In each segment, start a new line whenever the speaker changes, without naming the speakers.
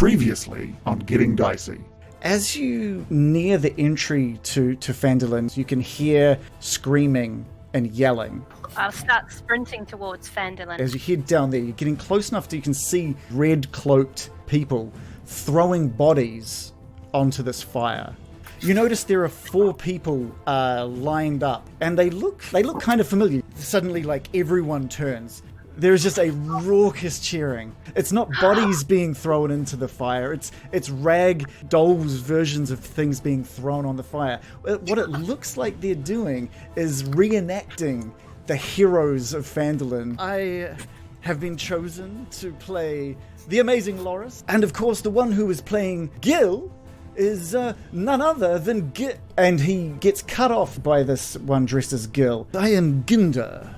Previously on Getting Dicey.
As you near the entry to Phandelver, you can hear screaming and yelling.
I'll start sprinting towards Phandelver.
As you head down there, you're getting close enough that you can see red-cloaked people throwing bodies onto this fire. You notice there are 4 people lined up, and they look kind of familiar. Suddenly, like, everyone turns. There is just a raucous cheering. It's not bodies being thrown into the fire. It's rag dolls versions of things being thrown on the fire. What it looks like they're doing is reenacting the heroes of Phandelver. I have been chosen to play the amazing Loris, and of course the one who is playing Gil is none other than Gil. And he gets cut off by this one dressed as Gil. I am Ginder,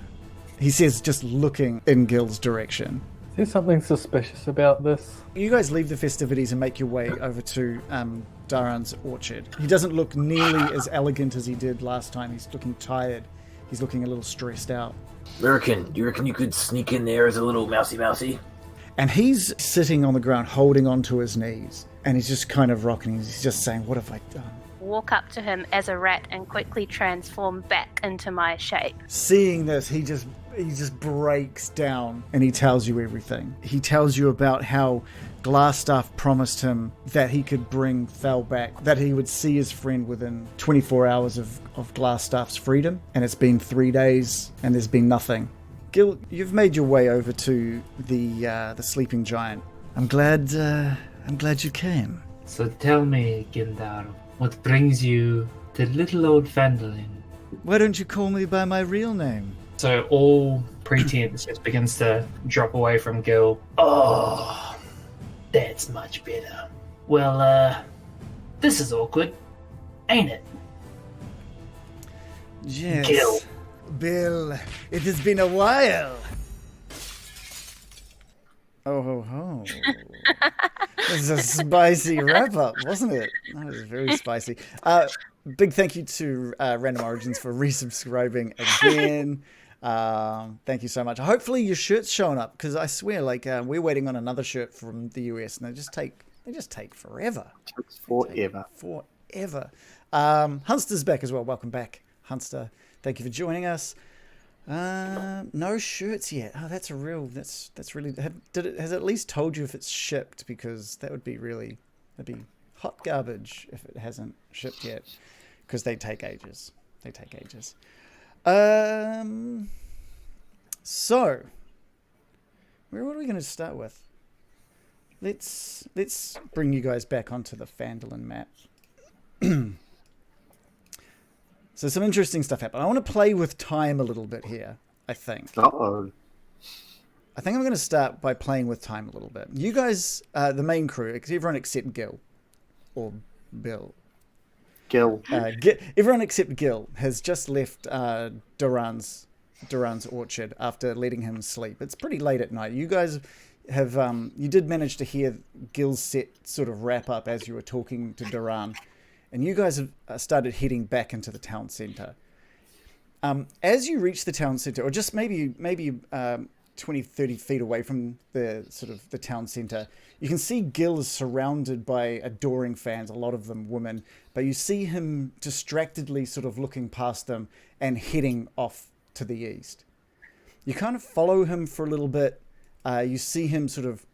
he says, just looking in Gil's direction.
Is there something suspicious about this?
You guys leave the festivities and make your way over to Daran's orchard. He doesn't look nearly as elegant as he did last time. He's looking tired. He's looking a little stressed out.
American, do you reckon you could sneak in there as a little mousy?
And he's sitting on the ground holding onto his knees. And he's just kind of rocking. He's just saying, what have I done?
Walk up to him as a rat and quickly transform back into my shape.
Seeing this, he just breaks down and he tells you everything. He tells you about how Glassstaff promised him that he could bring Fel back, that he would see his friend within 24 hours of Glassstaff's freedom. And it's been 3 days and there's been nothing. Gil, you've made your way over to the sleeping giant. I'm glad you came.
So tell me, Gildar, what brings you to little old Phandelver?
Why don't you call me by my real name?
So all pretense just begins to drop away from Gil. Oh, that's much better. Well, this is awkward, ain't it?
Yes.
Gil.
Bill, it has been a while. Oh ho ho. This is a spicy wrap-up, wasn't it? That was very spicy. Big thank you to Random Origins for resubscribing again. Thank you so much. Hopefully your shirt's showing up, because I swear, like, we're waiting on another shirt from the US, and they just take forever.
It takes forever.
Forever. Hunster's back as well. Welcome back, Hunster. Thank you for joining us. No shirts yet. Oh, that's really. Has it at least told you if it's shipped? Because that'd be hot garbage if it hasn't shipped yet. Because they take ages. So, what are we going to start with? Let's bring you guys back onto the Phandelver map. So some interesting stuff happened. I want to play with time a little bit here, I think.
Uh-oh.
I think I'm going to start by playing with time a little bit. You guys, the main crew, everyone except Gil. Or Bill.
Gil.
Everyone except Gil has just left Duran's orchard after letting him sleep. It's pretty late at night. You guys have... you did manage to hear Gil's set sort of wrap up as you were talking to Duran. And you guys have started heading back into the town centre. As you reach the town centre, or just maybe 20, 30 feet away from the town centre, you can see Gil is surrounded by adoring fans, a lot of them women, but you see him distractedly sort of looking past them and heading off to the east. You kind of follow him for a little bit. You see him sort of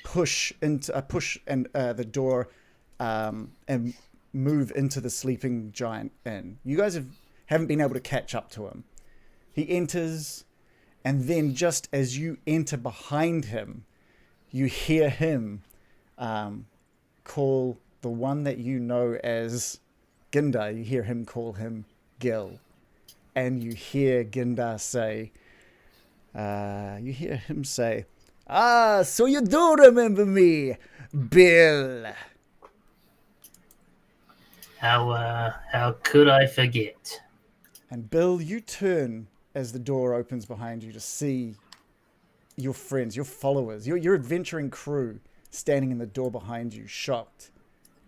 push the door and move into the sleeping giant inn. You guys haven't been able to catch up to him. He enters, and then just as you enter behind him, you hear him call the one that you know as Gindar. You hear him call him Gil. And you hear Gindar say, "Ah, so you do remember me, Bill."
How could I forget?
And Bill, you turn as the door opens behind you to see your friends, your followers, your adventuring crew standing in the door behind you, shocked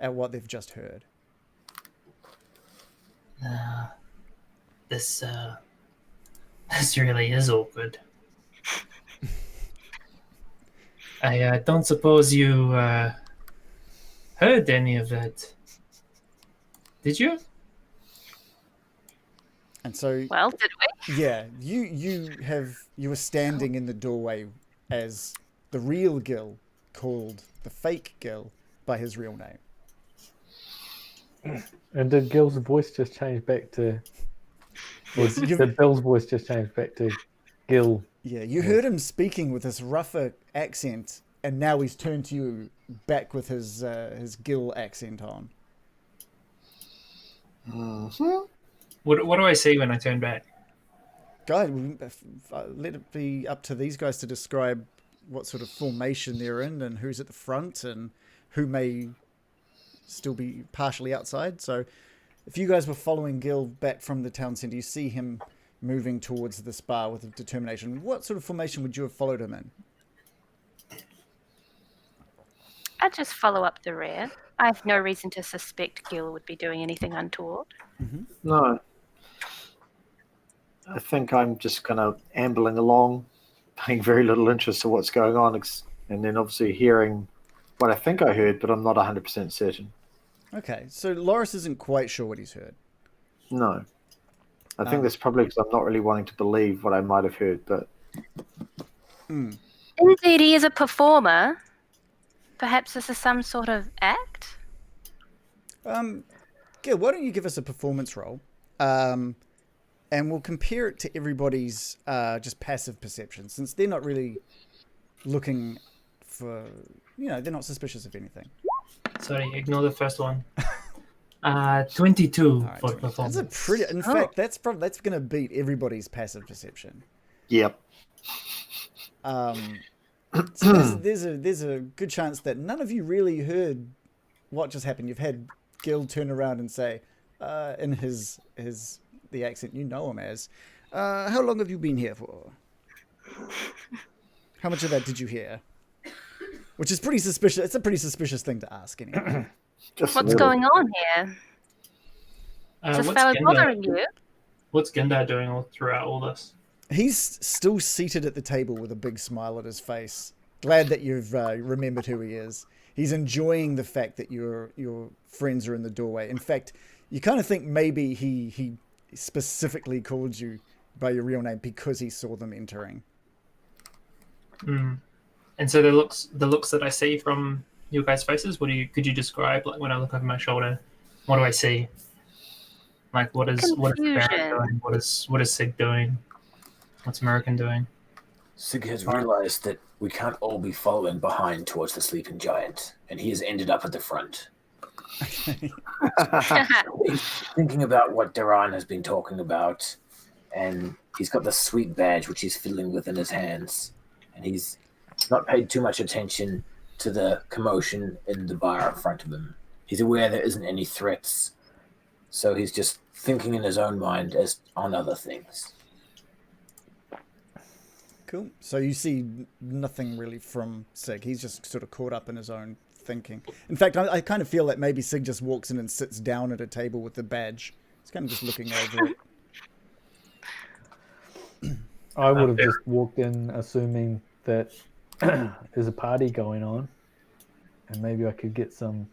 at what they've just heard.
This really is awkward. I don't suppose you heard any of it. Did you?
And so,
Well, did we?
yeah, you were standing in the doorway as the real Gil called the fake Gil by his real name.
And did Gil's voice just change back to?
Yes,
Did Bill's voice just change back to Gil?
Yeah, you heard him speaking with this rougher accent, and now he's turned to you back with his Gil accent on.
What do I see when I turn back?
Let it be up to these guys to describe what sort of formation they're in and who's at the front and who may still be partially outside. So if you guys were following Gil back from the town centre, you see him moving towards this bar with determination. What sort of formation would you have followed him in?
I'd just follow up the rear. I have no reason to suspect Gil would be doing anything untoward.
No. I think I'm just kind of ambling along, paying very little interest to what's going on, and then obviously hearing what I think I heard, but I'm not 100% certain.
Okay, so Loris isn't quite sure what he's heard.
No. I think that's probably because I'm not really wanting to believe what I might have heard, but...
Indeed, he is a performer. Perhaps this is some sort of act?
Gil, why don't you give us a performance roll? And we'll compare it to everybody's just passive perception, since they're not really looking for, they're not suspicious of anything.
Sorry, ignore the first one. 22
Right,
for
20.
performance.
That's a pretty. In fact, that's going to beat everybody's passive perception.
Yep.
So there's a good chance that none of you really heard what just happened. You've had Gil turn around and say, in the accent you know him as, "How long have you been here for?" How much of that did you hear? Which is pretty suspicious. It's a pretty suspicious thing to ask, anyway.
What's going on here? Is this fellow bothering you?
What's Gindar doing all throughout all this?
He's still seated at the table with a big smile at his face. Glad that you've remembered who he is. He's enjoying the fact that your friends are in the doorway. In fact, you kind of think maybe he specifically called you by your real name because he saw them entering.
And so the looks that I see from your guys' faces, could you describe, like, when I look over my shoulder, what do I see? Like, what is Baron doing? What is Sig doing? What's American doing?
Sig has realized that we can't all be following behind towards the sleeping giant, and he has ended up at the front. He's thinking about what Duran has been talking about, and he's got the sweet badge which he's fiddling with in his hands, and he's not paid too much attention to the commotion in the bar in front of him. He's aware there isn't any threats, so he's just thinking in his own mind as on other things.
Cool. So you see nothing really from Sig. He's just sort of caught up in his own thinking. In fact, I kind of feel that maybe Sig just walks in and sits down at a table with the badge. He's kind of just looking over it.
I would have just walked in assuming that there's a party going on and maybe I could get some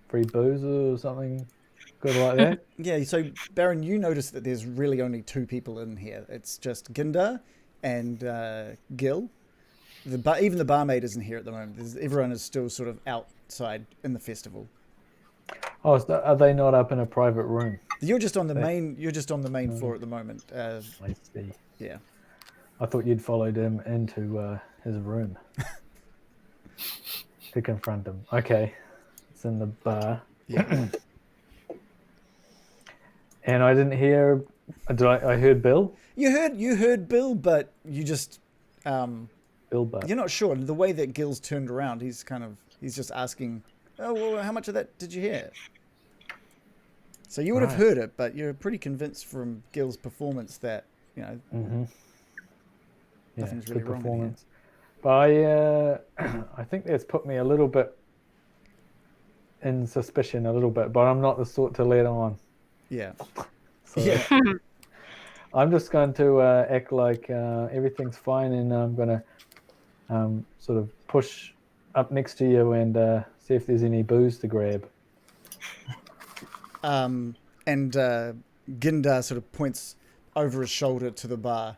free booze or something good like that.
Yeah, so Baron, you notice that there's really only two people in here. It's just Gindar and Gil. Even the barmaid isn't here at the moment. Everyone is still sort of outside in the festival.
Oh, are they not up in a private room?
You're just on the main. You're just on the main floor at the moment.
I see.
Yeah.
I thought you'd followed him into his room to confront him. Okay, it's in the bar.
Yeah.
And I didn't hear. I heard Bill.
You heard Bill, but you just
Bill, but
you're not sure. The way that Gil's turned around, he's just asking, "Oh, well, how much of that did you hear?" So you would have heard it, but you're pretty convinced from Gil's performance that nothing's really wrong in here.
But I think that's put me a little bit in suspicion, a little bit. But I'm not the sort to let on.
Yeah.
So
Yeah.
I'm just going to act like everything's fine, and I'm going to sort of push up next to you and see if there's any booze to grab.
And Gindar sort of points over his shoulder to the bar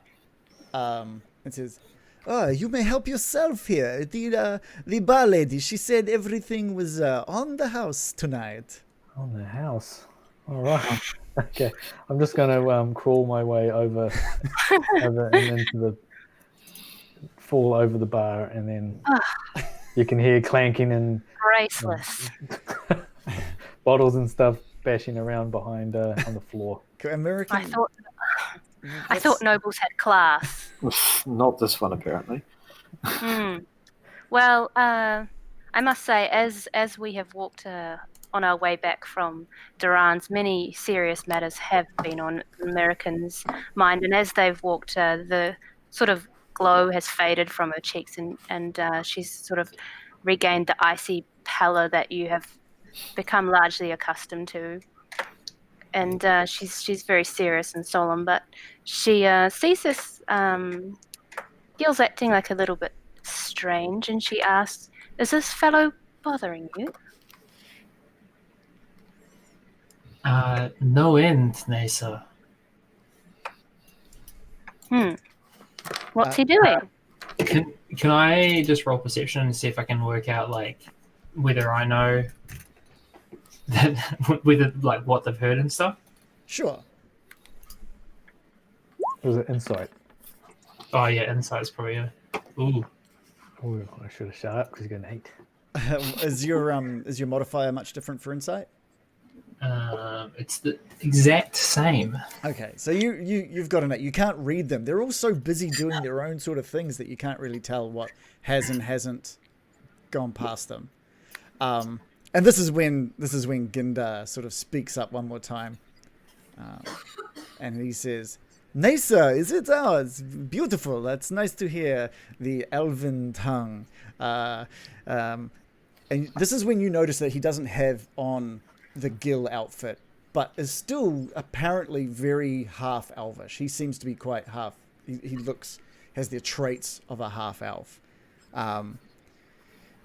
and says, "Oh, you may help yourself here. The bar lady, she said everything was on the house tonight."
On the house. All right. Okay. I'm just going to crawl my way over and into the fall over the bar, and then you can hear clanking and
Graceless.
bottles and stuff bashing around behind on the floor.
American.
I thought nobles had class.
Not this one, apparently.
Well, I must say, as we have walked on our way back from Duran's, many serious matters have been on American's mind, and as they've walked, the sort of glow has faded from her cheeks, and she's sort of regained the icy pallor that you have become largely accustomed to. And she's very serious and solemn, but she sees this Gil's acting like a little bit strange, and she asks, "Is this fellow bothering you?"
No end, Nasa.
What's he doing?
Can I just roll perception and see if I can work out like whether I know that whether like what they've heard and stuff?
Sure.
Was it insight?
Oh yeah, insight's probably ooh.
Oh, I should have shut up because you're going to hate.
Is your modifier much different for insight?
It's the exact same.
Okay, so you've got it. You can't read them. They're all so busy doing their own sort of things that you can't really tell what has and hasn't gone past them. And this is when Gindar sort of speaks up one more time, and he says, "Nasa, is it? Oh, it's beautiful. That's nice to hear the elven tongue." And this is when you notice that he doesn't have on the Gil outfit, but is still apparently very half elvish. He seems to be quite half. He has the traits of a half elf. And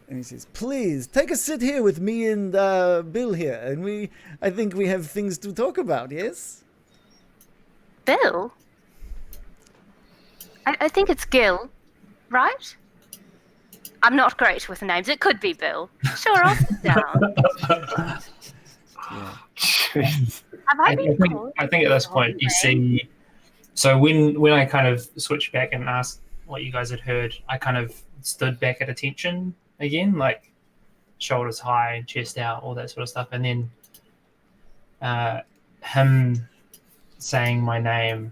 he says, "Please take a sit here with me and Bill here, and I think we have things to talk about. Yes."
Bill? I think it's Gil, right? I'm not great with names. It could be Bill. Sure, I'll sit down. Have I been called?
I think at this point you see. So when I kind of switched back and asked what you guys had heard, I kind of stood back at attention again, like shoulders high, chest out, all that sort of stuff, and then him saying my name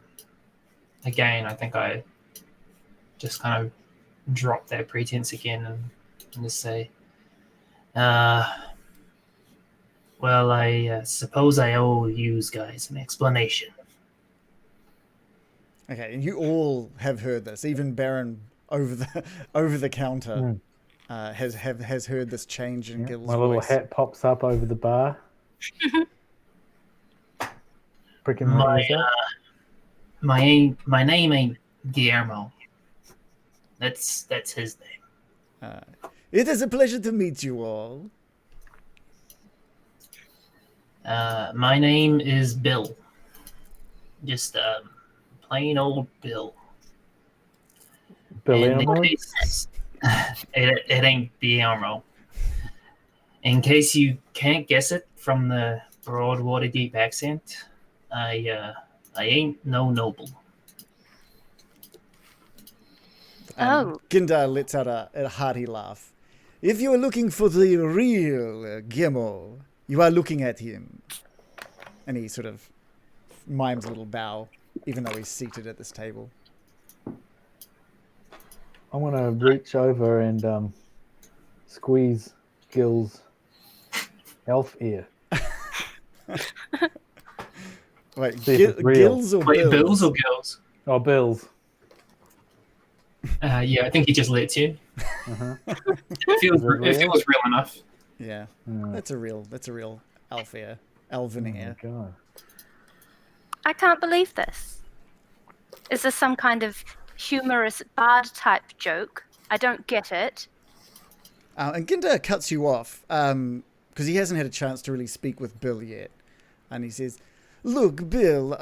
again. I think I just kind of drop that pretense again and just say, well, I suppose I owe you guys an explanation.
Okay, and you all have heard this. Even Baron over the counter has heard this change in Gil's
My little
voice.
hat pops up over the bar. Pricking
my name ain't Guillermo. That's his name.
It is a pleasure to meet you all.
My name is Bill. Just plain old Bill.
Guillermo?
It ain't Guillermo. In case you can't guess it from the broad Waterdeep accent, I ain't no noble.
And Gindar lets out a hearty laugh. If you are looking for the real Guillermo, you are looking at him. And he sort of mimes a little bow, even though he's seated at this table.
I want to reach over and squeeze Gil's elf ear.
Wait,
See if it's real.
Gills or
Wait,
Bills?
Bills or girls?
Oh, Bill's.
Yeah, I think he just lets you.
Uh-huh.
It feels real enough.
Yeah,
Mm.
that's a real elf ear, elven
Oh my
ear.
God.
I can't believe this. Is this some kind of humorous bard type joke? I don't get it.
And Ginda cuts you off because he hasn't had a chance to really speak with Bill yet. And he says, "Look, Bill,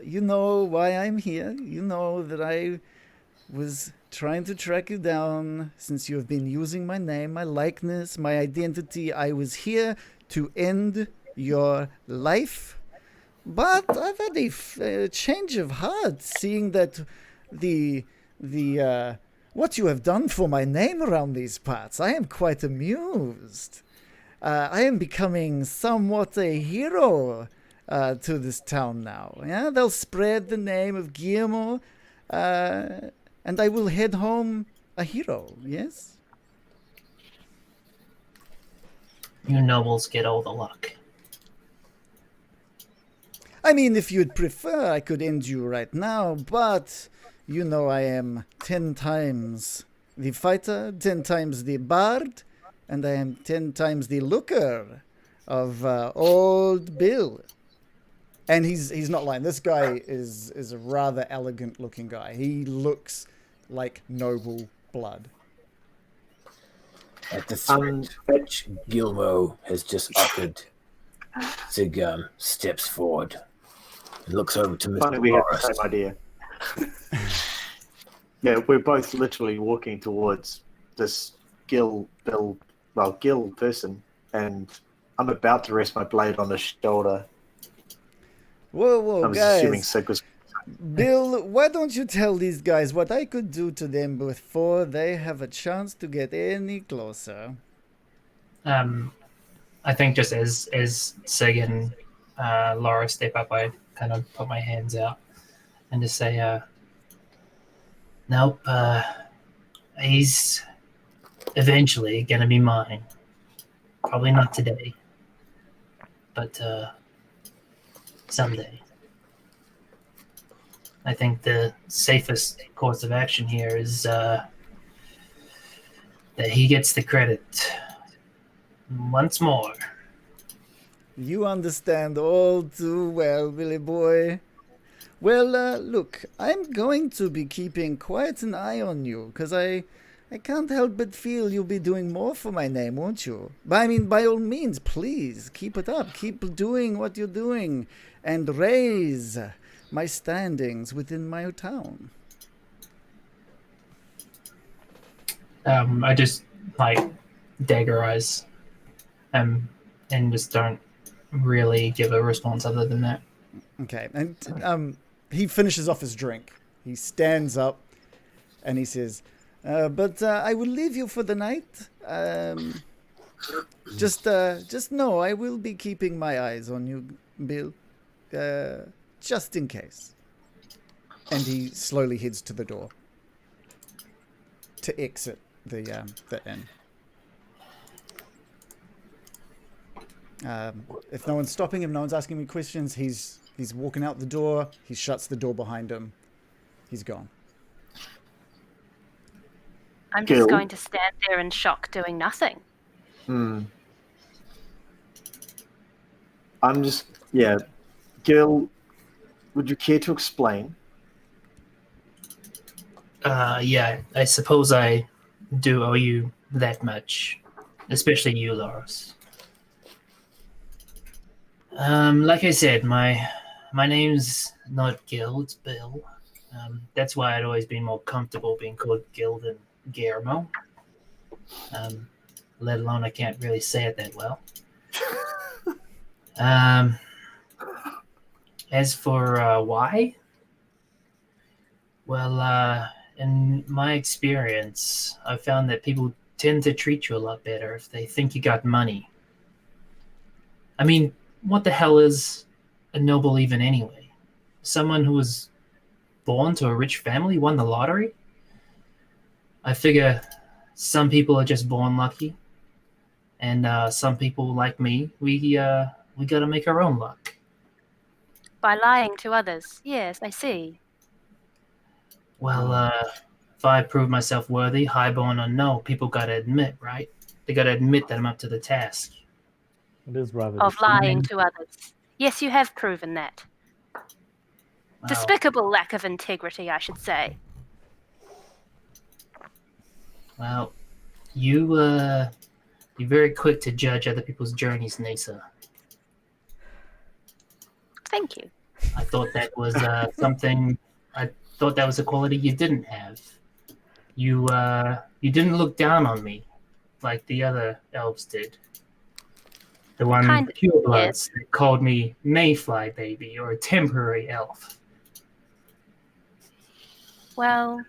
you know why I'm here. You know that I was trying to track you down since you have been using my name, my likeness, my identity. I was here to end your life. But I've had a change of heart, seeing that the what you have done for my name around these parts. I am quite amused. I am becoming somewhat a hero to this town now. Yeah, they'll spread the name of Guillermo, and I will head home a hero. Yes."
You nobles get all the luck.
I mean, if you'd prefer, I could end you right now, but you know I am 10 times the fighter, 10 times the bard, and I am 10 times the looker of old Bill. And he's not lying. This guy is a rather elegant looking guy. He looks like noble blood.
At the threat which Gilmo has just uttered, Zig steps forward and looks over to Mr.
Funny we have the
Forrest.
same idea. Yeah, we're both literally walking towards this Gil person, and I'm about to rest my blade on his shoulder.
Whoa,
I was assuming
guys.
Sig was.
Bill, why don't you tell these guys what I could do to them before they have a chance to get any closer?
I think just as Sig and Laura step up, I kind of put my hands out and just say, nope, he's eventually going to be mine. Probably not today, but someday. I think the safest course of action here is that he gets the credit once more.
You understand all too well, Billy boy. Well, look, I'm going to be keeping quite an eye on you, because I can't help but feel you'll be doing more for my name, won't you? But I mean, by all means, please, keep it up. Keep doing what you're doing, and raise my standings within my town.
I just, dagger eyes and just don't really give a response other than that.
Okay, and he finishes off his drink. He stands up and he says, but I will leave you for the night. Just know I will be keeping my eyes on you, Bill, just in case. And he slowly heads to the door to exit the inn. If no one's stopping him, no one's asking me questions, he's walking out the door. He shuts the door behind him. He's gone.
I'm
Gil?
just going to stand there in shock, doing nothing.
Gil, would you care to explain?
Yeah, I suppose I do owe you that much, especially you, Loris. Like I said, my name's not Gil, it's Bill. That's why I'd always been more comfortable being called Gil than Guillermo. Let alone I can't really say it that well. As for why? Well, in my experience, I've found that people tend to treat you a lot better if they think you got money. I mean, what the hell is a noble even anyway? Someone who was born to a rich family won the lottery? I figure some people are just born lucky, and some people like me, we gotta make our own luck.
By lying to others. Yes, I see.
Well, if I prove myself worthy, highborn or no, people gotta admit, right? They gotta admit that I'm up to the task.
It is rather
Of lying
deceiving.
to others. Yes, you have proven that.
Wow.
Despicable lack of integrity, I should say.
Well, You're very quick to judge other people's journeys, Nasa.
Thank you.
I thought that was something. I thought that was a quality you didn't have. You didn't look down on me like the other elves did. The one
Kind of,
purebloods that called me Mayfly baby or a temporary elf.
Well,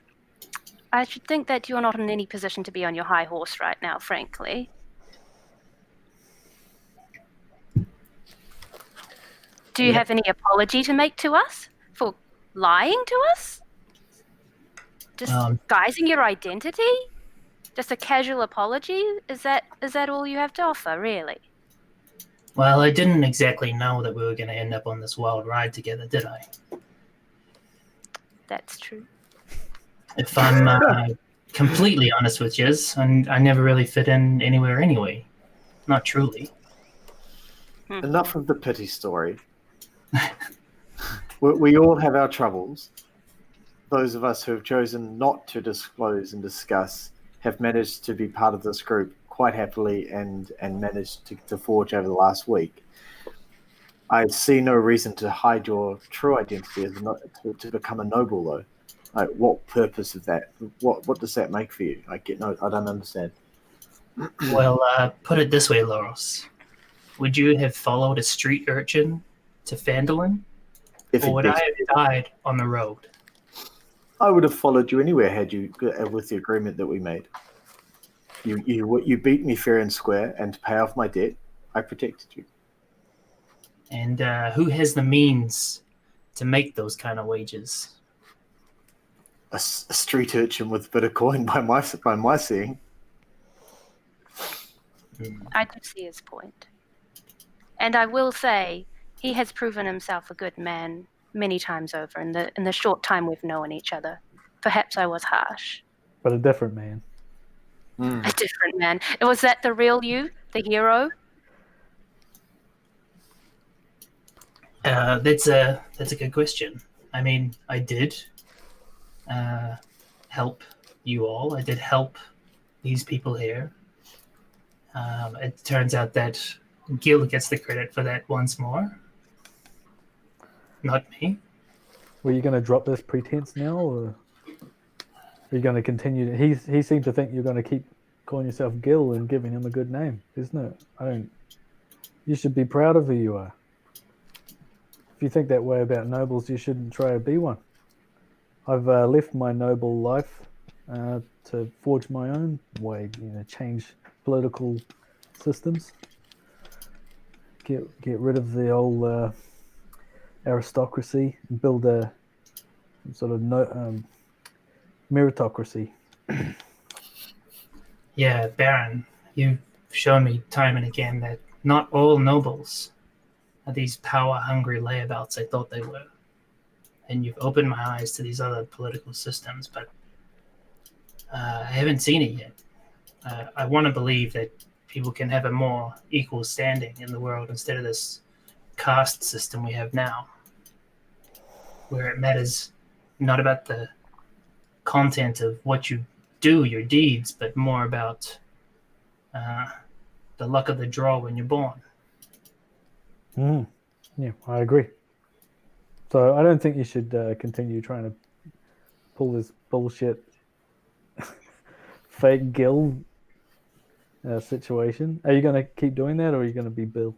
I should think that you're not in any position to be on your high horse right now, frankly. Do you have any apology to make to us for lying to us? Disguising your identity? Just a casual apology? Is that all you have to offer, really?
Well, I didn't exactly know that we were going to end up on this wild ride together, did I?
That's true.
If I'm completely honest with you, I never really fit in anywhere anyway. Not truly.
Enough of the pity story. We all have our troubles. Those of us who have chosen not to disclose and discuss have managed to be part of this group quite happily and managed to forge over the last week. I see no reason to hide your true identity to become a noble, though. Like, what purpose of that? What does that make for you? I don't understand.
Well, put it this way, Loros. Would you have followed a street urchin to Phandelver? Or would I have died on the road?
I would have followed you anywhere had you, with the agreement that we made. You beat me fair and square, and to pay off my debt, I protected you.
And who has the means to make those kind of wages?
A street urchin with a bit of coin by my seeing.
I do see his point. And I will say, he has proven himself a good man many times over in the short time we've known each other. Perhaps I was harsh.
But a different man.
A different man. Was that the real you, the hero?
That's a good question. I mean, I did help you all. I did help these people here. It turns out that Gil gets the credit for that once more. Not me.
Were you going to drop this pretense now, or are you going to continue? He seemed to think you're going to keep calling yourself Gil and giving him a good name, isn't it? You should be proud of who you are. If you think that way about nobles, you shouldn't try to be one. I've left my noble life to forge my own way. Change political systems. Get rid of the old aristocracy and build a sort of meritocracy.
Yeah, Baron, you've shown me time and again that not all nobles are these power-hungry layabouts I thought they were. And you've opened my eyes to these other political systems, but I haven't seen it yet. I want to believe that people can have a more equal standing in the world instead of this caste system we have now, where it matters not about the content of what you do, your deeds, but more about the luck of the draw when you're born.
Yeah, I agree. So I don't think you should continue trying to pull this bullshit fake guild situation. Are you going to keep doing that, or are you going to be Bill?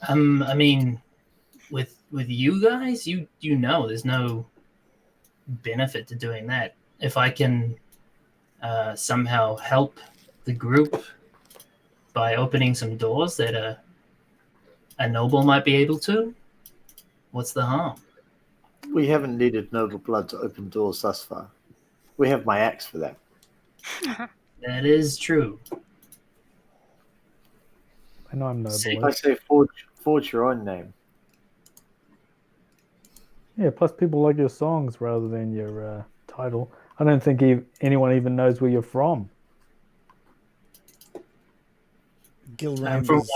I mean, with you guys, you know, there's no benefit to doing that. If I can somehow help the group by opening some doors that a noble might be able to, what's the harm?
We haven't needed noble blood to open doors thus far. We have my axe for that.
That is true.
And I'm noble.
I say forge your own name.
Yeah, plus people like your songs rather than your title. I don't think anyone even knows where you're from.
Gil remembers.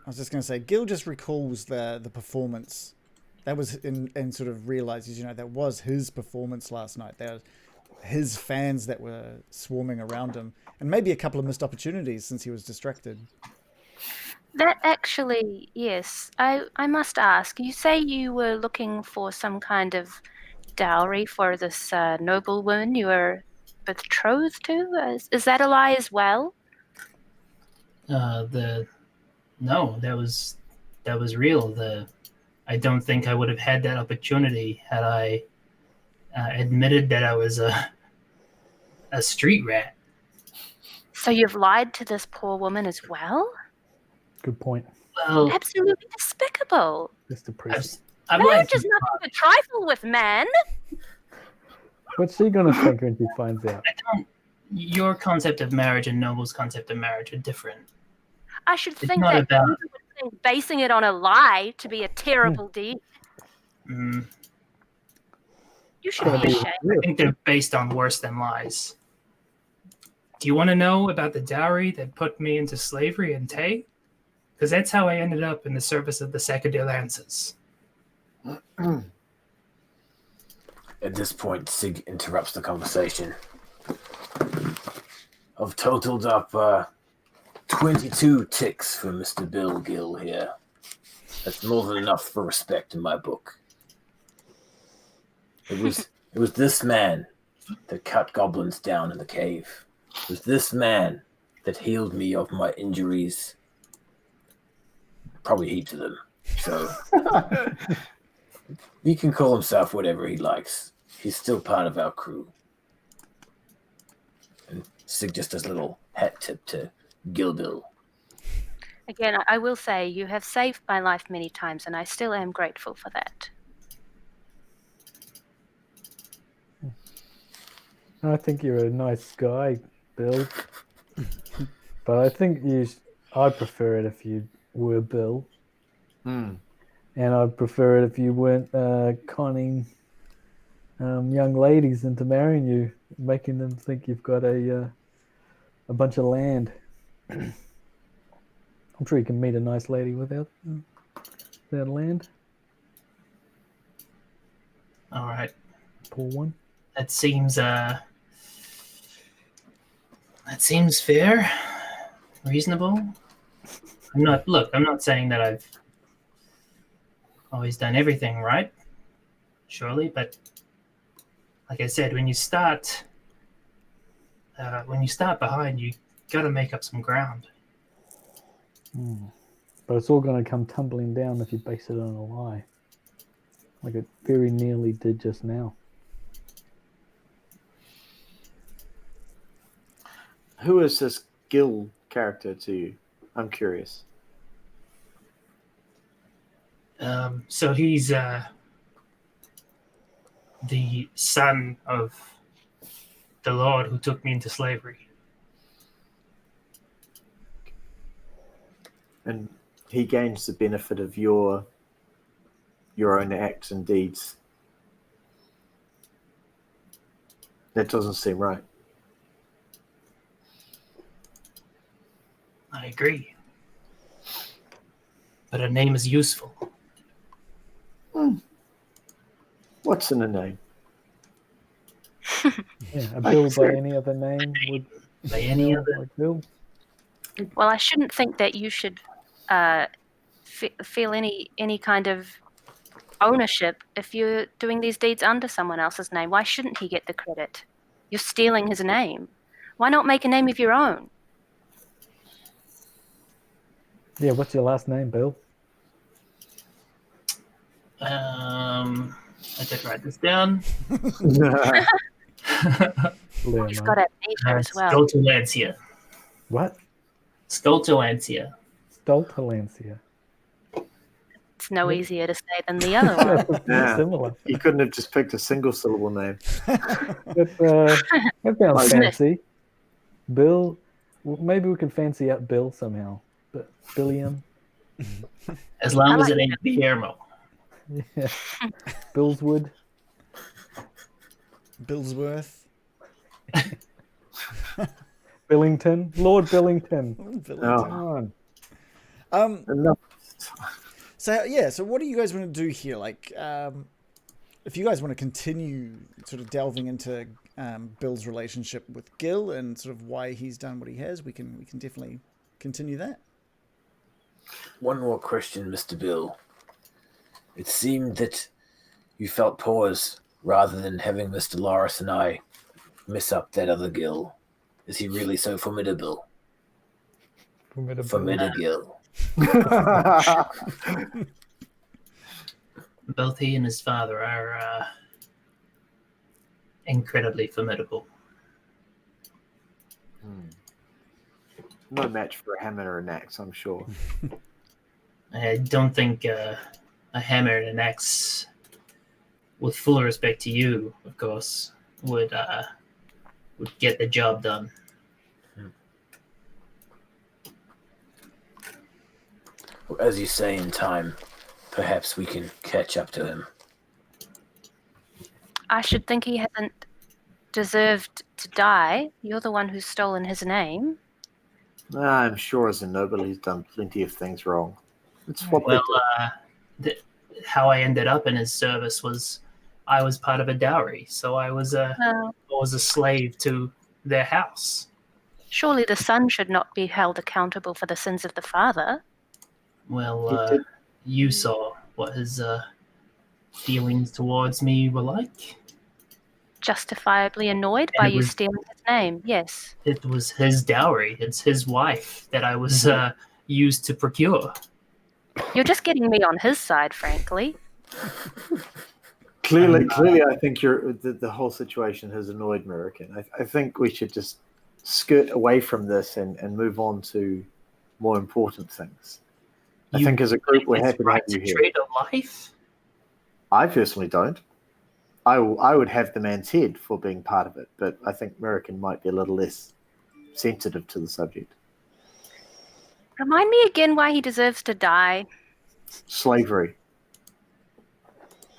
I was just going to say, Gil just recalls the performance. That was and sort of realizes, that was his performance last night. his fans that were swarming around him, and maybe a couple of missed opportunities since he was distracted.
That actually, yes. I must ask, you say you were looking for some kind of dowry for this noble woman you were betrothed to? Is that a lie as well?
No, that was real. I don't think I would have had that opportunity had I admitted that I was a street rat.
So you've lied to this poor woman as well?
Good point,
Well,
Absolutely despicable.
Mr. Priest.
I've lied
Marriage
to
is nothing to trifle with, man.
What's she gonna think when she finds out?
your concept of marriage and Noble's concept of marriage are different.
I should
It's
think
not
that
about-
you would think basing it on a lie to be a terrible deed.
Mm,
You should be ashamed.
I think they're based on worse than lies. Do you want to know about the dowry that put me into slavery in Tay? Because that's how I ended up in the service of the Secondary Lancers.
At this point, Sig interrupts the conversation. I've totaled up 22 ticks for Mr. Bill Gill here. That's more than enough for respect in my book. It was this man that cut goblins down in the cave. It was this man that healed me of my injuries. Probably heaps of them. So he can call himself whatever he likes. He's still part of our crew. And Sig just does a little hat tip to Gilbill.
Again, I will say you have saved my life many times, and I still am grateful for that.
I think you're a nice guy, Bill. But I think I'd prefer it if you were Bill. And I'd prefer it if you weren't conning young ladies into marrying you, making them think you've got a bunch of land. I'm sure you can meet a nice lady without land.
All right.
Poor one.
That seems fair, reasonable. I'm not saying that I've always done everything right, surely, but like I said, when you start behind, you got to make up some ground.
But it's all going to come tumbling down if you base it on a lie, like it very nearly did just now.
Who is this Gil character to you? I'm curious.
So he's the son of the Lord who took me into slavery.
And he gains the benefit of your own acts and deeds. That doesn't seem right.
I agree. But a name is useful.
What's in a name?
Yeah, a Bill by any other name would
By any
Bill
other.
like Bill.
Well, I shouldn't think that you should feel any kind of ownership if you're doing these deeds under someone else's name. Why shouldn't he get the credit? You're stealing his name. Why not make a name of your own?
Yeah, what's your last name, Bill?
I did write this down.
He's
Leonard.
got amnesia as well.
Stoltolancia.
What?
Stoltolancia.
Stoltolancia.
It's no easier to say than the other one.
Yeah.
Similar.
You couldn't have just picked a single syllable name.
That sounds
Like-
fancy. Bill, well, maybe we can fancy up Bill somehow. But Billiam,
As long
I
as it
like
ain't Guillermo.
yeah. Billswood.
Billsworth.
Billington. Lord Billington.
Billington.
Oh.
Come on.
Enough.
So what do you guys want to do here? Like, if you guys want to continue sort of delving into Bill's relationship with Gil and sort of why he's done what he has, we can definitely continue that.
One more question, Mr. Bill. It seemed that you felt pause rather than having Mr. Loris and I miss up that other Gil. Is he really so formidable? Formidable.
Both he and his father are incredibly formidable.
No match for a hammer or an axe, I'm sure.
I don't think a hammer and an axe, with full respect to you, of course, would get the job done.
Well, as you say, in time, perhaps we can catch up to him.
I should think he hasn't deserved to die. You're the one who's stolen his name.
I'm sure as a noble he's done plenty of things wrong. It's what
Well, how I ended up in his service was I was part of a dowry, so I was a slave to their house.
Surely the son should not be held accountable for the sins of the father.
Well, you saw what his feelings towards me were like.
Justifiably annoyed by you stealing his name, yes.
It was his dowry. It's his wife that I was used to procure.
You're just getting me on his side, frankly.
Clearly, I think the whole situation has annoyed American. I think we should just skirt away from this and move on to more important things. I think as a group we're happy to have you here.
Trade a life?
I personally don't. I would have the man's head for being part of it, but I think American might be a little less sensitive to the subject.
Remind me again why he deserves to die.
Slavery.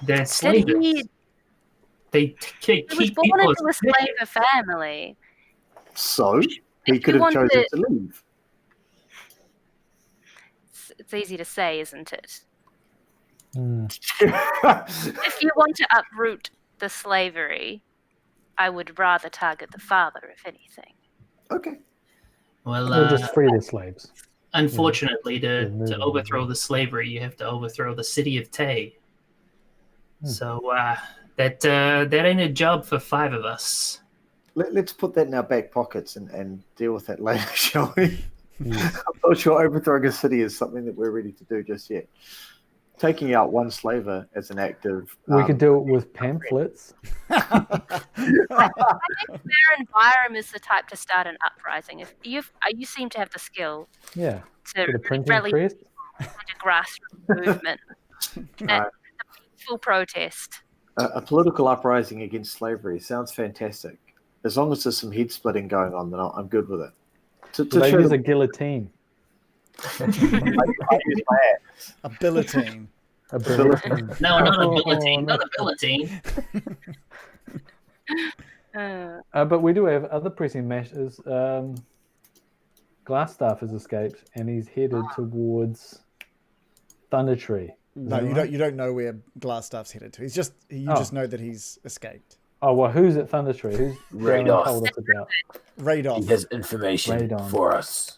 They're slavers. They keep
He was born
people
into a
as
slaver family.
So he could have chosen to leave.
It's easy to say, isn't it?
If
If you want to uproot the slavery, I would rather target the father, if anything.
Okay.
Well,
Or just free the slaves.
unfortunately, to overthrow the slavery, you have to overthrow the city of Tay. So that ain't a job for 5 of us.
Let's put that in our back pockets and deal with that later, shall we? I'm not sure overthrowing a city is something that we're ready to do just yet. Taking out one slaver as an act of...
we could do it with pamphlets.
I think Baron Byram is the type to start an uprising. If you seem to have the skill
Yeah.
to
With a printing
rally
press.
a grassroots movement. And a peaceful protest.
A political uprising against slavery sounds fantastic. As long as there's some head splitting going on, then I'm good with it.
They use a guillotine.
I use my axe.
A billetine.
A guillotine.
No, not a guillotine. Not a guillotine.
But we do have other pressing matters. Glassstaff has escaped, and he's headed towards Thunder Tree.
No, you don't know where Glassstaff's headed to. You just know that he's escaped.
Oh well, who's at Thunder Tree? Who's
Radolf.
told us about?
He has information for us.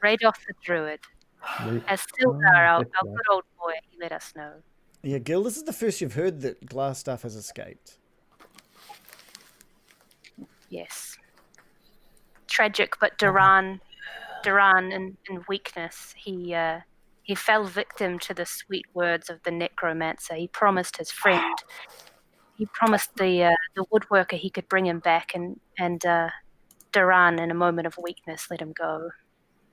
Radolf the Druid. As Sildar, our good old boy, he let us know.
Yeah, Gil, this is the first you've heard that Glassstaff has escaped.
Yes. Tragic, but Duran in weakness, he fell victim to the sweet words of the necromancer. He promised his friend. He promised the woodworker he could bring him back, and Duran, in a moment of weakness, let him go.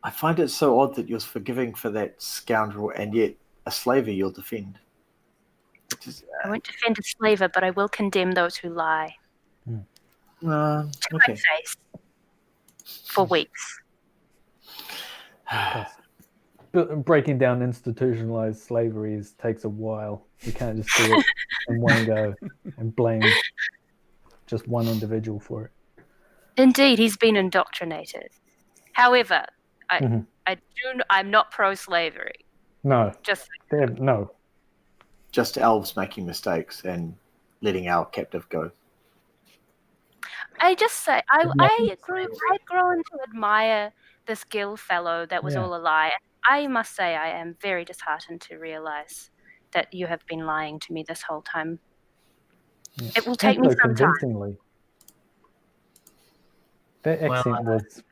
I find it so odd that you're forgiving for that scoundrel, and yet a slaver you'll defend.
I won't defend a slaver, but I will condemn those who lie. To my face. For weeks.
But breaking down institutionalized slavery takes a while. You can't just do it in one go and blame just one individual for it.
Indeed, he's been indoctrinated. However, I'm not pro-slavery.
No.
Just
no.
Just elves making mistakes and letting our captive go.
I just say
Yeah.
I'd grown to admire this Gill fellow that was
Yeah.
all a lie. I must say I am very disheartened to realize that you have been lying to me this whole time.
Yeah.
It will take
And
me
so
some time.
convincingly. That
Well,
accent was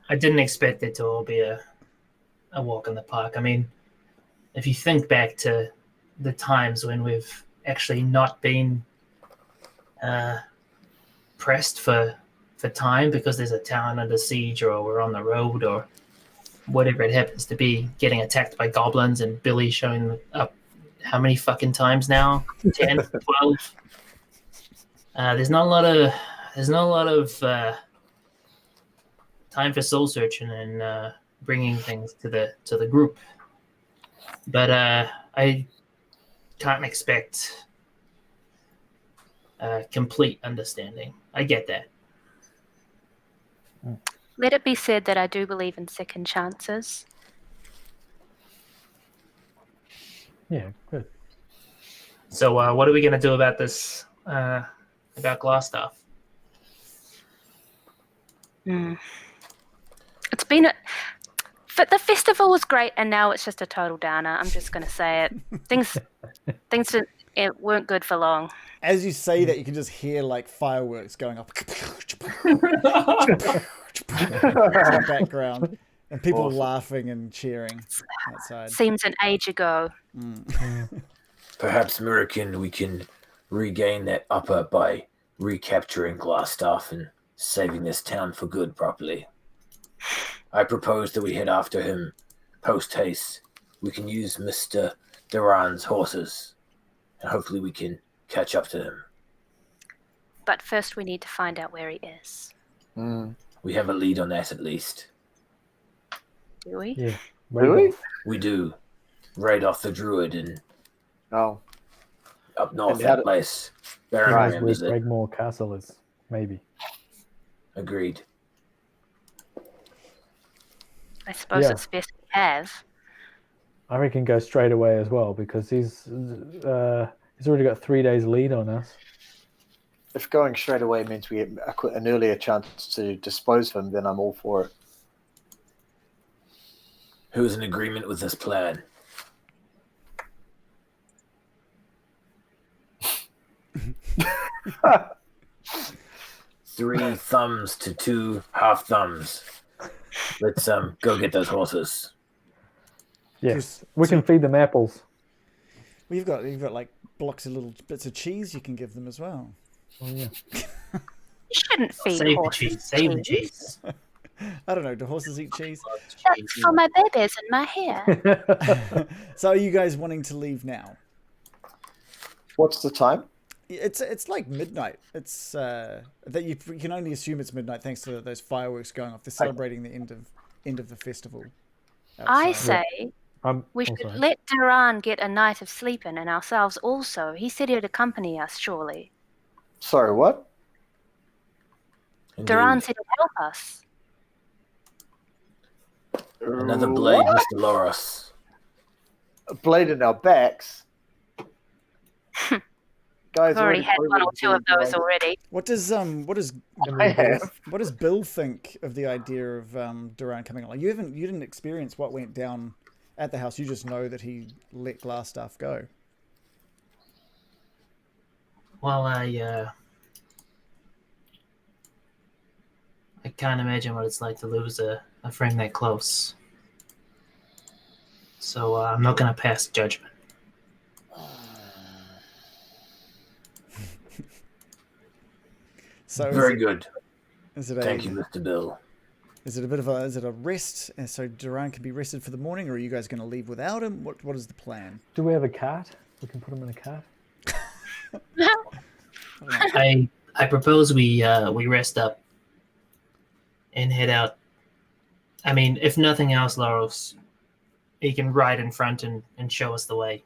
I didn't expect it to all be a walk in the park. I mean, if you think back to the times when we've actually not been pressed for time because there's a town under siege or we're on the road or whatever it happens to be, getting attacked by goblins and Billy showing up how many fucking times now? 10, 12? There's not a lot of time for soul searching and bringing things to the group. But I can't expect complete understanding. I get that.
Let it be said that I do believe in second chances.
yeah, good.
So what are we going to do about this, about glass stuff?
It's been the festival was great, and now it's just a total downer. I'm just going to say it. Things weren't good for long.
As you say that, you can just hear like fireworks going up in the background, and people laughing and cheering outside.
Seems an age ago.
Perhaps, American, we can regain that upper by recapturing Glassstaff and saving this town for good properly. I propose that we head after him post haste. We can use Mr. Duran's horses, and hopefully we can catch up to him.
But first we need to find out where he is.
We have a lead on that at least.
Do we?
Yeah.
Really?
We do. Right off the Druid and
Oh,
up north
And how
that
do-
place. Baron
Where
remembers it.
Gregmore Castle is, maybe.
Agreed.
I suppose
Yeah.
it's best we have.
I reckon go straight away as well because he's already got 3 days lead on us.
if going straight away means we get an earlier chance to dispose of him, then I'm all for it.
Who's in agreement with this plan? Three thumbs to two half thumbs. Let's go get those horses.
Yes, we can feed them apples.
Well, you've got like blocks of little bits of cheese you can give them as well.
Oh, yeah.
You shouldn't feed
Save the
horses
cheese. Save the cheese.
I don't know. Do horses eat cheese?
That's for my babies and my hair.
So are you guys wanting to leave now?
What's the time?
It's like midnight. It's that you can only assume it's midnight thanks to those fireworks going off. They're celebrating the end of the festival.
I
outside.
say
I'm
we should
sorry.
let Duran get a night of sleeping and ourselves also. He said he'd accompany us, surely.
Sorry, what?
Indeed.
Duran said he'd help us.
Another blade,
What?
Mr. Loros.
A blade in our backs. Guys,
I've already had one or two of those already.
What does
I have.
what does Bill think of the idea of Duran coming along? You didn't experience what went down at the house. You just know that he let Glassstaff go.
Well, I can't imagine what it's like to lose a friend that close. So I'm not going to pass judgment.
So
Very good.
Is it
Thank you, Mr. Bill.
Is it a rest, and so Duran can be rested for the morning, or are you guys going to leave without him? What is the plan?
Do we have a cart? We can put him in a cart.
I propose we rest up and head out. I mean, if nothing else, Laros, he can ride in front and show us the way.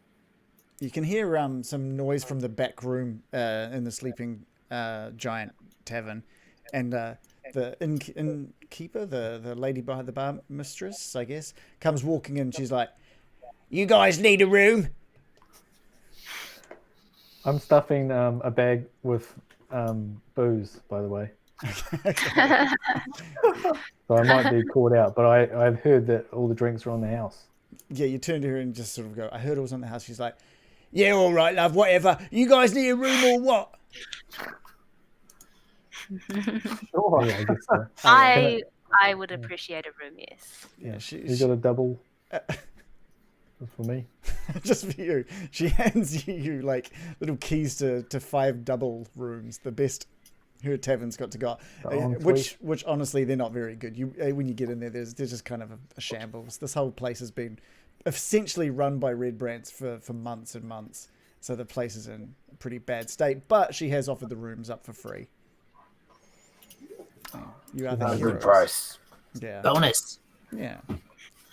You can hear some noise from the back room in the sleeping giant tavern, and the innkeeper, the lady behind the bar mistress, I guess, comes walking in. She's like, "You guys need a room?"
I'm stuffing a bag with booze, by the way. So I might be caught out, but I've heard that all the drinks are on the house.
Yeah, you turn to her and just sort of go, I heard it was on the house. She's like, yeah, all right, love, whatever. You guys need a room or what?
Sure.
Yeah, I guess so.
I would appreciate a room, yes.
Yeah,
You got a double for me?
just for you. She hands you like little keys to 5 double rooms, the best her tavern's got to go. Which honestly they're not very good. You when you get in there, there's just kind of a shambles. This whole place has been essentially run by Red Brands for months and months, so the place is in a pretty bad state. But she has offered the rooms up for free. You are the
Good
heroes.
price.
Yeah.
Bonus.
Yeah.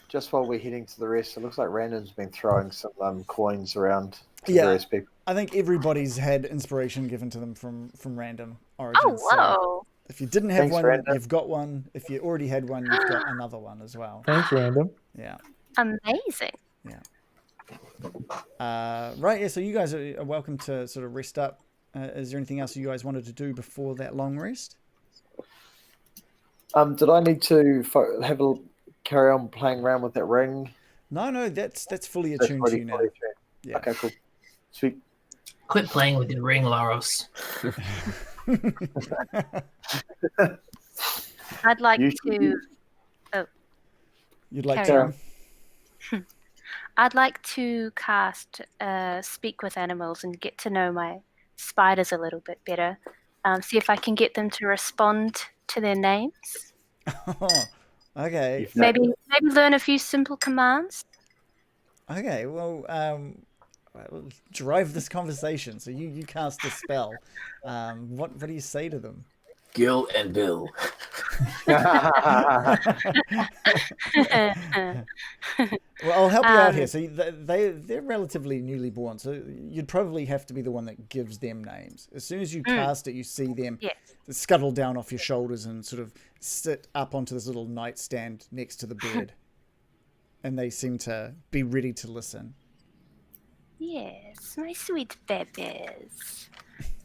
Just while we're heading to the rest, it looks like Random's been throwing some coins around to
Yeah.
various people.
I think everybody's had inspiration given to them from Random Origins.
Oh,
so
whoa.
if you didn't have
Thanks,
one,
Random.
you've got one. If you already had one, you've got another one as well.
Thanks, Random.
Yeah.
Amazing.
Right, yeah, so you guys are welcome to sort of rest up. Is there anything else you guys wanted to do before that long rest?
Did I need to carry on playing around with that ring?
No, that's fully
That's
attuned to you now.
fully attuned.
Yeah.
Okay, cool. Sweet.
Quit playing with your ring, Laros.
I'd like
You
to.
You'd like
Carry
to?
I'd like to cast Speak with Animals and get to know my spiders a little bit better. See if I can get them to respond to their names.
Oh, okay.
Maybe learn a few simple commands.
Okay, well, drive this conversation. So you cast the spell. What do you say to them?
Gil and Bill.
Well, I'll help you out here. So they're relatively newly born, so you'd probably have to be the one that gives them names. As soon as you cast it, you see them scuttle down off your shoulders and sort of sit up onto this little nightstand next to the bed, and they seem to be ready to listen.
Yes, my sweet babies.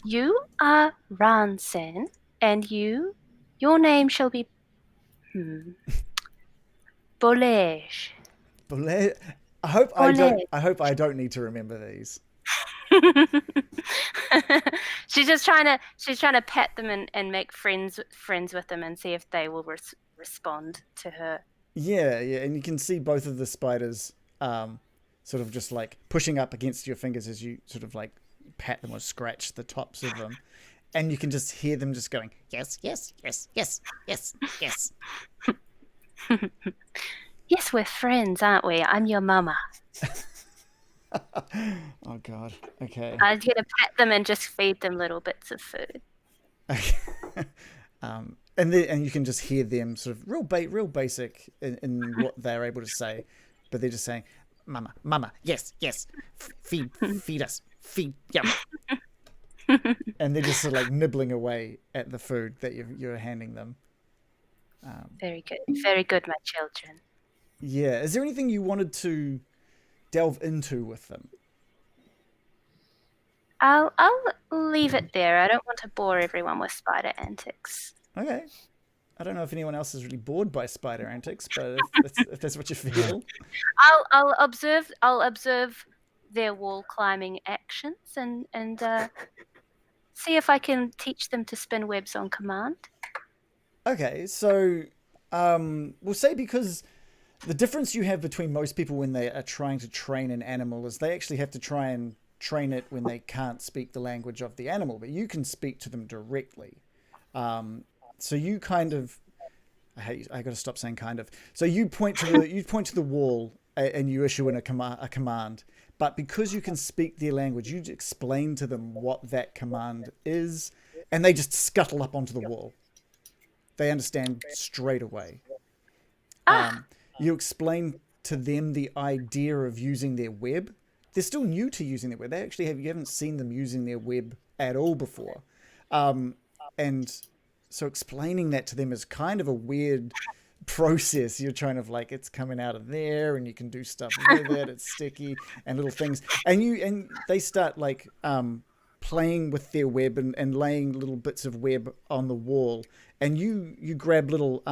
You are Ransen, and your name shall be Bolege.
I hope I don't need to remember these.
She's trying to pet them and make friends with them and see if they will respond to her.
Yeah, and you can see both of the spiders sort of just like pushing up against your fingers as you sort of like pat them or scratch the tops of them. And you can just hear them just going, yes, yes, yes, yes, yes, yes.
Yes, we're friends, aren't we? I'm your mama.
Oh, God. Okay.
I'm going to pet them and just feed them little bits of food.
And you can just hear them sort of real basic in what they're able to say. But they're just saying, mama, mama, yes, yes, feed us, feed, yum. And they're just sort of like nibbling away at the food that you're handing them.
Very good, my children.
Yeah. Is there anything you wanted to delve into with them?
I'll leave it there. I don't want to bore everyone with spider antics.
Okay. I don't know if anyone else is really bored by spider antics, but if that's what you feel.
I'll observe their wall climbing actions and see if I can teach them to spin webs on command.
Okay, so we'll say because the difference you have between most people when they are trying to train an animal is they actually have to try and train it when they can't speak the language of the animal, but you can speak to them directly. So you kind of, I got to stop saying kind of. So you point to the wall and you issue in a command. But because you can speak their language, you explain to them what that command is, and they just scuttle up onto the wall. They understand straight away. You explain to them the idea of using their web. They're still new to using their web. You haven't seen them using their web at all before. And so explaining that to them is kind of a weird process. You're trying to like, it's coming out of there and you can do stuff with it. It's sticky and little things. And they start like playing with their web and laying little bits of web on the wall, and you grab little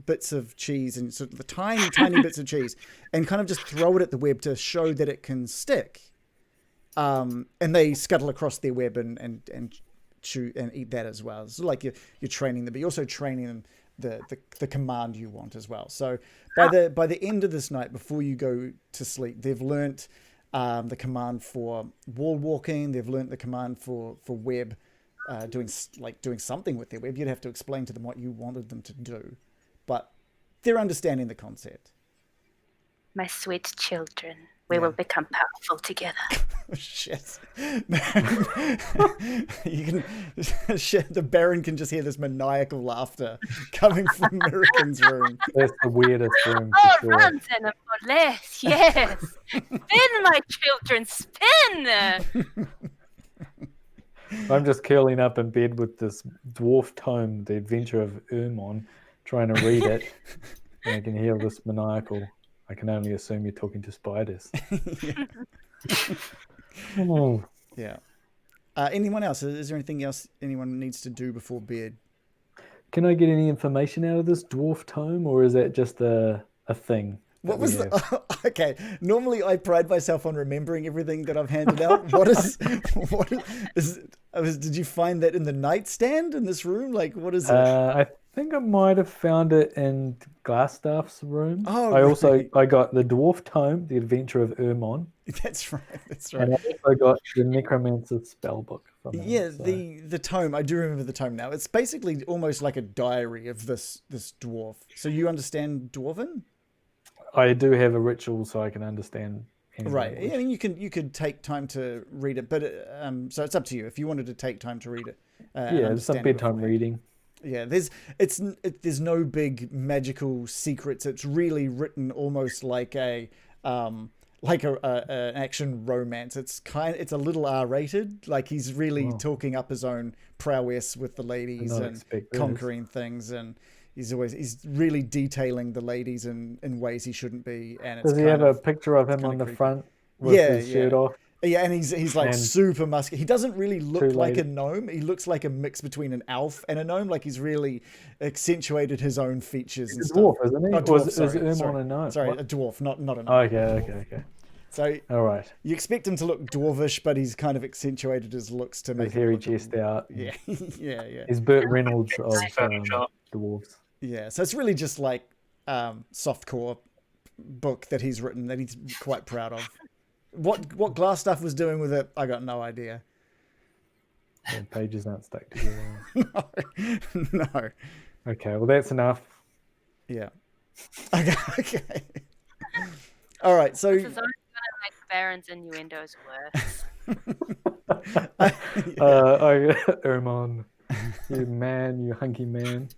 bits of cheese and sort of the tiny bits of cheese and kind of just throw it at the web to show that it can stick. And they scuttle across their web and chew and eat that as well. So like you're training them, but you're also training them the command you want as well. So by the end of this night, before you go to sleep, they've learnt the command for wall walking. They've learnt the command for web, doing something with their web. You'd have to explain to them what you wanted them to do, but they're understanding the concept.
My sweet children, we will become powerful together.
Shit. You can. The Baron can just hear this maniacal laughter coming from American's room.
That's the weirdest room.
Oh,
For sure.
run, less, yes. Spin, my children, spin.
I'm just curling up in bed with this dwarf tome, The Adventure of Ermon, trying to read it. And I can hear this maniacal. I can only assume you're talking to spiders. Oh.
Yeah. Anyone else? Is there anything else anyone needs to do before bed?
Can I get any information out of this dwarf tome, or is that just a thing?
What was the... Okay, normally I pride myself on remembering everything that I've handed out. What is did you find that in the nightstand in this room? Like, what is it?
I think I might have found it in Glassstaff's room.
Oh,
I got the dwarf tome, The Adventure of Ermon.
That's right.
And I also got the Necromancer's spellbook from him.
Yeah,
so.
the tome. I do remember the tome now. It's basically almost like a diary of this dwarf. So you understand Dwarven?
I do have a ritual, so I can understand.
Right. I mean, you could take time to read it, but so it's up to you if you wanted to take time to read it.
It's some bedtime reading.
Yeah, there's no big magical secrets. It's really written almost like an action romance. It's a little R-rated. Like he's really talking up his own prowess with the ladies and conquering things, and he's really detailing the ladies in ways he shouldn't be. And
does he have a picture of him on the front with his shirt off?
Yeah, and he's like super muscular. He doesn't really look like a gnome. He looks like a mix between an elf and a gnome. Like he's really accentuated his own features. He's
a dwarf, isn't he?
Oh, dwarf,
is Ermon a gnome?
Sorry, a dwarf, not a gnome.
Okay.
So
all right,
you expect him to look dwarvish, but he's kind of accentuated his looks to make
his hairy chest out.
Yeah, yeah.
He's Burt Reynolds of dwarves.
Yeah, so it's really just like softcore book that he's written that he's quite proud of. What Glassstaff was doing with it, I got no idea.
The pages aren't stuck together.
No.
Okay, well that's enough.
Yeah. Okay. All right, so
This is only going to make Baron's innuendos worse.
Ermon, you hunky man.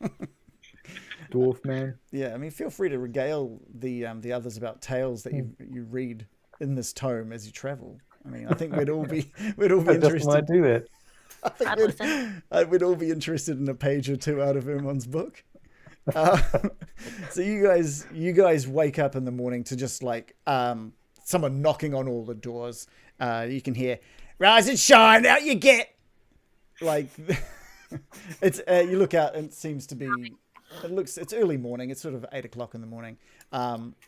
Dwarf man.
Yeah, I mean, feel free to regale the others about tales that you read in this tome as you travel. I mean, I think we'd all be interested.
Just might do that.
I think we'd all be interested in a page or two out of Ermon's book. So you guys wake up in the morning to just like someone knocking on all the doors. You can hear, "Rise and shine, out you get." Like it's you look out and it seems to be. It's early morning. It's sort of 8 o'clock in the morning.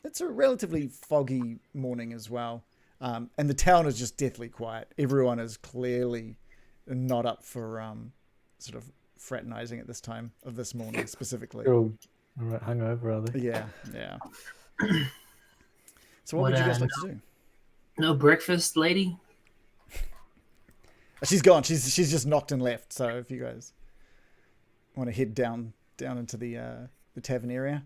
It's a relatively foggy morning as well. And the town is just deathly quiet. Everyone is clearly not up for sort of fraternizing at this time of this morning specifically.
They're all hungover, are they?
Yeah. So what would you guys like to do?
No breakfast, lady?
She's gone. She's just knocked and left. So if you guys want to head down into the tavern area.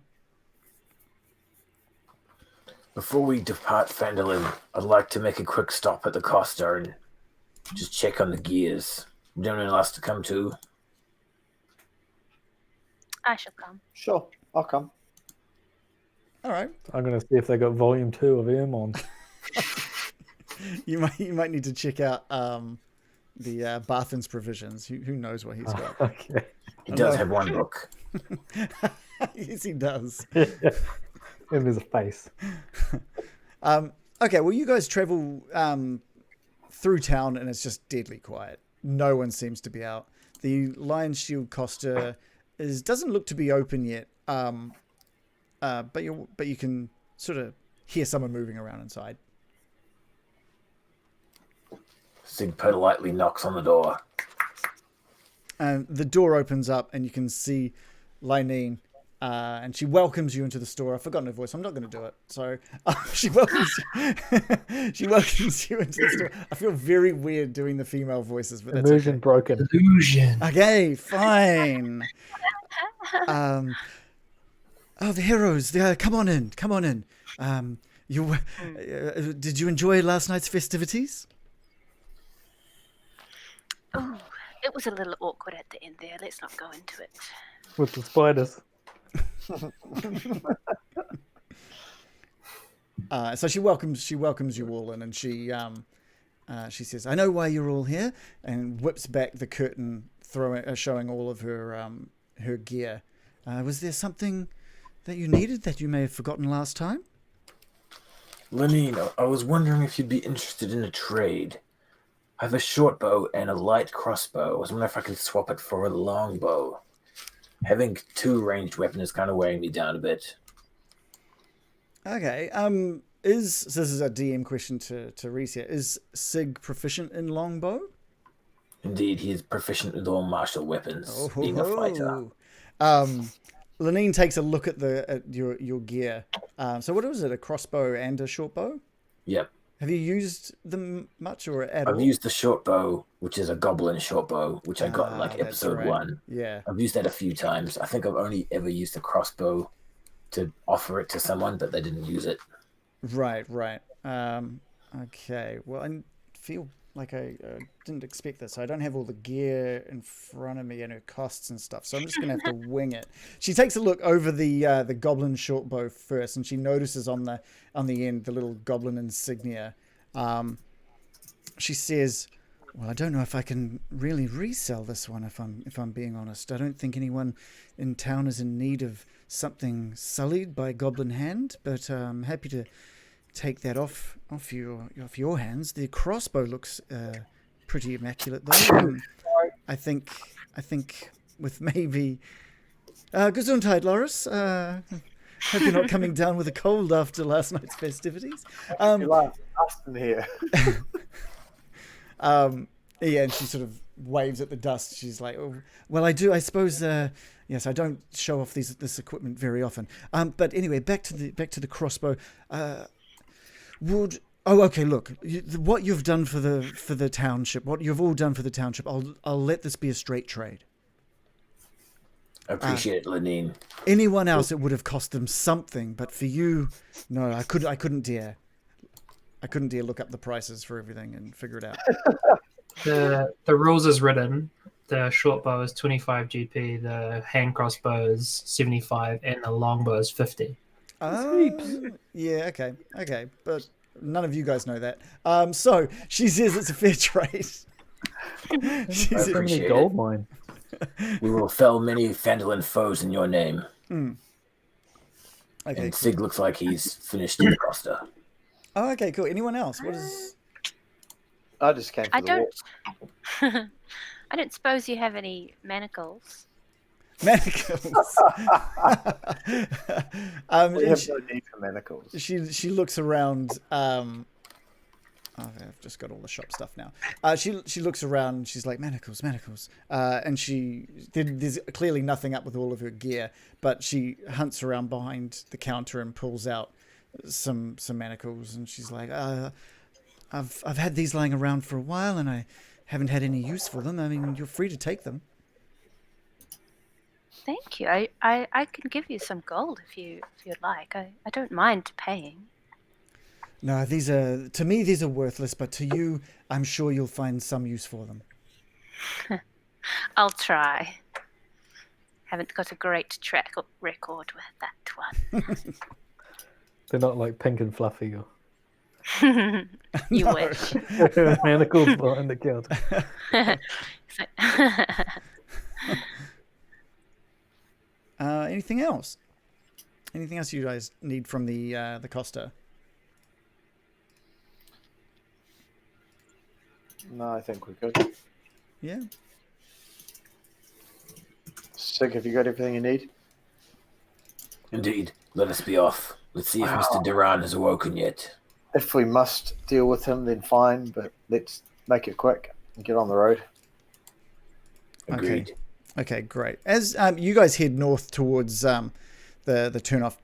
Before we depart Phandelver, I'd like to make a quick stop at the Costa and just check on the gears. Is there anyone else to come too?
I shall come.
Sure, I'll come.
All right.
I'm going to see if they got volume 2 of Ermon.
You might need to check out the Barthen's provisions. Who knows what he's got?
Okay.
He does have one book.
Yes, he does.
And there's a face.
Okay, well, you guys travel through town, and it's just deadly quiet. No one seems to be out. The Lion Shield Costa doesn't look to be open yet. But you can sort of hear someone moving around inside.
Sig politely knocks on the door.
And the door opens up, and you can see Lyneen, and she welcomes you into the store. I've forgotten her voice. I'm not going to do it. So she welcomes she welcomes you into the store. I feel very weird doing the female voices, but that's
Illusion
okay.
broken.
Illusion.
Okay, fine. The heroes. Come on in. Come on in. Did you enjoy last night's festivities?
Oh, it was a little awkward at the end there. Let's not go into it.
With the spiders.
So she welcomes you all in, and she says, "I know why you're all here," and whips back the curtain, showing all of her gear. Was there something that you needed that you may have forgotten last time?
Lenine, I was wondering if you'd be interested in a trade. I have a short bow and a light crossbow. I was wondering if I could swap it for a long bow. Having two ranged weapons is kind of weighing me down a bit.
Okay. This is a DM question to Reese here. Is Sig proficient in longbow?
Indeed, he is proficient with all martial weapons, being a fighter.
Lenine takes a look at your gear. So what was it? A crossbow and a short bow?
Yep.
Have you used them much or at all?
I've used the short bow, which is a goblin short bow, which I got in like episode 1.
Yeah.
I've used that a few times. I think I've only ever used a crossbow to offer it to someone, but they didn't use it.
Right. Okay. Well, I feel like I didn't expect this. I don't have all the gear in front of me and her costs and stuff, so I'm just gonna have to wing it. She takes a look over the goblin short bow first, and she notices on the end the little goblin insignia. She says, "Well, I don't know if I can really resell this one. If I'm being honest, I don't think anyone in town is in need of something sullied by goblin hand, but I'm happy to take that off your hands. The crossbow looks pretty immaculate, though. I think with maybe Gesundheit, Loris. Hope you're not coming down with a cold after last night's festivities.
You like Austin here.
Yeah, and she sort of waves at the dust. She's like, "Oh, well, I do. I suppose. Yes, I don't show off this equipment very often. But anyway, back to the crossbow. Okay, look, what you've done for the township, what you've all done for the township, I'll let this be a straight trade.
I appreciate it, Lenine.
Anyone else, it would have cost them something, but for you, no, I couldn't dare look up the prices for everything and figure it out.
The rules is written. The short bow is 25 GP, the hand crossbow is 75, and the long bow is 50.
Yeah, okay, but none of you guys know that. So she says it's a fair trade.
I appreciate it.
Gold mine.
We will fell many Phandelver foes in your name.
Okay,
And
cool.
Sig looks like he's finished in Costa.
Oh, okay, cool. Anyone else? What is?
I just came for the walk.
I don't suppose you have any manacles.
Manacles.
We have no need for manacles.
She looks around. I've just got all the shop stuff now. She looks around. And she's like, manacles, and there's clearly nothing up with all of her gear, but she hunts around behind the counter and pulls out some manacles, and she's like, I've had these lying around for a while, and I haven't had any use for them. I mean, you're free to take them.
Thank you. I can give you some gold if you'd like. I don't mind paying.
No, to me these are worthless, but to you, I'm sure you'll find some use for them.
I'll try. Haven't got a great track record with that one.
They're not like pink and fluffy or
You wish.
manacles behind the counter.
Anything else? Anything else you guys need from the Costa?
No, I think we're good.
Yeah.
Sig, have you got everything you need?
Indeed. Let us be off. Let's see if Mr. Duran has awoken yet.
If we must deal with him, then fine, but let's make it quick and get on the road.
Agreed.
Okay, great. As you guys head north towards the turnoff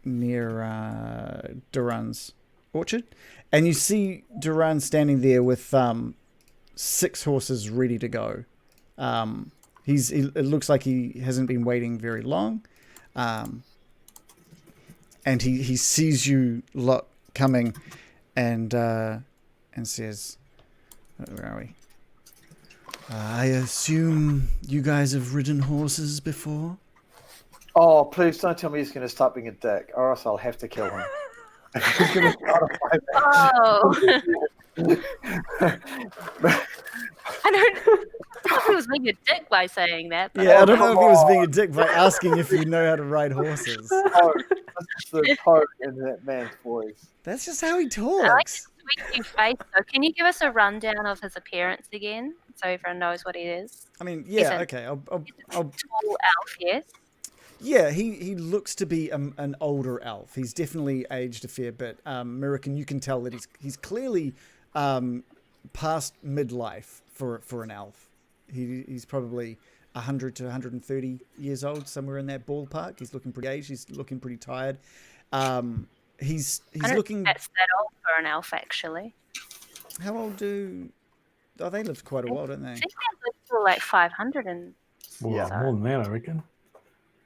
near Duran's orchard, and you see Duran standing there with 6 horses ready to go. It looks like he hasn't been waiting very long, and he sees you lot coming, and says, "Where are we? I assume you guys have ridden horses before?"
Oh, please don't tell me he's going to start being a dick, or else I'll have to kill him. He's going to start a fight.
Oh. I don't know if he was being a dick by saying that. But
Yeah, I don't know if he was being a dick by asking if you know how to ride horses.
Oh, this is the tone in that man's voice.
That's just how he
I like
talks.
his sweet new face, though. Can you give us a rundown of his appearance again, so everyone knows what he is?
I mean,
He's
yeah,
a-
okay.
He's a tall elf, yes.
Yeah, he looks to be an older elf. He's definitely aged a fair bit. American, you can tell that he's clearly past midlife for an elf. He's probably 100 to 130 years old, somewhere in that ballpark. He's looking pretty aged. He's looking pretty tired. He's
I don't
looking.
think that's that old for an elf, actually.
How old do? Oh, they lived quite a while, didn't
I
they?
think they lived till like 500 and
Well,
Yeah.
more than that, I reckon.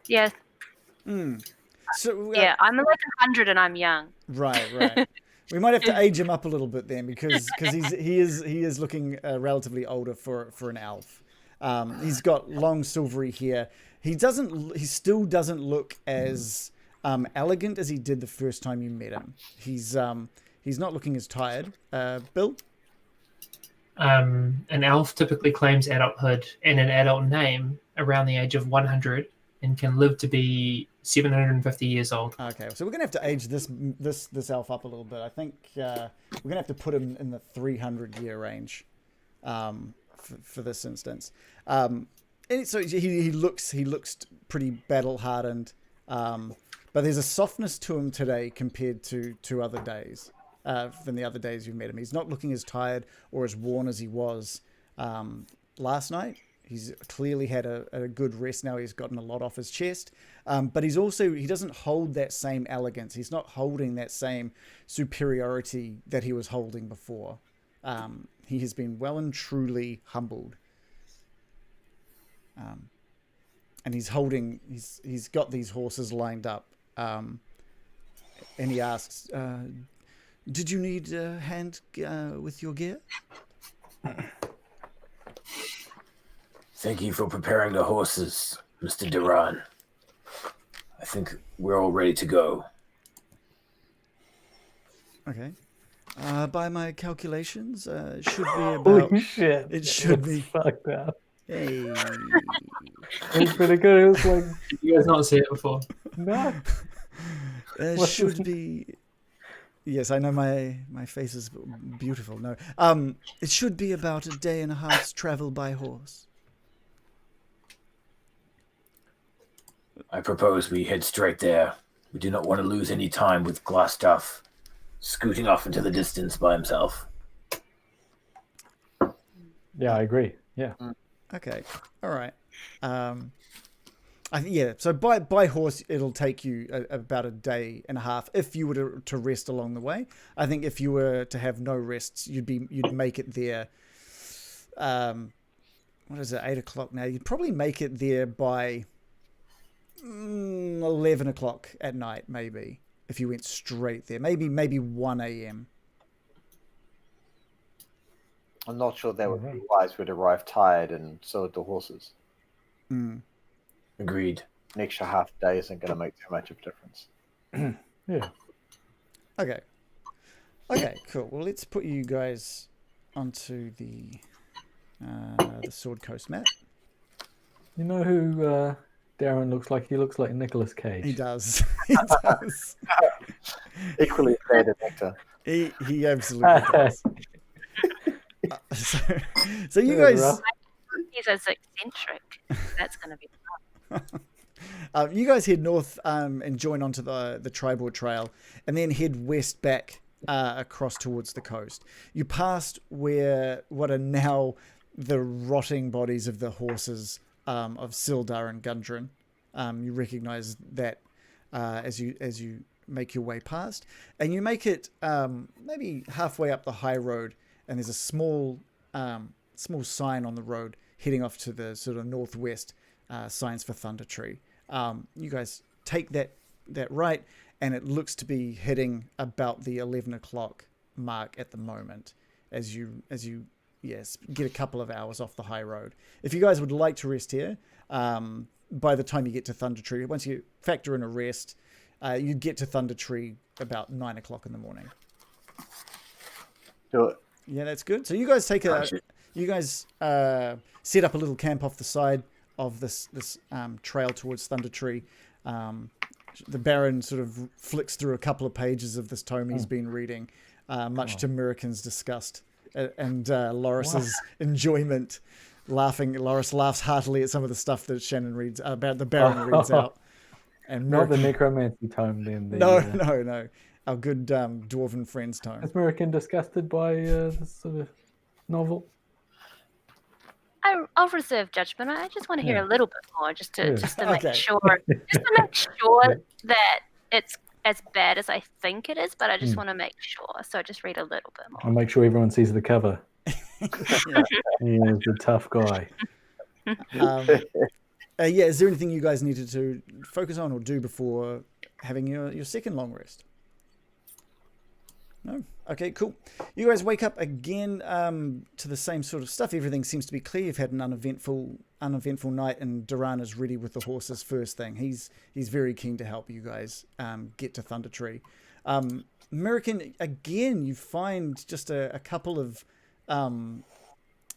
yeah,
So
yeah. I'm like 100 and I'm young.
Right. We might have to age him up a little bit then, because he is looking relatively older for an elf. He's got long silvery hair. He still doesn't look as elegant as he did the first time you met him. He's not looking as tired. Bill?
An elf typically claims adulthood and an adult name around the age of 100 and can live to be 750 years old.
Okay, so we're gonna have to age this elf up a little bit. I think we're gonna have to put him in the 300-year range for this instance. And so he looks pretty battle hardened, but there's a softness to him today compared to other days. Than the other days you've met him. He's not looking as tired or as worn as he was last night. He's clearly had a good rest now. He's gotten a lot off his chest. But he doesn't hold that same elegance. He's not holding that same superiority that he was holding before. He has been well and truly humbled. And he's got these horses lined up. And he asks, did you need a hand with your gear?
Thank you for preparing the horses, Mr. Duran. I think we're all ready to go.
Okay. By my calculations, it should be about...
Holy shit.
It should
That's
be...
fucked up.
Hey.
It was pretty good. It was like,
You guys not seen it before?
no.
It should be... Yes, I know my face is beautiful. No. It should be about a day and a half's travel by horse.
I propose we head straight there. We do not want to lose any time with Glassstaff scooting off into the distance by himself.
Yeah, I agree. Yeah.
Okay. All right. So by horse, it'll take you about a day and a half if you were to rest along the way. I think if you were to have no rests, you'd make it there. What is it? 8 o'clock now. You'd probably make it there by 11 o'clock at night, maybe, if you went straight there. Maybe 1 a.m.
I'm not sure that would be wise. We'd arrive tired and so would the horses.
Agreed.
An extra half day isn't going to make too much of a difference.
Yeah.
Okay, cool. Well, let's put you guys onto the Sword Coast map.
You know who Darren looks like? He looks like Nicolas Cage.
He does. He does.
Equally bad as actor.
He absolutely does. So you
Yeah,
guys,
rough.
He's as eccentric. That's going to be
you guys head north and join onto the Tribord Trail, and then head west back across towards the coast. You passed what are now the rotting bodies of the horses of Sildar and Gundren. You recognize that as you make your way past, and you make it maybe halfway up the high road, and there's a small sign on the road heading off to the sort of northwest, signs for Thunder Tree. You guys take that right, and it looks to be hitting about the 11 o'clock mark at the moment as you get a couple of hours off the high road. If you guys would like to rest here, by the time you get to Thunder Tree, once you factor in a rest, you get to Thunder Tree about 9 o'clock in the morning.
Do it.
Yeah, that's good. So you guys set up a little camp off the side of this trail towards Thunder Tree. The Baron sort of flicks through a couple of pages of this tome he's been reading, much to Murikin's disgust and Loris's enjoyment. Loris laughs heartily at some of the stuff that Shannon reads about the Baron reads out. And
Not the necromancy tome, then.
No. Our good dwarven friend's tome.
Is Murikin disgusted by this sort of novel?
I'll reserve judgment. I just want to hear a little bit more, just to make
Okay.
sure, that it's as bad as I think it is. But I just want to make sure, so just read a little bit more.
I'll make sure everyone sees the cover. He is a tough guy.
Is there anything you guys needed to focus on or do before having your second long rest? No? Okay, cool. You guys wake up again to the same sort of stuff. Everything seems to be clear. You've had an uneventful night, and Duran is ready with the horses first thing. He's very keen to help you guys get to Thunder Tree. American, again, you find just a couple of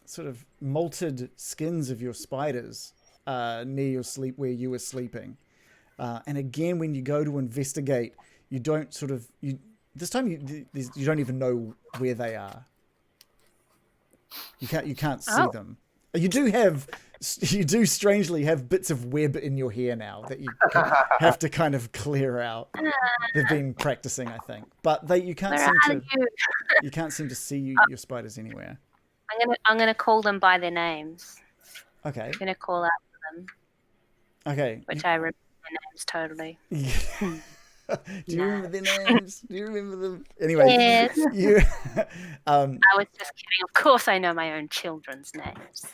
sort of molted skins of your spiders near your sleep where you were sleeping. And again, when you go to investigate, you don't this time you don't even know where they are. You can't see them. You do strangely have bits of web in your hair now that you have to kind of clear out. They've been practicing, I think, but you can't seem to see your spiders anywhere.
I'm gonna call them by their names.
Okay.
I'm gonna call out to them.
Okay.
Which I remember their names totally.
Do you remember their names? Do you remember them? Anyway,
yes.
I
was just kidding. Of course, I know my own children's names.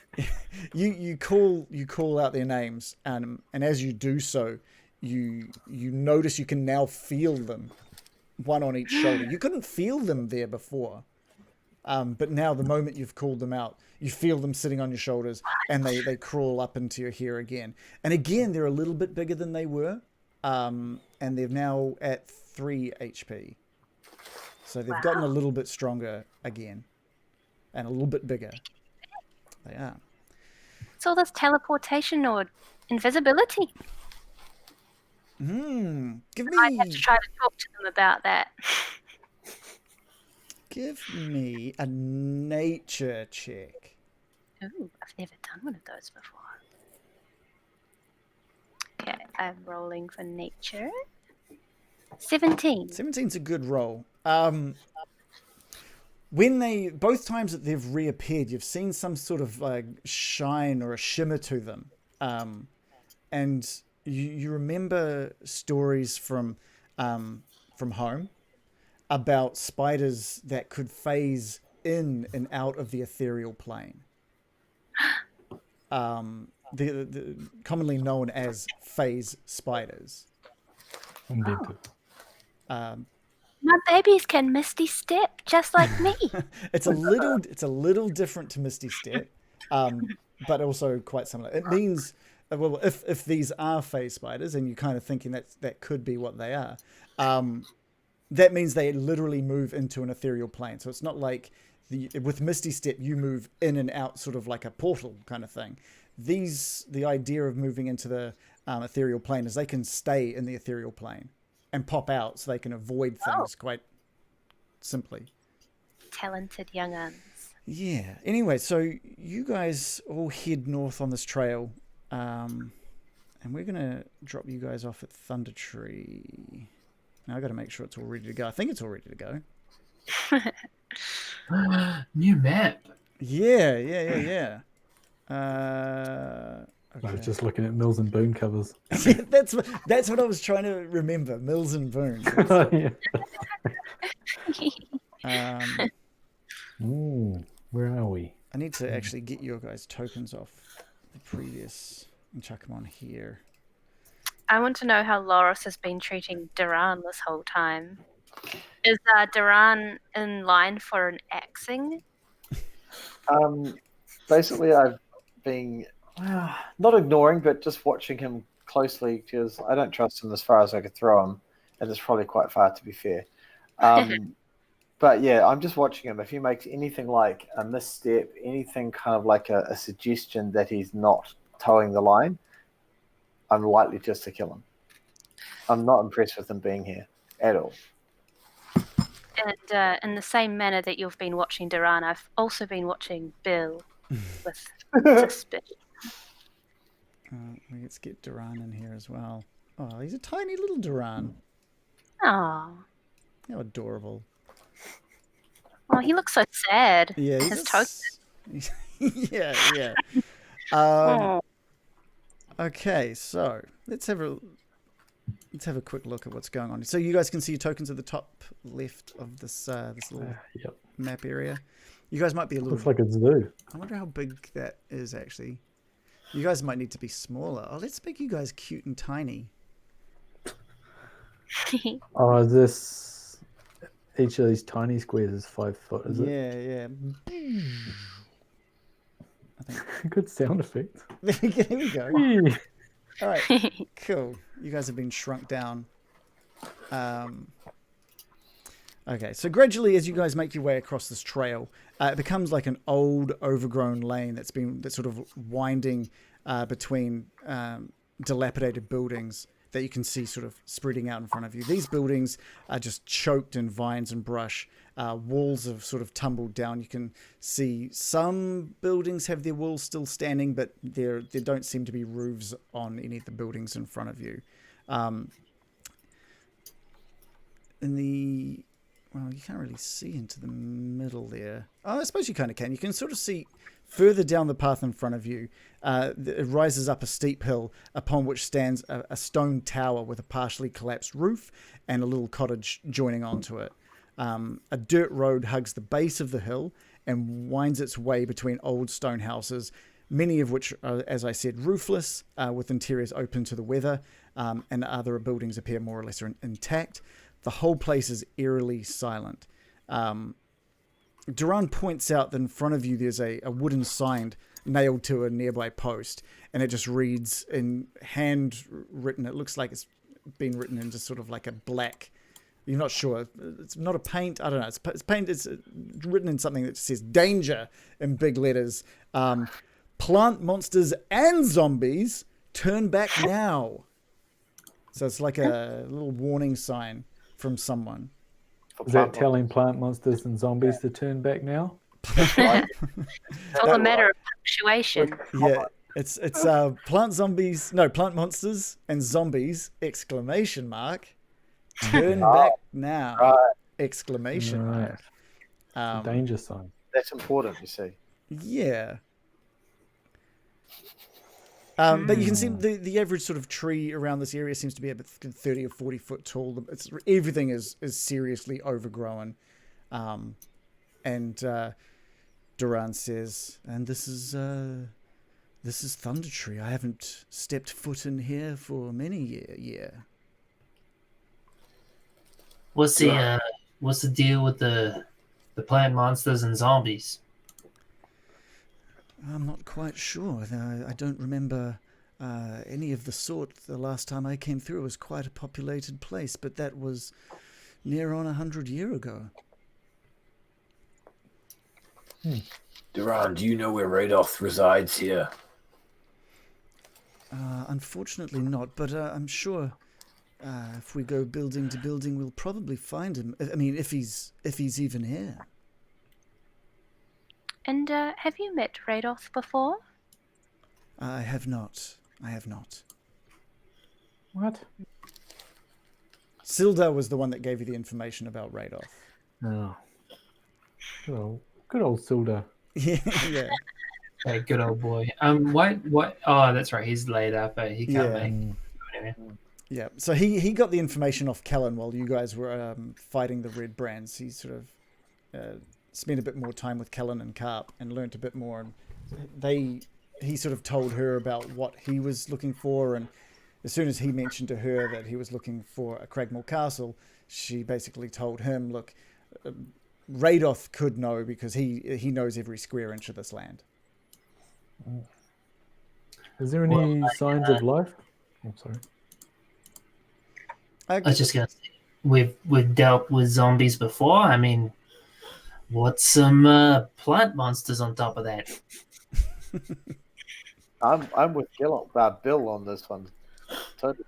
You call out their names, and as you do so, you notice you can now feel them, one on each shoulder. You couldn't feel them there before, but now the moment you've called them out, you feel them sitting on your shoulders, and they crawl up into your hair again. And again, they're a little bit bigger than they were. And they're now at 3 HP. So they've gotten a little bit stronger again. And a little bit bigger. They are.
It's all this teleportation or invisibility.
Give me...
I have to try to talk to them about that.
Give me a nature check.
Ooh, I've never done one of those before. Okay, I'm rolling for nature. 17.
17's a good roll. When both times that they've reappeared, you've seen some sort of like shine or a shimmer to them. And you remember stories from home about spiders that could phase in and out of the ethereal plane. The commonly known as phase spiders.
My babies can misty step just like me.
It's a little different to misty step, but also quite similar. It means, well, if these are phase spiders, and you're kind of thinking that could be what they are, that means they literally move into an ethereal plane. So it's not like with misty step you move in and out, sort of like a portal kind of thing. The idea of moving into the ethereal plane is they can stay in the ethereal plane and pop out, so they can avoid things quite simply.
Talented young uns.
Yeah. Anyway, so you guys all head north on this trail, and we're gonna drop you guys off at Thunder Tree. Now I got to make sure it's all ready to go. I think it's all ready to go.
New map.
Yeah.
I
Okay.
was just looking at Mills and Boone covers.
that's what I was trying to remember. Mills and Boone.
Yeah. Where are we?
I need to actually get your guys' tokens off the previous and chuck them on here.
I want to know how Loris has been treating Duran this whole time. Is Duran in line for an axing?
Basically, I've been not ignoring, but just watching him closely because I don't trust him as far as I could throw him, and it's probably quite far to be fair. But yeah, I'm just watching him. If he makes anything like a misstep, anything kind of like a suggestion that he's not towing the line, I'm likely just to kill him. I'm not impressed with him being here at all.
And in the same manner that you've been watching Duran, I've also been watching Bill with suspicion.
Let's get Duran in here as well. Oh, he's a tiny little Duran.
Oh,
How adorable.
oh, he looks so sad.
Yeah,
His token.
yeah.
Oh.
Okay, so let's have a quick look at what's going on. So you guys can see your tokens at the top left of this this little map area. You guys might be a little.
Looks like it's zoo.
I wonder how big that is actually. You guys might need to be smaller. Oh, let's make you guys cute and tiny.
Oh, is this each of these tiny squares is 5 foot? Is it?
Yeah. I think.
Good sound effect.
There we go.
Whee!
All right, cool. You guys have been shrunk down. Okay, so gradually, as you guys make your way across this trail, it becomes like an old, overgrown lane that's sort of winding between dilapidated buildings that you can see sort of spreading out in front of you. These buildings are just choked in vines and brush. Walls have sort of tumbled down. You can see some buildings have their walls still standing, but there don't seem to be roofs on any of the buildings in front of you. Well, you can't really see into the middle there. Oh, I suppose you kind of can. You can sort of see further down the path in front of you. It rises up a steep hill upon which stands a stone tower with a partially collapsed roof and a little cottage joining onto it. A dirt road hugs the base of the hill and winds its way between old stone houses, many of which are, as I said, roofless, with interiors open to the weather, and other buildings appear more or less intact. The whole place is eerily silent. Duran points out that in front of you there's a wooden sign nailed to a nearby post, and it just reads in handwritten. It looks like it's been written in just sort of like a black. You're not sure. It's not a paint. I don't know. It's paint. It's written in something that says "danger" in big letters. Plant monsters and zombies, turn back now. So it's like a little warning sign from someone.
Is that telling plant monsters and zombies to turn back now?
It's all a matter of punctuation.
Yeah, it's plant monsters and zombies! ! Turn back now! !
It's a danger sign.
That's important, you see.
Yeah. But you can see the average sort of tree around this area seems to be about 30 or 40 foot tall. Everything is seriously overgrown. And Duran says, and this is Thunder Tree. I haven't stepped foot in here for many year.
What's the deal with the plant monsters and zombies?
I'm not quite sure. I don't remember any of the sort. The last time I came through, it was quite a populated place, but that was near on 100 years ago.
Duran, do you know where Radoth resides here?
Unfortunately not, but I'm sure if we go building to building, we'll probably find him. I mean, if he's even here.
And have you met Radoth before?
I have not.
What?
Sildar was the one that gave you the information about Radoth.
Oh. Good old Silda.
Yeah.
Hey, good old boy. What? Oh, that's right. He's laid up. He can't
Yeah.
make. Anyway.
Yeah. So he got the information off Kellen while you guys were fighting the Red Brands. He sort of spent a bit more time with Kellen and Carp and learnt a bit more. And he sort of told her about what he was looking for, and as soon as he mentioned to her that he was looking for a Cragmore Castle, she basically told him, look, Radoth could know because he knows every square inch of this land.
Is there any signs of life? I'm sorry.
I was just gonna say we've dealt with zombies before. I mean, what's some plant monsters on top of that?
I'm with Bill on this one. Totally.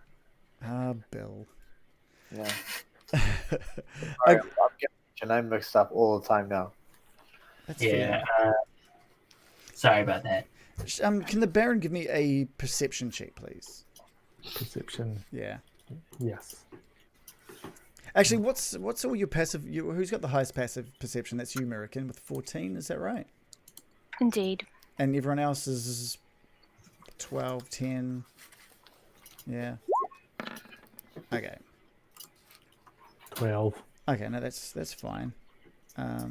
Bill.
Yeah. I'm getting your name mixed up all the time now.
That's
Yeah. Sorry about that.
fair. Can the Baron give me a perception check, please?
Perception.
Yeah.
Yes.
Actually, what's all your passive? Who's got the highest passive perception? That's you, American, with 14. Is that right?
Indeed.
And everyone else is 12, 10. Yeah. Okay.
12.
Okay, no, that's fine. I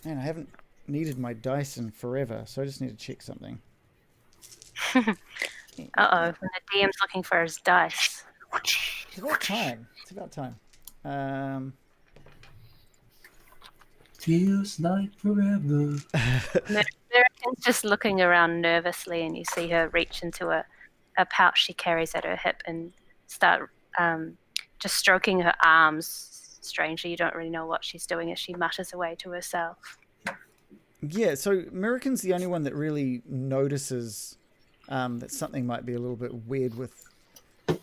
haven't needed my dice in forever, so I just need to check something.
Uh-oh, and the DM's looking for his dice.
It's about time.
Feels like forever.
American's just looking around nervously, and you see her reach into a pouch she carries at her hip and start just stroking her arms. Strangely, you don't really know what she's doing as she mutters away to herself.
Yeah, so American's the only one that really notices that something might be a little bit weird with...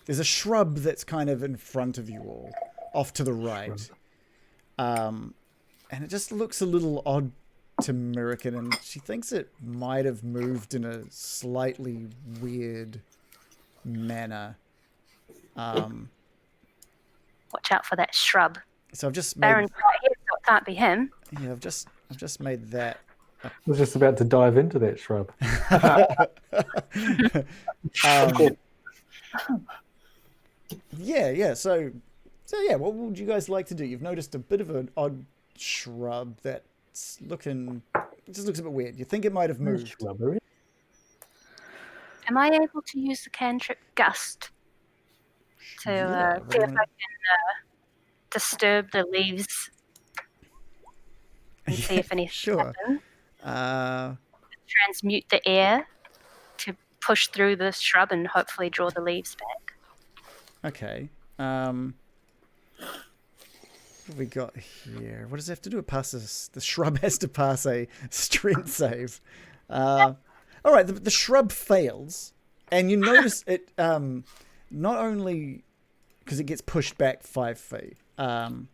There's a shrub that's kind of in front of you all, off to the right. And it just looks a little odd to American, and she thinks it might have moved in a slightly weird manner.
Watch out for that shrub.
So I've just
Baron's right here, so it can't be him.
Yeah, I've just made that.
I was just about to dive into that shrub.
Yeah. So yeah, what would you guys like to do? You've noticed a bit of an odd shrub that's looking... It just looks a bit weird. You think it might have moved.
Shrubbery.
Am I able to use the cantrip Gust to see if I can disturb the leaves and see if anything happens? Transmute the air to push through the shrub and hopefully draw the leaves back.
Okay. What have we got here? What does it have to do? The shrub has to pass a strength save. All right, the shrub fails, and you notice it not only because it gets pushed back 5 feet. Not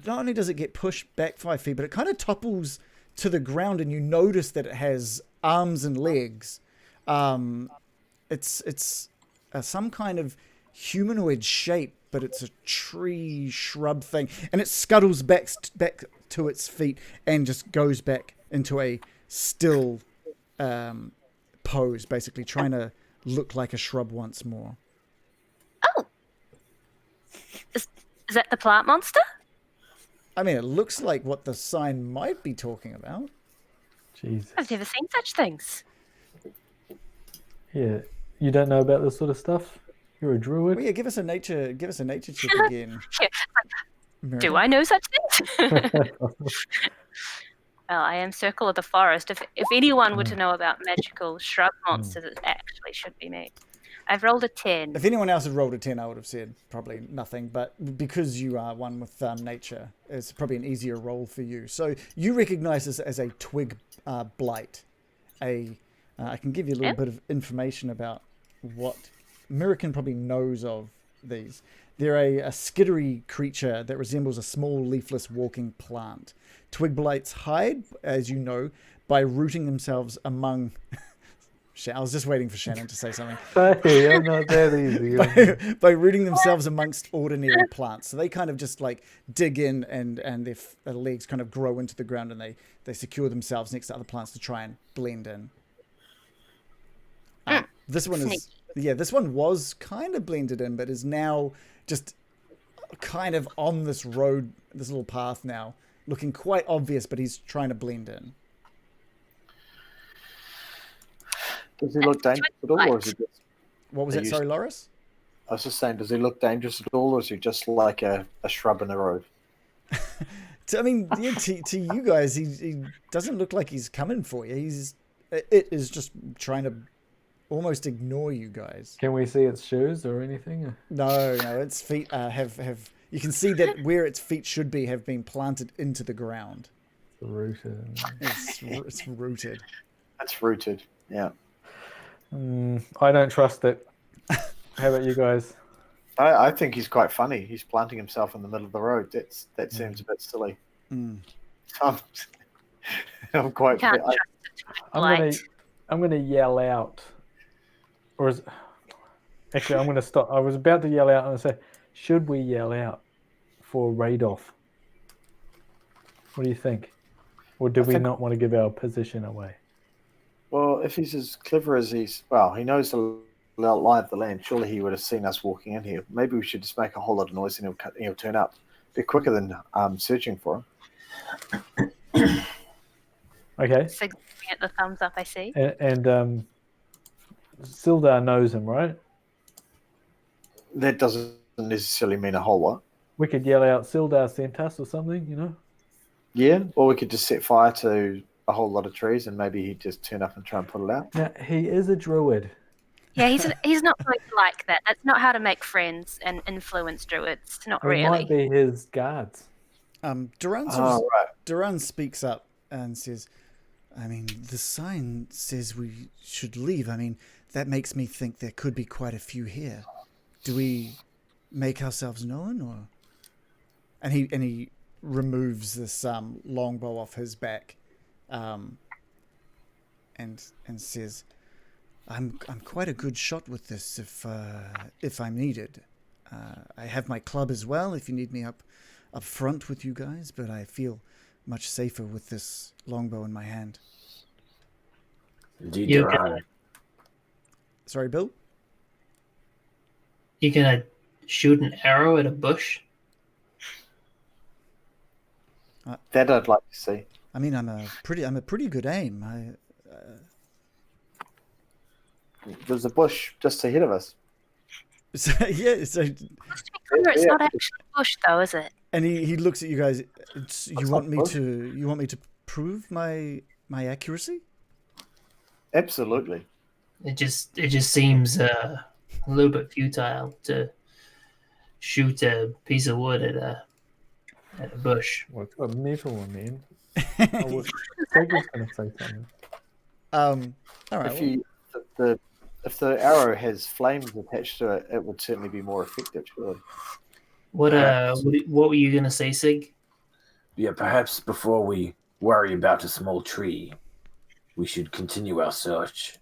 only does it get pushed back 5 feet, but it kind of topples to the ground, and you notice that it has arms and legs. It's some kind of humanoid shape, but it's a tree shrub thing, and it scuttles back to its feet and just goes back into a still pose, basically trying to look like a shrub once more.
Oh, is that the plant monster?
I mean, it looks like what the sign might be talking about.
Jesus.
I've never seen such things.
Yeah, you don't know about this sort of stuff? You're a druid?
Well, yeah, give us a nature check again.
Yeah. Do I know such things? Well, I am Circle of the Forest. If anyone were to know about magical shrub monsters, it actually should be me. I've rolled a 10.
If anyone else had rolled a 10, I would have said probably nothing. But because you are one with nature, it's probably an easier roll for you. So you recognize this as a twig blight. I can give you a little bit of information about what American probably knows of these. They're a skittery creature that resembles a small leafless walking plant. Twig blights hide, as you know, by rooting themselves among... I was just waiting for Shannon to say something.
Hey, I'm not that easy.
by rooting themselves amongst ordinary plants. So they kind of just like dig in and their legs kind of grow into the ground and they secure themselves next to other plants to try and blend in. This one was kind of blended in, but is now just kind of on this road, this little path now, looking quite obvious, but he's trying to blend in.
Does he look dangerous at all, or is he just...
What was it? Sorry, Loris?
I was just saying, does he look dangerous at all, or is he just like a shrub in the road?
I mean, yeah, to you guys, he doesn't look like he's coming for you. It is just trying to almost ignore you guys.
Can we see its shoes or anything?
No, its feet have. You can see that where its feet should be have been planted into the ground.
Rooted.
It's rooted.
That's rooted. Yeah.
I don't trust it. How about you guys?
I think he's quite funny. He's planting himself in the middle of the road. That seems a bit silly. I'm quite.
I'm gonna yell out, or is actually I'm gonna stop. I was about to yell out and say, should we yell out for Radoff? What do you think? Or do we not want to give our position away?
Well, if he's as clever as he knows the lie of the land. Surely he would have seen us walking in here. Maybe we should just make a whole lot of noise and he'll turn up. Be quicker than searching for him.
Okay.
So giving it the thumbs up, I see.
And Sildar knows him, right?
That doesn't necessarily mean a whole lot.
We could yell out Sildar sent us or something, you know?
Yeah, or we could just set fire to a whole lot of trees and maybe he'd just turn up and try and put it out.
Now, he is a druid.
Yeah, he's not going to like that. That's not how to make friends and influence druids. Not really.
It might be his guards.
Duran speaks up and says, I mean, the sign says we should leave. I mean, that makes me think there could be quite a few here. Do we make ourselves known, or? And he removes this longbow off his back, and says, I'm quite a good shot with this if I'm needed. I have my club as well if you need me up front with you guys, but I feel much safer with this longbow in my hand.
Indeed, Duran.
Sorry, Bill?
You're gonna shoot an arrow at a bush?
That I'd like to see.
I mean, I'm a pretty good aim.
There's a bush just ahead of us.
So, yeah, so
Just to be clear, it's not actually a bush, though, is it?
and he looks at you guys. You want me to prove my accuracy?
Absolutely.
It just seems a little bit futile to shoot a piece of wood at a bush.
What's a metal one, man? I was going to say something.
All right.
If the arrow has flames attached to it, it would certainly be more effective, surely.
What were you gonna say, Sig?
Yeah, perhaps before we worry about a small tree, we should continue our search.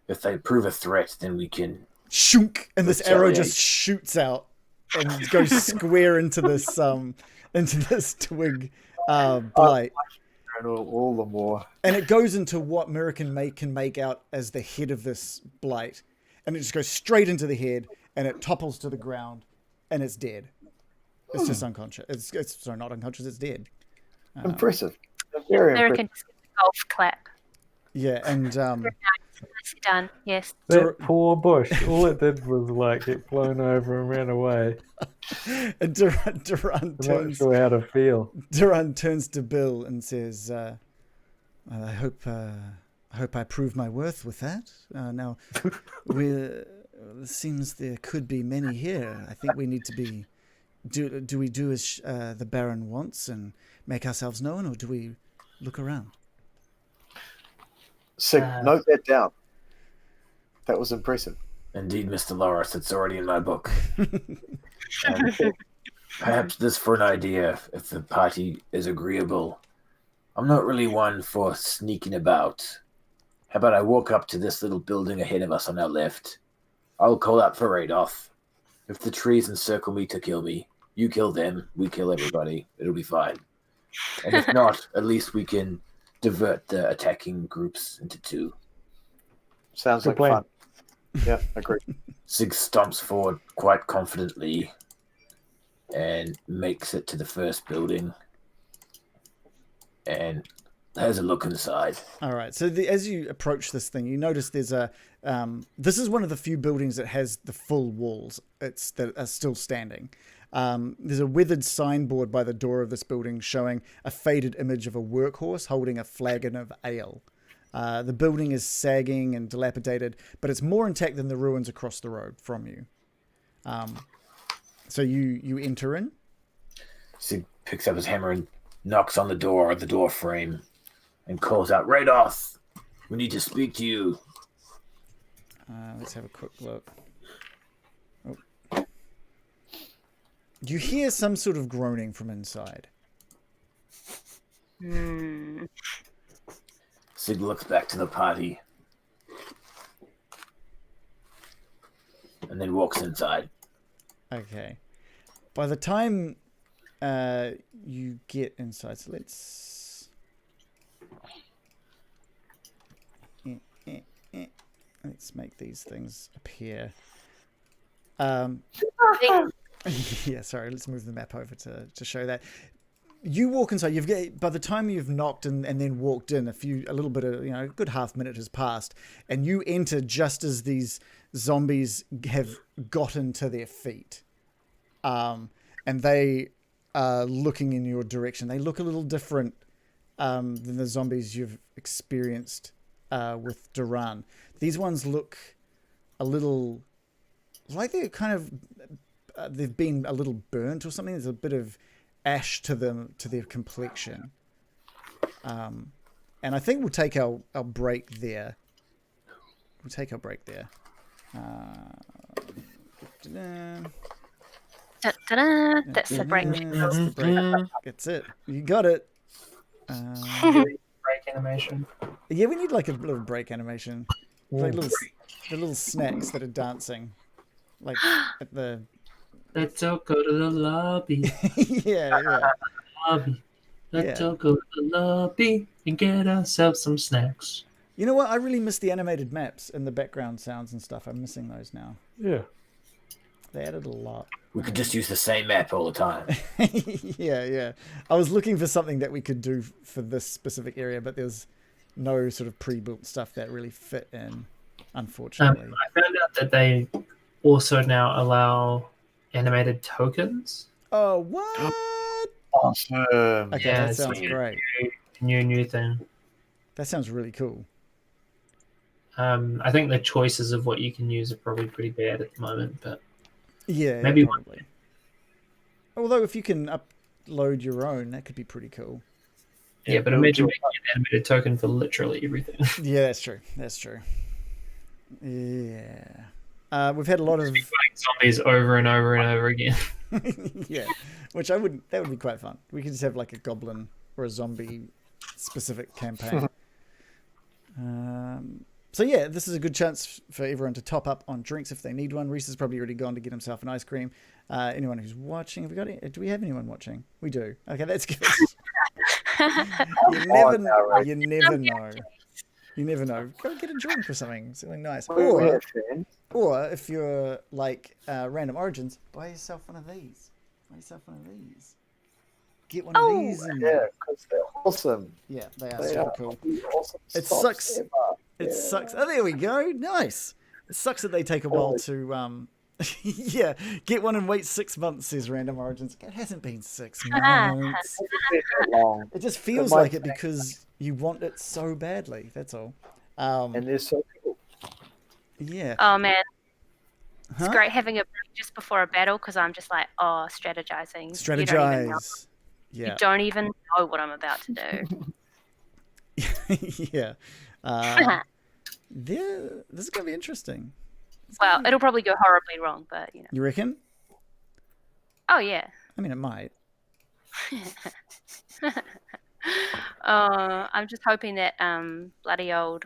If they prove a threat, then we can...
Shunk! And this arrow just shoots out and goes square into this twig blight.
All the more.
And it goes into what Mirakin can make out as the head of this blight. And it just goes straight into the head, and it topples to the ground, and it's dead. It's just unconscious. It's sorry, not unconscious, it's dead.
Impressive. Very
American
impressive.
golf clap.
Yeah, and
Nicely done. Yes.
That poor bush. All it did was like get blown over and ran away.
and Duran
I'm not sure how to feel.
Duran turns to Bill and says, I hope I prove my worth with that. Now, it seems there could be many here. I think we need to be... Do we do as the Baron wants and make ourselves known, or do we look around?
Sig, note that down. That was impressive.
Indeed, Mr. Loris, it's already in my book. And perhaps this for an idea, if the party is agreeable. I'm not really one for sneaking about. How about I walk up to this little building ahead of us on our left? I'll call out for Radoff. If the trees encircle me to kill me, you kill them, we kill everybody. It'll be fine. And if not, at least we can divert the attacking groups into two.
Sounds
Good
like
plan.
fun. Yeah, agree.
Sig stomps forward quite confidently and makes it to the first building and has a look inside.
All right. So as you approach this thing, you notice there's a. This is one of the few buildings that has the full walls. That are still standing. There's a withered signboard by the door of this building showing a faded image of a workhorse holding a flagon of ale. The building is sagging and dilapidated, but it's more intact than the ruins across the road from you. So you enter in.
Sig picks up his hammer and knocks on the door frame, and calls out, Radoff, we need to speak to you.
Let's have a quick look. Oh. You hear some sort of groaning from inside.
Sig looks back to the party and then walks inside.
Okay. By the time you get inside, so let's make these things appear. Yeah, sorry, let's move the map over to show that. You walk inside. By the time you've knocked and then walked in, a little bit of a good half minute has passed, and you enter just as these zombies have gotten to their feet, and they are looking in your direction. They look a little different than the zombies you've experienced with Duran. These ones look a little like they're kind of they've been a little burnt or something. There's a bit of ash to their complexion. And I think we'll take our break there. That's
the break.
That's the break. That's it. You got it.
Break animation.
Yeah, we need like a little break animation. Like the little snacks that are dancing. Like at the...
Let's all go to the lobby.
yeah.
Lobby. Let's all go to the lobby and get ourselves some snacks.
You know what? I really miss the animated maps and the background sounds and stuff. I'm missing those now.
Yeah.
They added a lot.
We could just use the same map all the time.
Yeah. I was looking for something that we could do for this specific area, but there's no sort of pre-built stuff that really fit in, unfortunately.
I found out that they also now allow animated tokens.
Oh, what?
Awesome.
Okay,
Yeah,
that sounds
it's
great.
New thing.
That sounds really cool.
I think the choices of what you can use are probably pretty bad at the moment, but
Yeah,
maybe
probably. Although if you can upload your own, that could be pretty cool.
yeah, but imagine making an animated token for literally everything.
Yeah, that's true. Yeah. We've had a lot of
Fighting zombies over and over and over again.
yeah, that would be quite fun. We could just have like a goblin or a zombie specific campaign. So yeah, this is a good chance for everyone to top up on drinks if they need one. Reese has probably already gone to get himself an ice cream. Anyone who's watching, do we have anyone watching? We do. Okay, that's good. You never know. You never know. Go get a drink or something nice. Or if you're like Random Origins, buy yourself one of these. Get one of these.
Yeah, because they're awesome.
Yeah, they are super cool.
Awesome.
It sucks. It sucks. Oh, there we go. Nice. It sucks that they take a while to yeah, get one and wait 6 months, says Random Origins. It hasn't been 6 months. It just feels like it because you want it so badly. That's all.
And they're so cool.
Yeah.
Oh man, it's great having a break just before a battle because I'm just like, strategizing.
Strategize.
You don't even know what I'm about to do.
Yeah. This is going to be interesting.
Well, it'll probably go horribly wrong, but you know.
You reckon?
Oh yeah.
I mean, it might.
I'm just hoping that bloody old,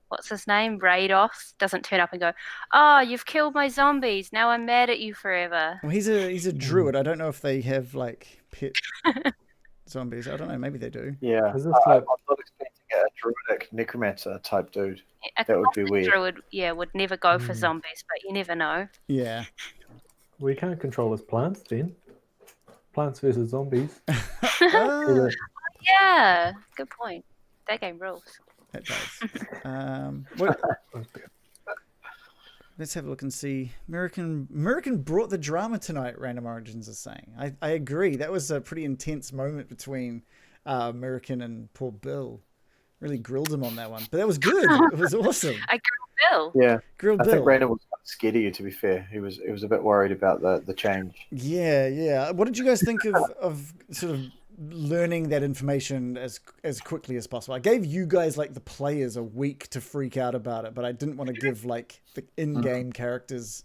what's his name, Raidos doesn't turn up and go, "Oh, you've killed my zombies. Now I'm mad at you forever."
Well, he's a druid. I don't know if they have like pet zombies. I don't know. Maybe they do.
Yeah,
Is this
I'm
like
not expecting a druidic necromancer type dude.
A
That would be
classic
weird.
Druid, would never go for zombies, but you never know.
Yeah.
we can't control his plants then? Plants versus Zombies.
Ah,
Yeah, good point. That game rules.
it does. What, let's have a look and see. American brought the drama tonight, Random Origins is saying. I agree. That was a pretty intense moment between American and poor Bill. Really grilled him on that one. But that was good. It was awesome.
I agree with Bill.
Yeah,
Grilled
I
Bill.
think Brandon was kind of scared of you. To be fair, he was a bit worried about the change.
Yeah. What did you guys think of sort of learning that information as quickly as possible? I gave you guys, like, the players a week to freak out about it, but I didn't want to give, like, the in-game characters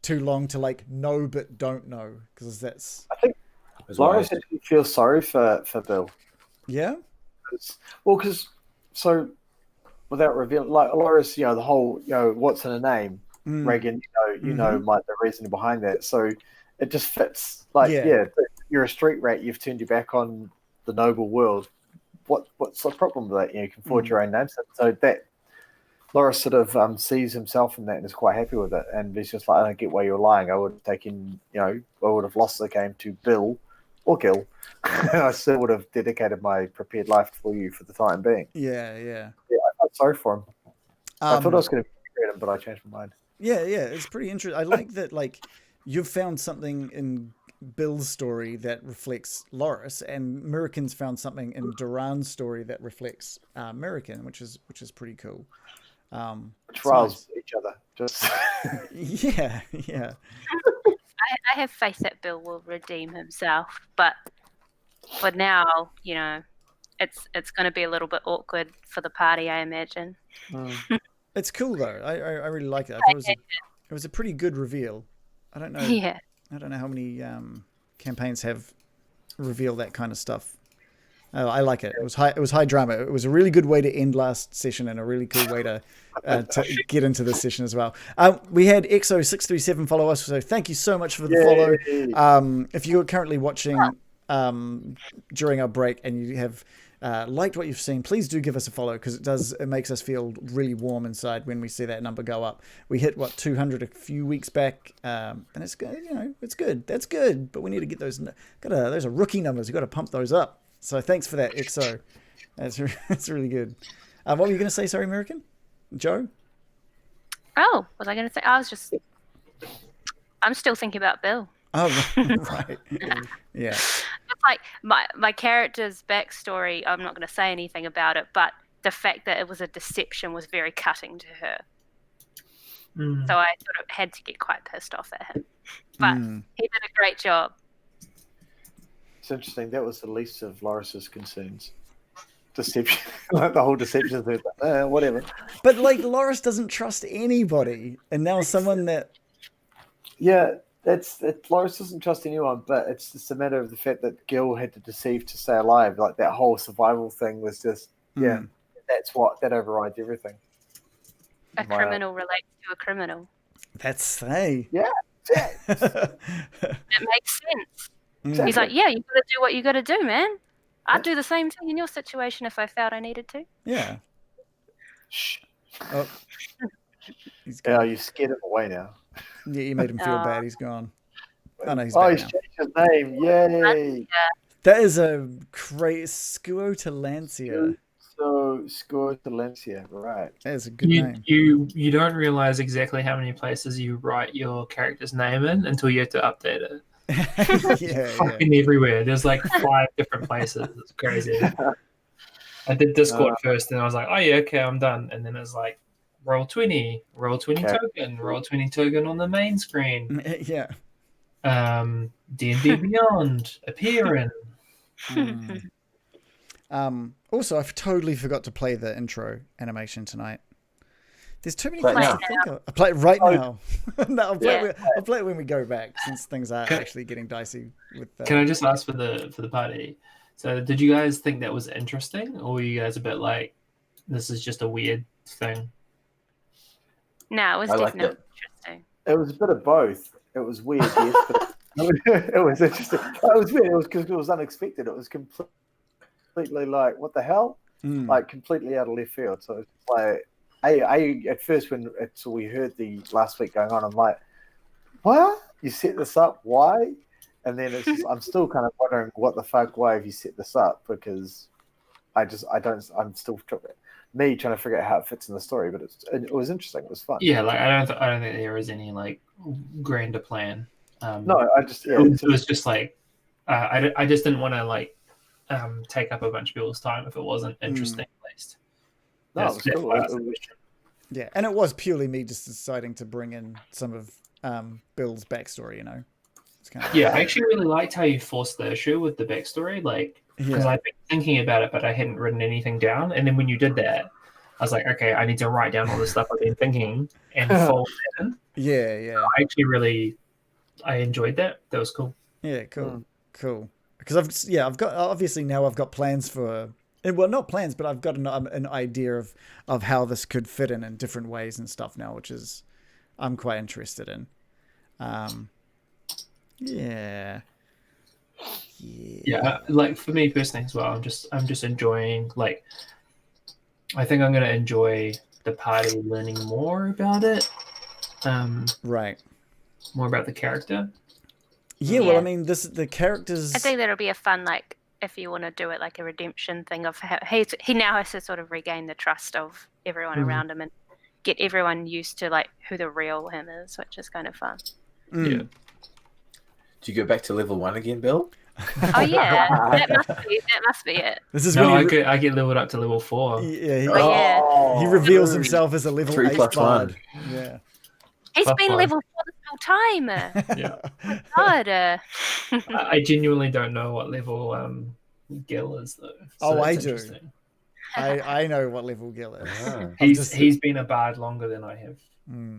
too long to, like, know but don't know, because that's...
I think Loris actually feels sorry for Bill.
Yeah?
Because without revealing, like Loris, the whole, what's in a name, Reagan, you know, like the reason behind that. So it just fits. Like, you're a street rat. You've turned your back on the noble world. What's the problem with that? You can forge your own names. So that Loris sort of sees himself in that and is quite happy with it. And he's just like, I don't get why you're lying. I would have taken, I would have lost the game to Bill or Gil. I still would have dedicated my prepared life for you for the time being.
Yeah.
Yeah, I felt sorry for him. I thought I was going to regret him, but I changed my mind.
Yeah, it's pretty interesting. I like that, like, you've found something in Bill's story that reflects Loris, and American's found something in Duran's story that reflects American, which is pretty cool.
Which
riles each other. Just
yeah.
I have faith that Bill will redeem himself, but for now, it's going to be a little bit awkward for the party, I imagine.
It's cool though. I really like it. I thought it was a pretty good reveal. I don't know.
Yeah.
I don't know how many campaigns have revealed that kind of stuff. I like it. It was high drama. It was a really good way to end last session and a really cool way to get into this session as well. We had EXO637 follow us, so thank you so much for the follow. If you're currently watching during our break and you have liked what you've seen, please do give us a follow, because it makes us feel really warm inside when we see that number go up. We hit 200 a few weeks back, and it's good. It's good. That's good, but we need to get those. Those are rookie numbers. You got to pump those up. So thanks for that, EXO. That's really good. What were you going to say? Sorry, American? Joe?
Oh, what was I going to say? I'm still thinking about Bill.
Oh, right. Yeah.
It's like my character's backstory, I'm not going to say anything about it, but the fact that it was a deception was very cutting to her. So I sort of had to get quite pissed off at him. But he did a great job.
It's interesting. That was the least of Loris's concerns. Deception. Like the whole deception thing. Whatever.
But, like, Loris doesn't trust anybody. And now someone that...
Yeah, Loris doesn't trust anyone, but it's just a matter of the fact that Gil had to deceive to stay alive. Like, that whole survival thing was just, that overrides everything.
A criminal relates to a criminal.
That's hey.
Yeah.
It makes sense.
Exactly.
He's like, yeah, you got to do what you got to do, man. I'd do the same thing in your situation if I felt I needed to.
Yeah.
Shh.
Oh.
You scared him away now.
Yeah, you made him feel bad. He's gone. Oh, no, he's
he's
back
changed his name. Yay.
That is a great Scuotolancia.
So, Scuotolancia, right.
That is a good name.
You don't realize exactly how many places you write your character's name in until you have to update it. Fucking everywhere. There's like 5 different places. It's crazy. I did Discord first, and I was like, oh yeah, okay, I'm done. And then it's like, roll 20 token, roll 20 token on the main screen.
Yeah.
D&D Beyond, appearing.
Also, I totally forgot to play the intro animation tonight. There's too many
Play
things
now.
to think of. I play it right
Oh.
now. No,
Yeah.
I'll play it when we go back, since things are
Can-
actually getting dicey. With
Can I just ask for the party? So, did you guys think that was interesting, or were you guys a bit like, this is just a weird thing?
No, it was
I liked
definitely
it.
interesting.
It was a bit of both. It was weird, yes, but it was interesting. It was weird. It was because it was unexpected. It was completely like, what the hell?
Mm.
Like completely out of left field. So it's like, I at first so we heard the last week going on, I'm like, what? You set this up? Why? And then I'm still kind of wondering what the fuck, why have you set this up? Because I'm still trying to figure out how it fits in the story. But it was interesting. It was fun.
Yeah, like I don't think there is any like grander plan.
No,
it was just like I just didn't want to like take up a bunch of people's time if it wasn't interesting at least.
No, it
That's
was cool.
why I was like,
Yeah, and it was purely me just deciding to bring in some of Bill's backstory. You know, it's kind of
yeah, I actually really liked how you forced the issue with the backstory, like because
yeah,
I've been thinking about it, but I hadn't written anything down. And then when you did that, I was like, okay, I need to write down all the stuff I've been thinking and fold it in.
yeah.
I actually I enjoyed that. That was cool.
Yeah, cool. Because I've got plans for, well, not plans, but I've got an idea of how this could fit in different ways and stuff now, which is I'm quite interested in.
Yeah, like for me personally as well, I'm just enjoying, like, I think I'm gonna enjoy the party learning more about it.
Right.
More about the character.
Yeah, well,
Yeah.
I mean, the characters.
I think that'll be a fun, like, if you want to do it like a redemption thing of how he now has to sort of regain the trust of everyone around him and get everyone used to like who the real him is, which is kind of fun.
Mm.
Yeah.
Do you go back to level 1 again, Bill?
Oh yeah, that must be it.
This is
No,
when
I get leveled up to level 4.
yeah,
Oh, yeah.
he reveals himself as a level
3
8
plus
bard.
1.
Yeah.
He's
Plus
been
one.
level 4 this whole time.
Yeah.
God.
I genuinely don't know what level Gil is though.
Oh, I
that's
do.
interesting.
I know what level Gil is.
Ah.
He's been a bard longer than I have.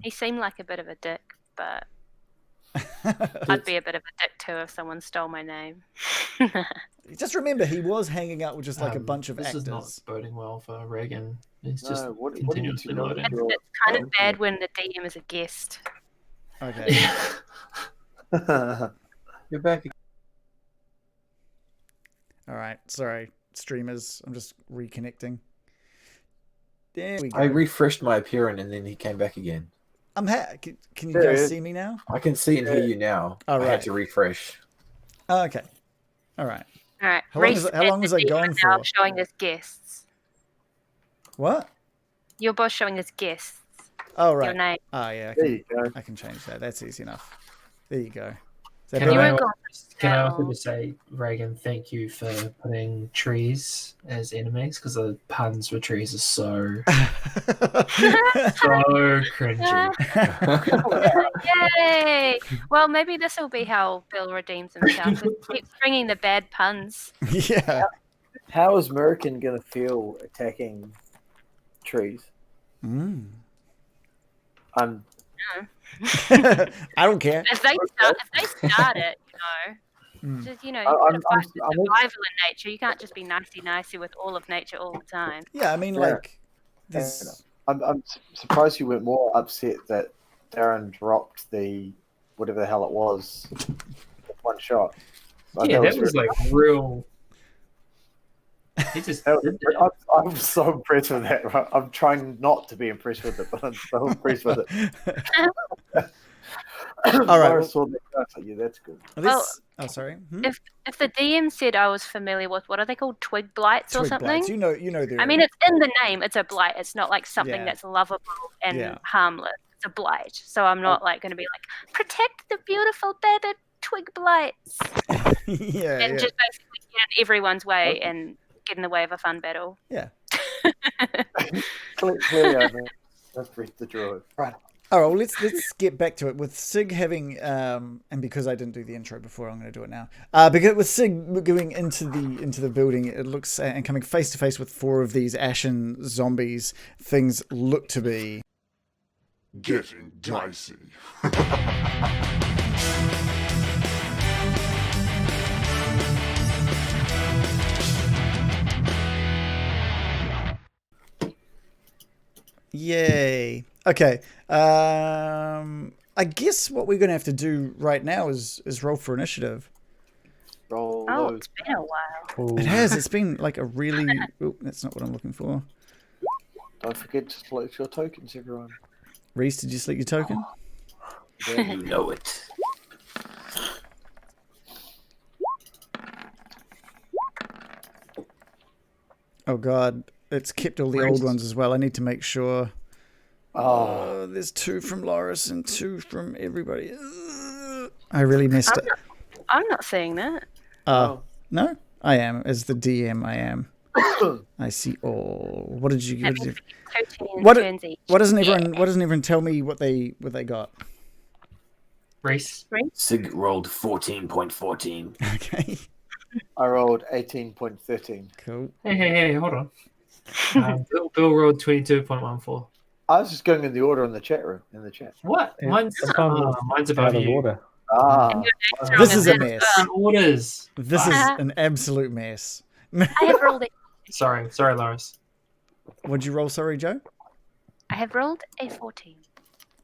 He seemed like a bit of a dick, but I'd be a bit of a dick too if someone stole my name.
Just remember, he was hanging out with just like a bunch of
this
actors.
is not boding well for Reagan. He's just
No, what are you
continuously
two doing?
loading.
It's kind of bad when the DM is a guest.
Okay.
You're back.
All right. Sorry, streamers. I'm just reconnecting. There we go.
I refreshed my appearance and then he came back again.
Can you guys see me now?
I can see and hear you now.
All
I
right.
had to refresh.
Oh, okay. All right.
All right.
How long
Reese
how long was I
and
going
Steve are now
for?
showing us guests.
What?
You're both showing us guests.
Oh,
Your
right.
name.
Oh, yeah.
There you go.
I can change that. That's easy enough. There you go. Is that
Can
You
better?
I,
weren't going
can I also
for
just say, Reagan, thank you for putting trees as enemies, because the puns for trees are so cringy.
Yay! Well, maybe this will be how Bill redeems himself. Keep bringing the bad puns.
Yeah.
How is Merkin going to feel attacking trees?
Mm.
I'm
I don't care.
If they start it, just you
I'm-
gotta fight
I'm-
the
I'm-
survival in nature. You can't just be nicey with all of nature all the time.
Yeah, I mean,
Yeah.
like, this.
I'm surprised you weren't more upset that Darren dropped the whatever the hell it was, with one shot. Like,
Yeah, that was like real. He just
that
did
was-
that.
I'm so impressed with that. Right? I'm trying not to be impressed with it, but I'm so impressed with it.
All right.
I saw that, I was like, yeah, that's good.
This. Oh, sorry.
If the DM said I was familiar with what are they called, twig blights or
Twig
something?
blights. You know.
I mean, it's in the name. It's a blight. It's not like something
Yeah.
that's lovable and
Yeah.
harmless. It's a blight. So I'm not like going to be like protect the beautiful baby twig blights
yeah.
and just basically get in everyone's way and get in the way of a fun battle.
Yeah.
Clearly, I've reached the druid. Right.
All right, well, let's get back to it. With Sig having, and because I didn't do the intro before, I'm going to do it now. Because with Sig going into the building, it looks and coming face to face with 4 of these ashen zombies. Things look to be
Getting dicey.
Yay. Okay. I guess what we're going to have to do right now is roll for initiative.
Roll
Oh,
those.
it's been a while.
Ooh.
It has. It's been like a really... Oh, that's not what I'm looking for.
Don't forget to select your tokens, everyone.
Reese, did you select your token?
Yeah, you know it.
Oh, God. It's kept all the old ones as well. I need to make sure...
Oh,
there's 2 from Loris and 2 from everybody. I really messed it.
I'm not seeing that.
oh.
No, I am. As the DM, I am. I see all. What did you?
That means 13
What-
turns each.
What doesn't everyone? What doesn't everyone tell me what they got?
Reese.
Sig rolled 14.14.
Okay,
I rolled 18.13.
cool.
Hey, hold on. Bill rolled 22.14.
I was just going in the order in the chat room. In the chat.
What?
Yeah,
Mine's
sometimes
mine's
Out
above
of
you.
order.
Ah,
This is a mess.
Orders.
This is an absolute mess.
I have rolled it.
Sorry, Loris.
What'd you roll? Sorry, Joe.
I have rolled a 14.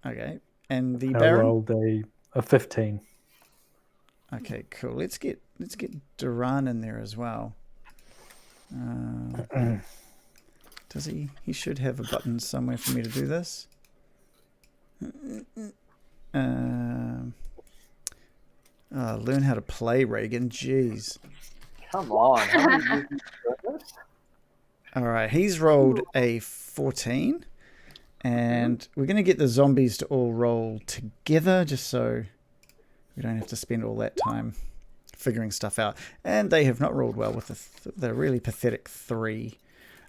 Okay, and the
I
Baron.
rolled a 15.
Okay, cool. Let's get Duran in there as well. Does he? He should have a button somewhere for me to do this. Learn how to play, Reagan. Jeez.
come on. How many movies are this?
All right, he's rolled a 14, and we're going to get the zombies to all roll together, just so we don't have to spend all that time figuring stuff out. And they have not rolled well with the really pathetic 3.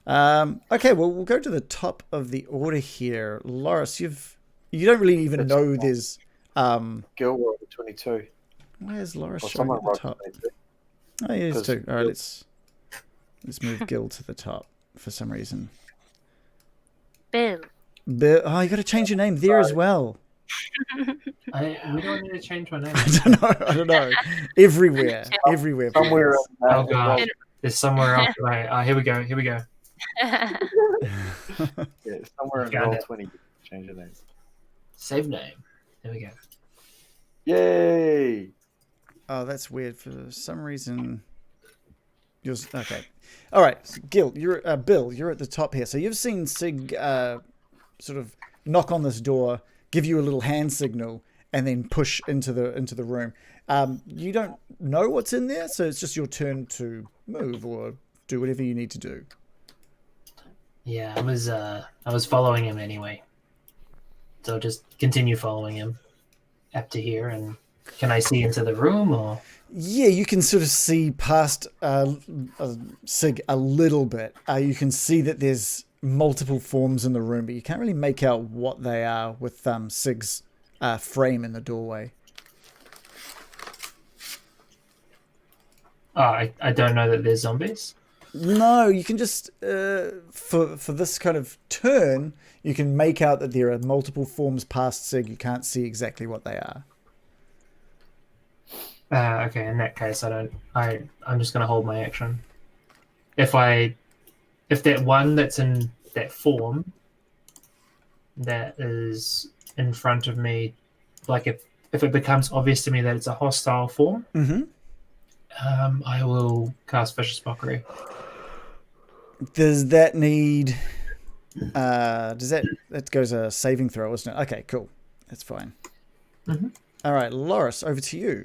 Okay, well, we'll go to the top of the order here. Loris, you don't really even know there's...
Gil rolled a 22.
Where's Loris
Or
showing
someone
at the
rolled
top?
22.
Oh, yeah, there's 2. All right,
Gil-
let's move Gil to the top for some reason.
Bill.
Oh, you got to change your name there as well.
We don't need to change my name.
I don't know. Everywhere.
Somewhere
please.
in
Oh god, there's somewhere else. Right. Here we go.
yeah, somewhere in
Got
roll
it.
20. Change your name.
Save name. There we go.
Yay!
Oh, that's weird. For some reason, yours. Okay. All right, Gil, Bill. You're at the top here. So you've seen Sig sort of knock on this door, give you a little hand signal, and then push into the room. You don't know what's in there, so it's just your turn to move or do whatever you need to do.
Yeah, I was following him anyway. So just continue following him up to here, and can I see into the room or?
Yeah, you can sort of see past Sig a little bit. You can see that there's multiple forms in the room, but you can't really make out what they are with Sig's frame in the doorway.
Oh, I don't know that there's zombies.
No, you can just for this kind of turn, you can make out that there are multiple forms past Sig. You can't see exactly what they are.
Okay, in that case, I'm just gonna hold my action. If that one that's in that form that is in front of me, like if it becomes obvious to me that it's a hostile form, I will cast Vicious Mockery.
Does that need? That goes a saving throw, isn't it? Okay, cool. That's fine. All right, Loris, over to you.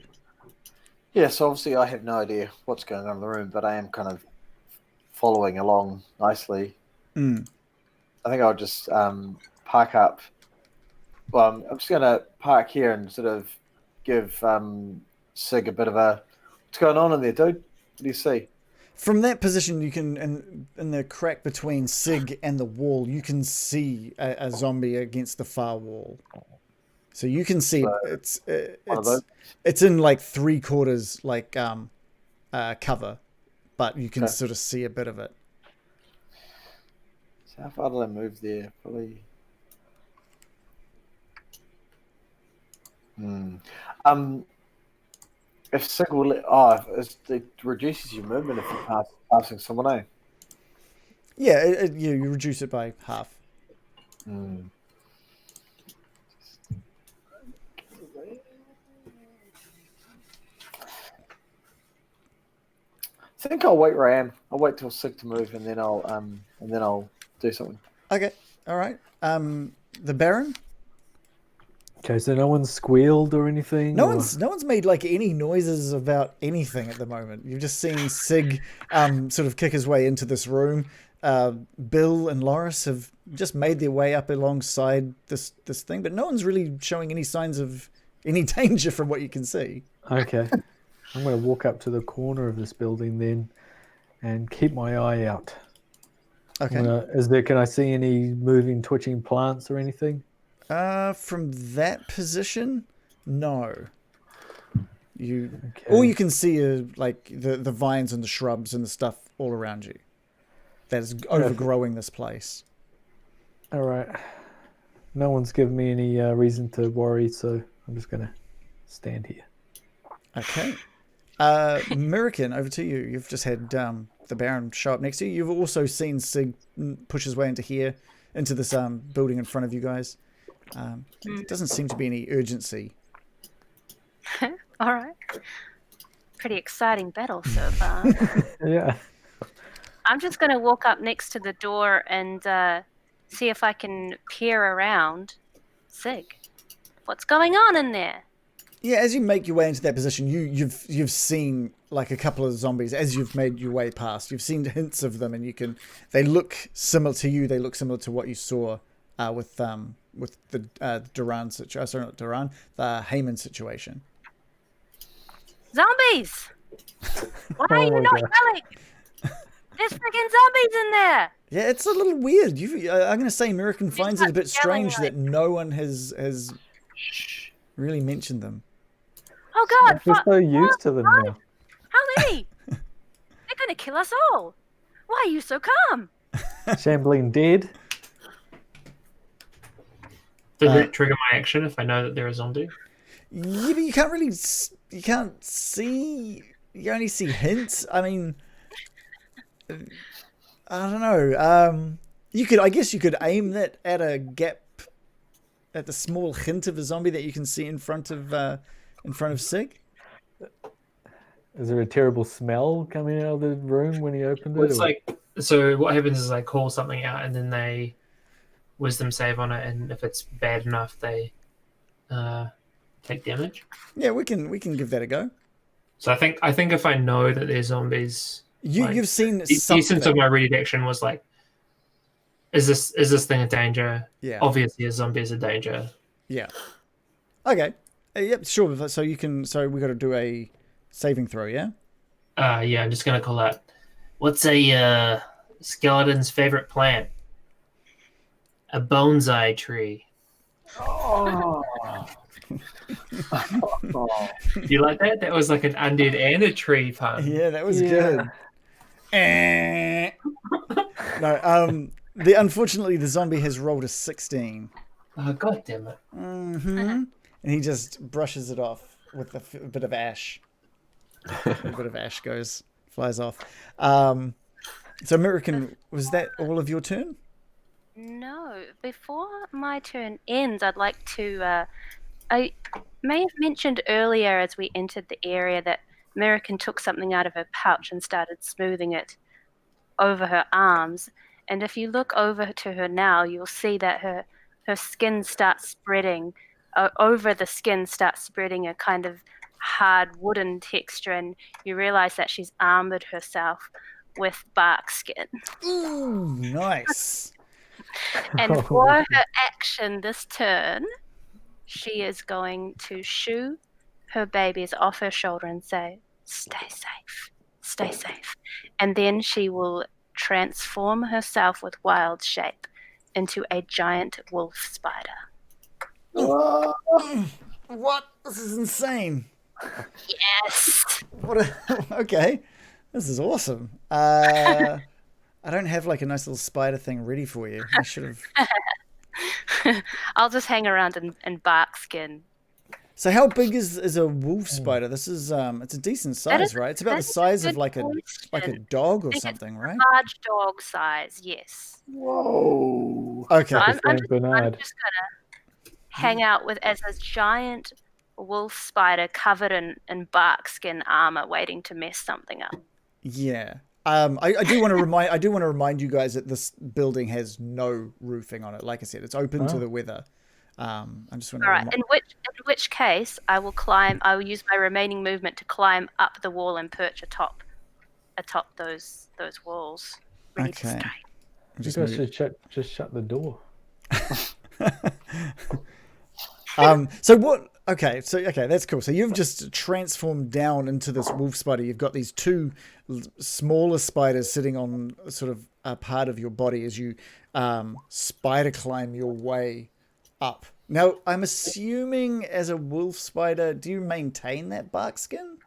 Yeah, so obviously I have no idea what's going on in the room, but I am kind of following along nicely. I think I'll just park up. Well, I'm just going to park here and sort of give Sig a bit of a... What's going on in there, dude? What do you see?
From that position, you can, in the crack between Sig and the wall, you can see a zombie against the far wall. So you can see it's in like 3/4 like cover, but you can sort of see a bit of it.
So how far did I move there? Probably If single, it reduces your movement if you're passing someone, eh?
Yeah, you reduce it by half.
I think I'll wait where I am. I'll wait till Sig to move, and then I'll do something.
Okay, all right. The Baron.
Okay, so no one's squealed or anything.
No one's made like any noises about anything at the moment. You've just seen Sig sort of kick his way into this room. Bill and Loris have just made their way up alongside this thing, but no one's really showing any signs of any danger from what you can see.
Okay, I'm going to walk up to the corner of this building then, and keep my eye out.
Okay.
Can I see any moving, twitching plants or anything?
From that position, no.
Okay.
All you can see are like the vines and the shrubs and the stuff all around you that is overgrowing this place.
All right. No one's given me any reason to worry, so I'm just going to stand here.
Okay. Mirakin, over to you. You've just had the Baron show up next to you. You've also seen Sig push his way into here, into this building in front of you guys. There doesn't seem to be any urgency.
All right. Pretty exciting battle so far.
Yeah.
I'm just going to walk up next to the door and see if I can peer around. Sig, what's going on in there?
Yeah, as you make your way into that position, you've seen like a couple of zombies as you've made your way past. You've seen hints of them, and they look similar to you. They look similar to what you saw with the Duran situation. Sorry, not Duran, the Heyman situation.
Zombies! Why are you not yelling? There's freaking zombies in there!
Yeah, it's a little weird. I'm going to say American finds it a bit strange that no one has really mentioned them.
Oh God!
We're so used to them now.
How many? They're going to kill us all. Why are you so calm?
Shambling dead.
Does it trigger my action if I know that they're a zombie?
Yeah, but you can't really. You can't see. You only see hints. I mean, I don't know. I guess you could aim that at a gap, at the small hint of a zombie that you can see in front of Sig.
Is there a terrible smell coming out of the room when he opened it?
It's like, so what happens is I call something out and then they wisdom save on it, and if it's bad enough, they take damage.
Yeah, we can give that a go.
So I think if I know that they're zombies,
you've seen
the essence of my read action was like, is this thing a danger?
Yeah.
Obviously, a zombie is a danger.
Yeah. Okay. Yep. Sure. So you can. So we got to do a saving throw. Yeah.
Yeah. I'm just gonna call out. What's a skeleton's favorite plant? A bonsai tree.
Oh.
You like that? That was like an undead and a tree pun.
Yeah, that was good. No. Unfortunately, the zombie has rolled a 16.
Oh, God damn it.
Mm-hmm. And he just brushes it off with a bit of ash. A bit of ash flies off. So, American, was that all of your turn?
No. Before my turn ends, I'd like to... I may have mentioned earlier as we entered the area that American took something out of her pouch and started smoothing it over her arms. And if you look over to her now, you'll see that her skin starts spreading. Over the skin starts spreading a kind of hard wooden texture, and you realize that she's armored herself with bark skin.
Ooh, nice.
And for her action this turn, she is going to shoo her babies off her shoulder and say, "Stay safe, stay safe." And then she will transform herself with wild shape into a giant wolf spider.
What? This is insane.
Yes.
Okay. This is awesome. I don't have like a nice little spider thing ready for you. I should have.
I'll just hang around in bark skin.
So how big is a wolf spider? This is it's a decent size, right? It's about the size of like a dog or something, right?
Large dog size, yes.
Whoa.
Okay.
So I'm
Saint
just
Bernard.
gonna hang out with as a giant wolf spider covered in bark skin armor, waiting to mess something up.
Yeah. I do want to remind you guys that this building has no roofing on it. Like I said, it's open to the weather. I just want to.
All right. In which case, I will use my remaining movement to climb up the wall and perch atop those walls, ready to
Okay.
strike.
You guys should just shut the door.
So what? Okay, that's cool. So you've just transformed down into this wolf spider. You've got these two smaller spiders sitting on sort of a part of your body as you spider climb your way up. Now, I'm assuming as a wolf spider, do you maintain that bark skin?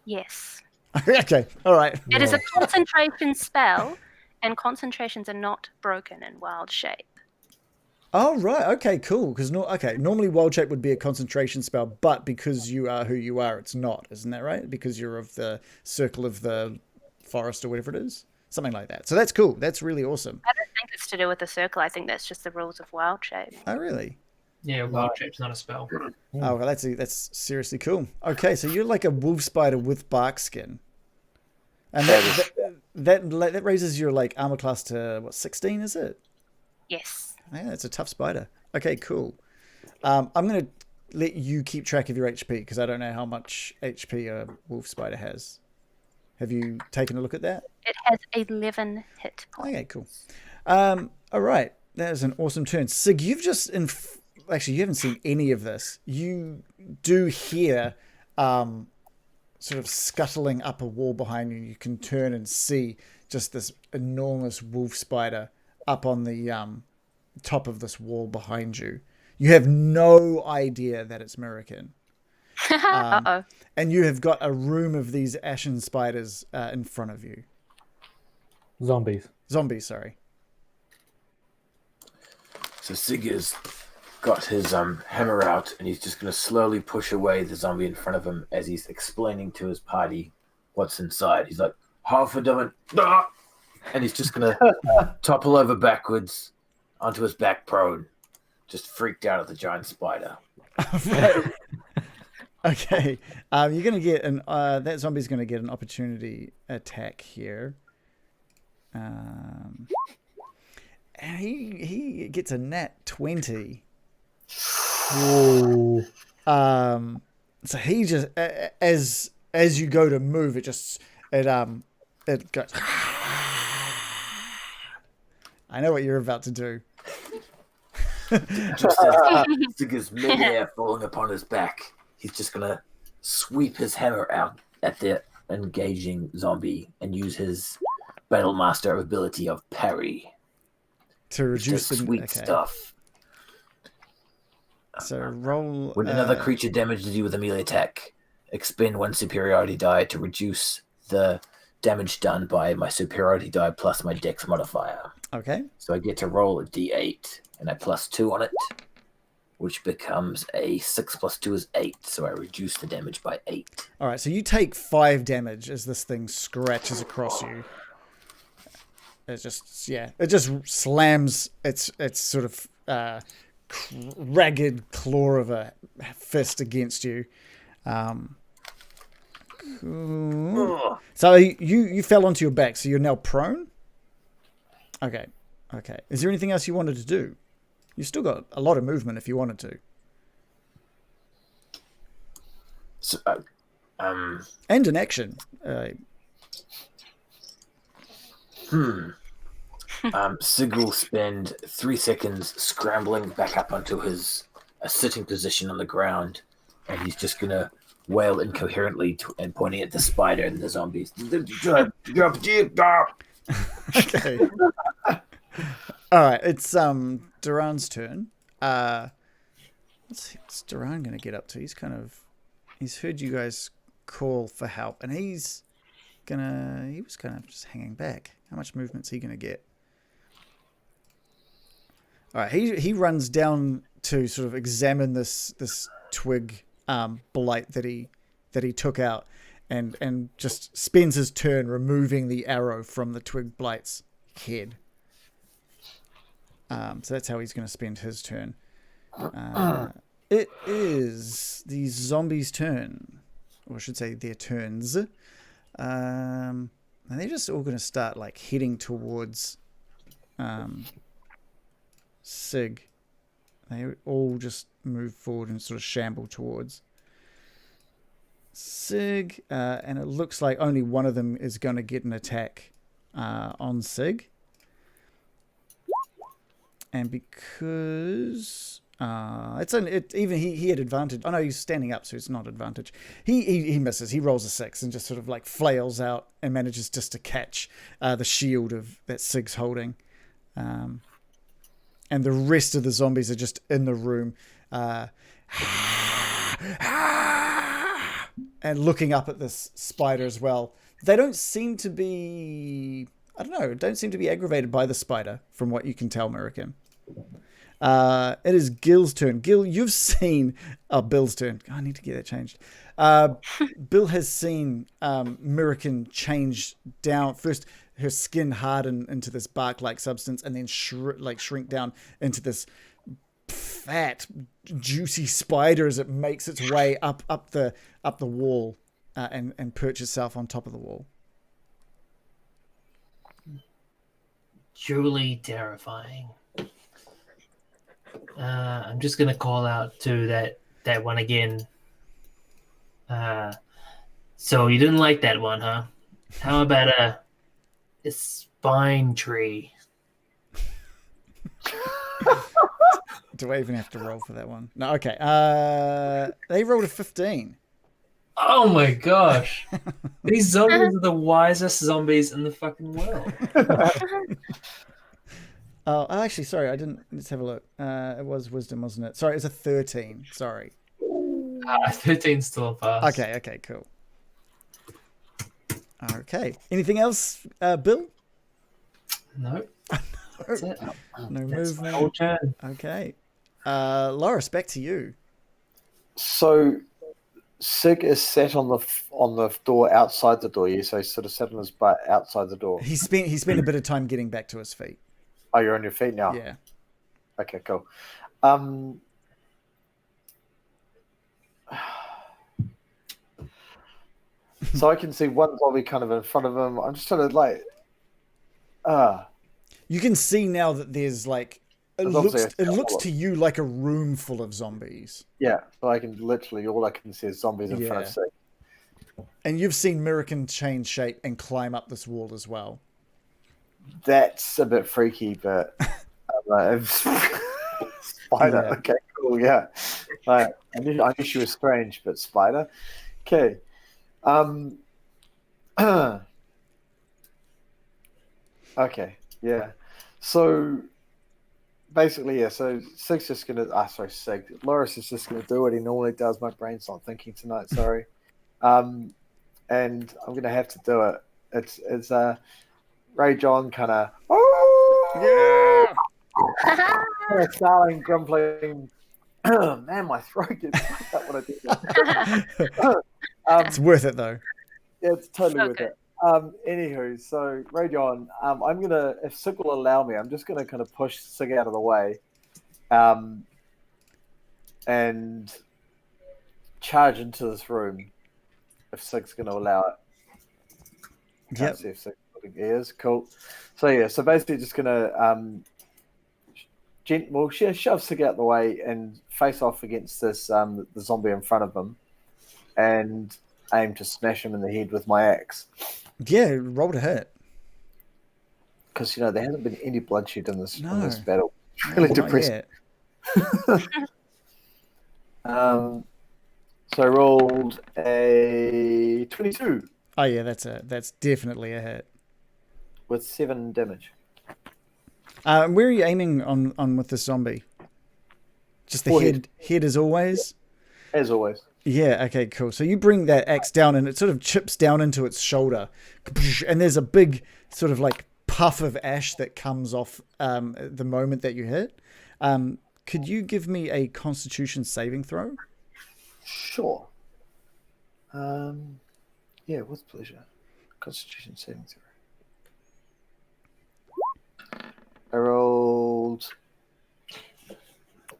Yes.
Okay, all right.
It is a concentration spell, and concentrations are not broken in wild shape.
Oh, right. Okay, cool. Because normally wild shape would be a concentration spell, but because you are who you are, it's not. Isn't that right? Because you're of the circle of the forest or whatever it is. Something like that. So that's cool. That's really awesome.
I don't think it's to do with the circle. I think that's just the rules of wild shape.
Oh, really?
Yeah, wild shape's not a spell.
Oh, well, that's seriously cool. Okay, so you're like a wolf spider with bark skin. And that raises your like armor class to what, 16, is it?
Yes.
Yeah, it's a tough spider. Okay, cool. I'm going to let you keep track of your HP because I don't know how much HP a wolf spider has. Have you taken a look at that?
It has 11 hit points.
Okay, cool. All right. That is an awesome turn. Sig, you've just... Actually, you haven't seen any of this. You do hear sort of scuttling up a wall behind you. You can turn and see just this enormous wolf spider up on the top of this wall behind you. You have no idea that it's American.
Uh-oh.
And you have got a room of these ashen spiders in front of you.
Zombies,
sorry.
So Sigur's got his hammer out, and he's just going to slowly push away the zombie in front of him as he's explaining to his party what's inside. He's like, half a dozen, and he's just going to topple over backwards onto his back prone, just freaked out at the giant spider.
Okay, you're going to get that zombie's going to get an opportunity attack here. And he gets a nat 20.
Ooh.
So he just as you go to move, it goes. I know what you're about to do.
Just as Sigur's midair falling upon his back, he's just going to sweep his hammer out at the engaging zombie and use his Battle Master ability of parry
To reduce the
sweet stuff.
So roll.
When another creature damages you with a melee attack, expend one superiority die to reduce the damage done by my superiority die plus my dex modifier.
Okay.
So I get to roll a d8, and I plus 2 on it, which becomes a 6 plus 2 is 8, so I reduce the damage by 8.
All right, so you take 5 damage as this thing scratches across you. It just slams its sort of ragged claw of a fist against you. So you fell onto your back, so you're now prone? Okay. Is there anything else you wanted to do? You've still got a lot of movement if you wanted to.
So,
And an action.
Sig will spend 3 seconds scrambling back up onto his sitting position on the ground, and he's just going to wail incoherently and pointing at the spider and the zombies.
Okay. All right, it's Duran's turn. What's Duran going to get up to? He's heard you guys call for help, and he was kind of just hanging back. How much movement's he going to get? All right, he runs down to sort of examine this twig blight that he took out, and just spends his turn removing the arrow from the twig blight's head. So that's how he's going to spend his turn. It is the zombies' turn, or I should say their turns. And they're just all going to start like heading towards Sig. They all just move forward and sort of shamble towards Sig, and it looks like only one of them is going to get an attack on Sig. And because even he had advantage. Oh no, he's standing up, so it's not advantage. He misses. He rolls a 6 and just sort of like flails out and manages just to catch the shield that Sig's holding. And the rest of the zombies are just in the room, and looking up at this spider as well. They don't seem to be. I don't know. Don't seem to be aggravated by the spider, from what you can tell, American. It is Gil's turn. Gil, you've seen Bill's turn. I need to get that changed. Bill has seen Mirakin change down. First, her skin harden into this bark-like substance, and then shrink down into this fat, juicy spider as it makes its way up the wall and perch itself on top of the wall.
Truly terrifying. I'm just gonna call out to that one again. So you didn't like that one, huh? How about a spine tree?
Do I even have to roll for that one? No, okay. They rolled a 15.
Oh my gosh. These zombies are the wisest zombies in the fucking world.
Oh, actually, sorry, I didn't. Let's have a look. It was wisdom, wasn't it? Sorry, it was a 13. Sorry.
13's still a pass.
Okay, cool. Okay. Anything else, Bill?
No. That's it.
No
That's my
movement.
whole turn.
Okay. Loris, back to you.
So Sig is sat on the door outside the door. So he's sort of sat on his butt outside the door.
He spent a bit of time getting back to his feet.
Oh, you're on your feet now?
Yeah.
Okay, cool. So I can see one zombie kind of in front of him. I'm just trying to like...
You can see now that there's like... It looks to you like a room full of zombies.
Yeah, so I can literally... All I can see is zombies in front of Sig.
And you've seen Mirakin change shape and climb up this wall as well.
That's a bit freaky, but... Spider.
Yeah.
Okay, cool, yeah. I knew she was strange, but spider. Okay. Okay, yeah. So basically, yeah. So Sig's just gonna. Sig. Loris is just gonna do what he normally does. My brain's not thinking tonight. Sorry. And I'm gonna have to do it. It's Ray John kind of.
Yeah.
Snarling, grumbling. Man, my throat gets fucked up when I do that.
It's worth it though.
Yeah, it's totally
So
worth
good.
it. Anywho, so Ray John, I'm gonna, if Sig will allow me, I'm just gonna kind of push Sig out of the way, and charge into this room. If Sig's gonna allow it.
Yep.
See if Sig's putting ears. Cool. So yeah, so basically just gonna shove Sig out the way and face off against this the zombie in front of him, and aim to smash him in the head with my axe.
Yeah, roll to hit.
Because there hasn't been any bloodshed in this battle. It's
No,
really
not
depressing.
yet.
So I rolled a 22
Oh yeah, that's definitely a hit.
with 7 damage.
Where are you aiming on with the zombie? Just the
Forehead.
head as always?
As always.
Yeah, okay, cool. So you bring that axe down and it sort of chips down into its shoulder. And there's a big sort of like puff of ash that comes off the moment that you hit. Could you give me a Constitution saving throw?
Sure. Yeah, with pleasure. Constitution saving throw. I rolled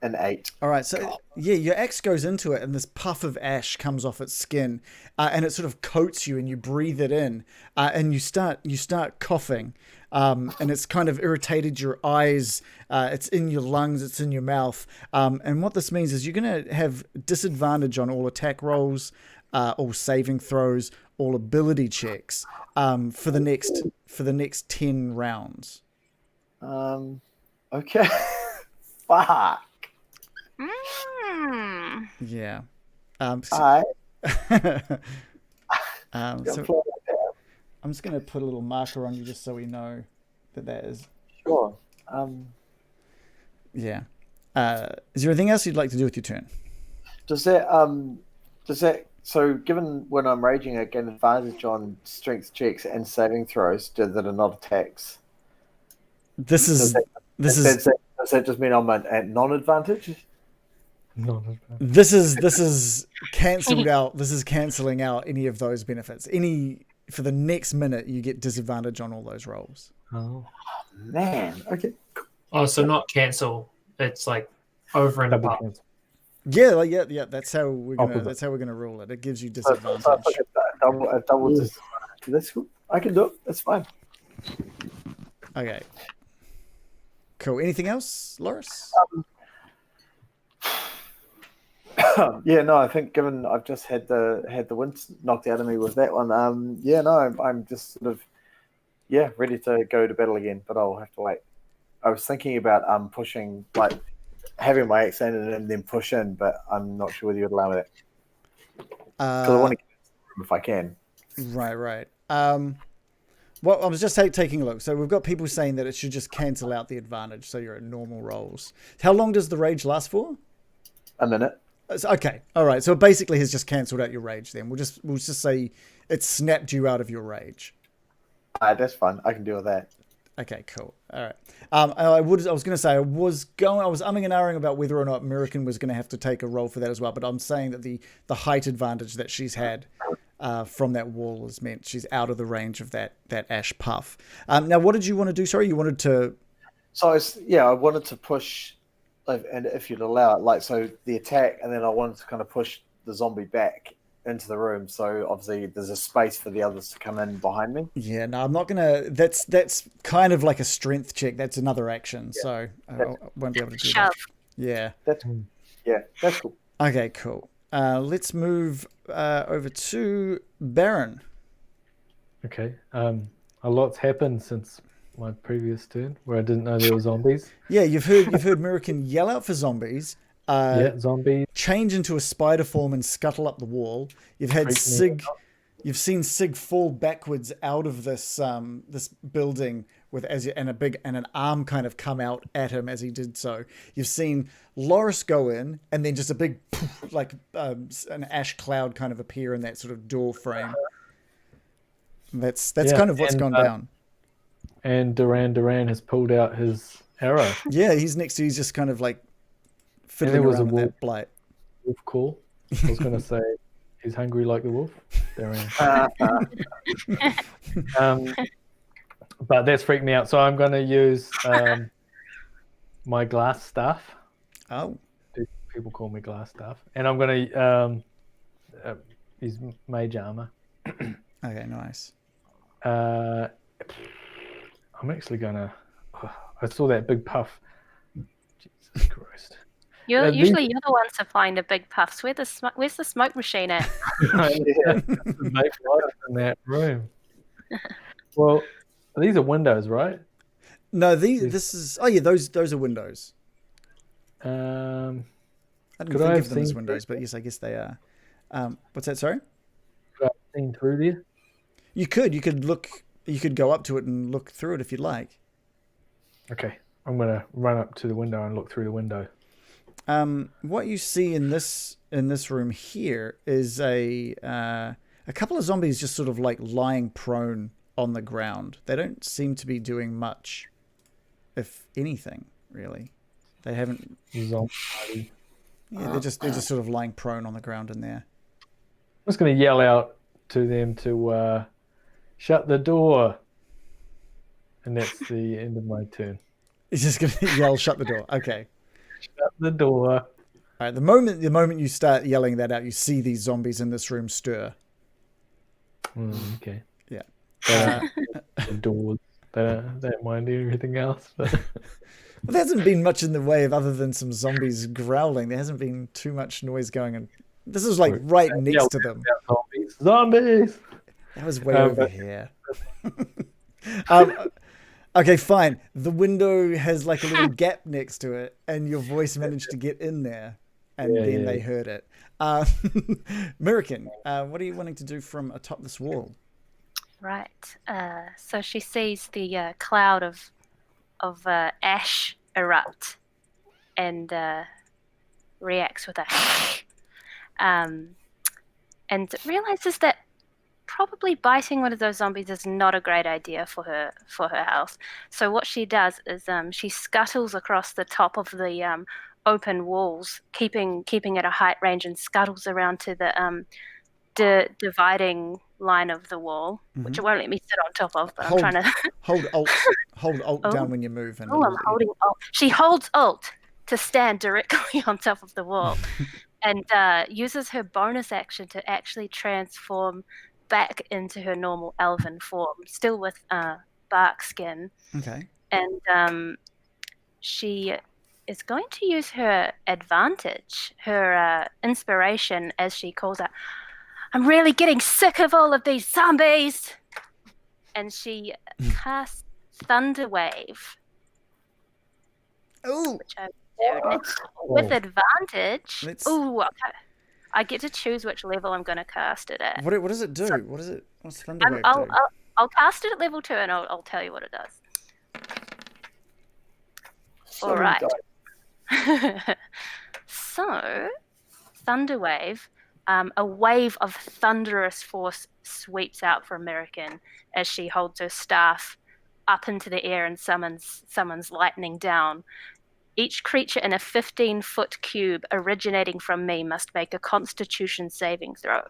an 8.
All right, so yeah, your axe goes into it, and this puff of ash comes off its skin, and it sort of coats you, and you breathe it in, and you start coughing, and it's kind of irritated your eyes. It's in your lungs, it's in your mouth, and what this means is you're going to have disadvantage on all attack rolls, all saving throws, all ability checks for the next 10 rounds.
Okay. Fuck.
Yeah.
Alright.
So I'm just going to put a little marker on you just so we know that is.
Sure.
Yeah. Is there anything else you'd like to do with your turn?
Does that so given when I'm raging, I get an advantage on strength checks and saving throws that are not attacks? Does that just mean I'm at non-advantage?
This is cancelled out. This is cancelling out any of those benefits. For the next minute, you get disadvantage on all those rolls.
Oh,
man. Okay.
Oh, so not cancel. It's like over and above.
Yeah, yeah. That's how we're gonna rule it. It gives you disadvantage.
So a double disadvantage. That's cool. I can do it. That's fine.
Okay. Cool. Anything else, Loris?
Yeah, no. I think given I've just had the wind knocked out of me with that one. I'm just sort of ready to go to battle again. But I'll have to wait. I was thinking about pushing, like having my axe in and then push in, but I'm not sure whether you'd allow that. Because I want to get in the room if I can.
Right. Well, I was just taking a look. So we've got people saying that it should just cancel out the advantage, so you're at normal rolls. How long does the rage last for?
A minute.
Okay, all right. So it basically has just cancelled out your rage. Then we'll just say it snapped you out of your rage.
That's fine. I can deal with that.
Okay, cool. All right. I was going to say I was umming and ahhing about whether or not American was going to have to take a roll for that as well. But I'm saying that the height advantage that she's had from that wall has meant she's out of the range of that ash puff. Now, what did you want to do? Sorry, you wanted to.
So I wanted to push, and if you'd allow it, so the attack, and then I wanted to kind of push the zombie back into the room. So obviously there's a space for the others to come in behind me.
Yeah, no, I'm not gonna. That's kind of like a strength check. That's another action, so I won't be able to do that. Yeah.
That's cool.
Okay, cool. Let's move over to Baron.
Okay. A lot's happened since my previous turn, where I didn't know there were zombies.
Yeah, you've heard American yell out for zombies.
Zombies.
Change into a spider form and scuttle up the wall. You've seen Sig fall backwards out of this this building and an arm kind of come out at him as he did so. You've seen Loris go in, and then just a big poof, like an ash cloud kind of appear in that sort of door frame. That's kind of what's gone down.
And Duran has pulled out his arrow.
Yeah, he's just kind of like fiddling around with that blight.
Wolf call. I was going to say he's hungry like the wolf. Duran. But that's freaked me out. So I'm going to use my glass staff.
Oh.
People call me glass staff. And I'm going to use mage armor.
Okay, nice.
I'm actually going to... I saw that big puff. Jesus Christ.
Usually you're the one supplying the big puffs. Where's the smoke machine at?
Make light in that room. Well, these are windows, right?
No, those are windows. I didn't think of them as windows, but yes, I guess they are. What's that? Sorry.
Could I have seen through there?
You could look. You could go up to it and look through it if you'd like.
Okay, I'm gonna run up to the window and look through the window.
What you see in this room here is a couple of zombies just sort of like lying prone on the ground. They don't seem to be doing much, if anything, really. They haven't.
Zombie.
Yeah, they're just sort of lying prone on the ground in there.
I'm just going to yell out to them to shut the door. And that's the end of my turn.
He's just going to yell, "Shut the door." Okay.
Shut the door.
All right. The moment you start yelling that out, you see these zombies in this room stir.
Okay.
Yeah.
The doors. They don't mind everything else. But...
Well, there hasn't been much in the way of other than some zombies growling. There hasn't been too much noise going on. This is like right next to them.
Zombies!
That was way over here. Okay, fine. The window has like a little gap next to it, and your voice managed to get in there, and then they heard it. American, what are you wanting to do from atop this wall?
Right. So she sees the cloud of ash erupt and reacts with a and realizes that probably biting one of those zombies is not a great idea for her health. So what she does is she scuttles across the top of the open walls, keeping at a height range, and scuttles around to the dividing line of the wall, which it won't let me sit on top of, but I'm trying to
hold alt down when you move. And
I'm holding alt. She holds alt to stand directly on top of the wall, and uses her bonus action to actually transform back into her normal elven form, still with bark skin.
Okay.
And she is going to use her advantage, her inspiration, as she calls out, "I'm really getting sick of all of these zombies!" And she casts Thunderwave.
Oh!
Which I do with advantage. Ooh, okay. I get to choose which level I'm going to cast it at.
What does it do?
So,
what's Thunderwave do?
I'll cast it at level 2, and I'll tell you what it does. All right. So, Thunderwave, a wave of thunderous force sweeps out for American as she holds her staff up into the air and summons lightning down. Each creature in a 15-foot cube originating from me must make a Constitution saving throw.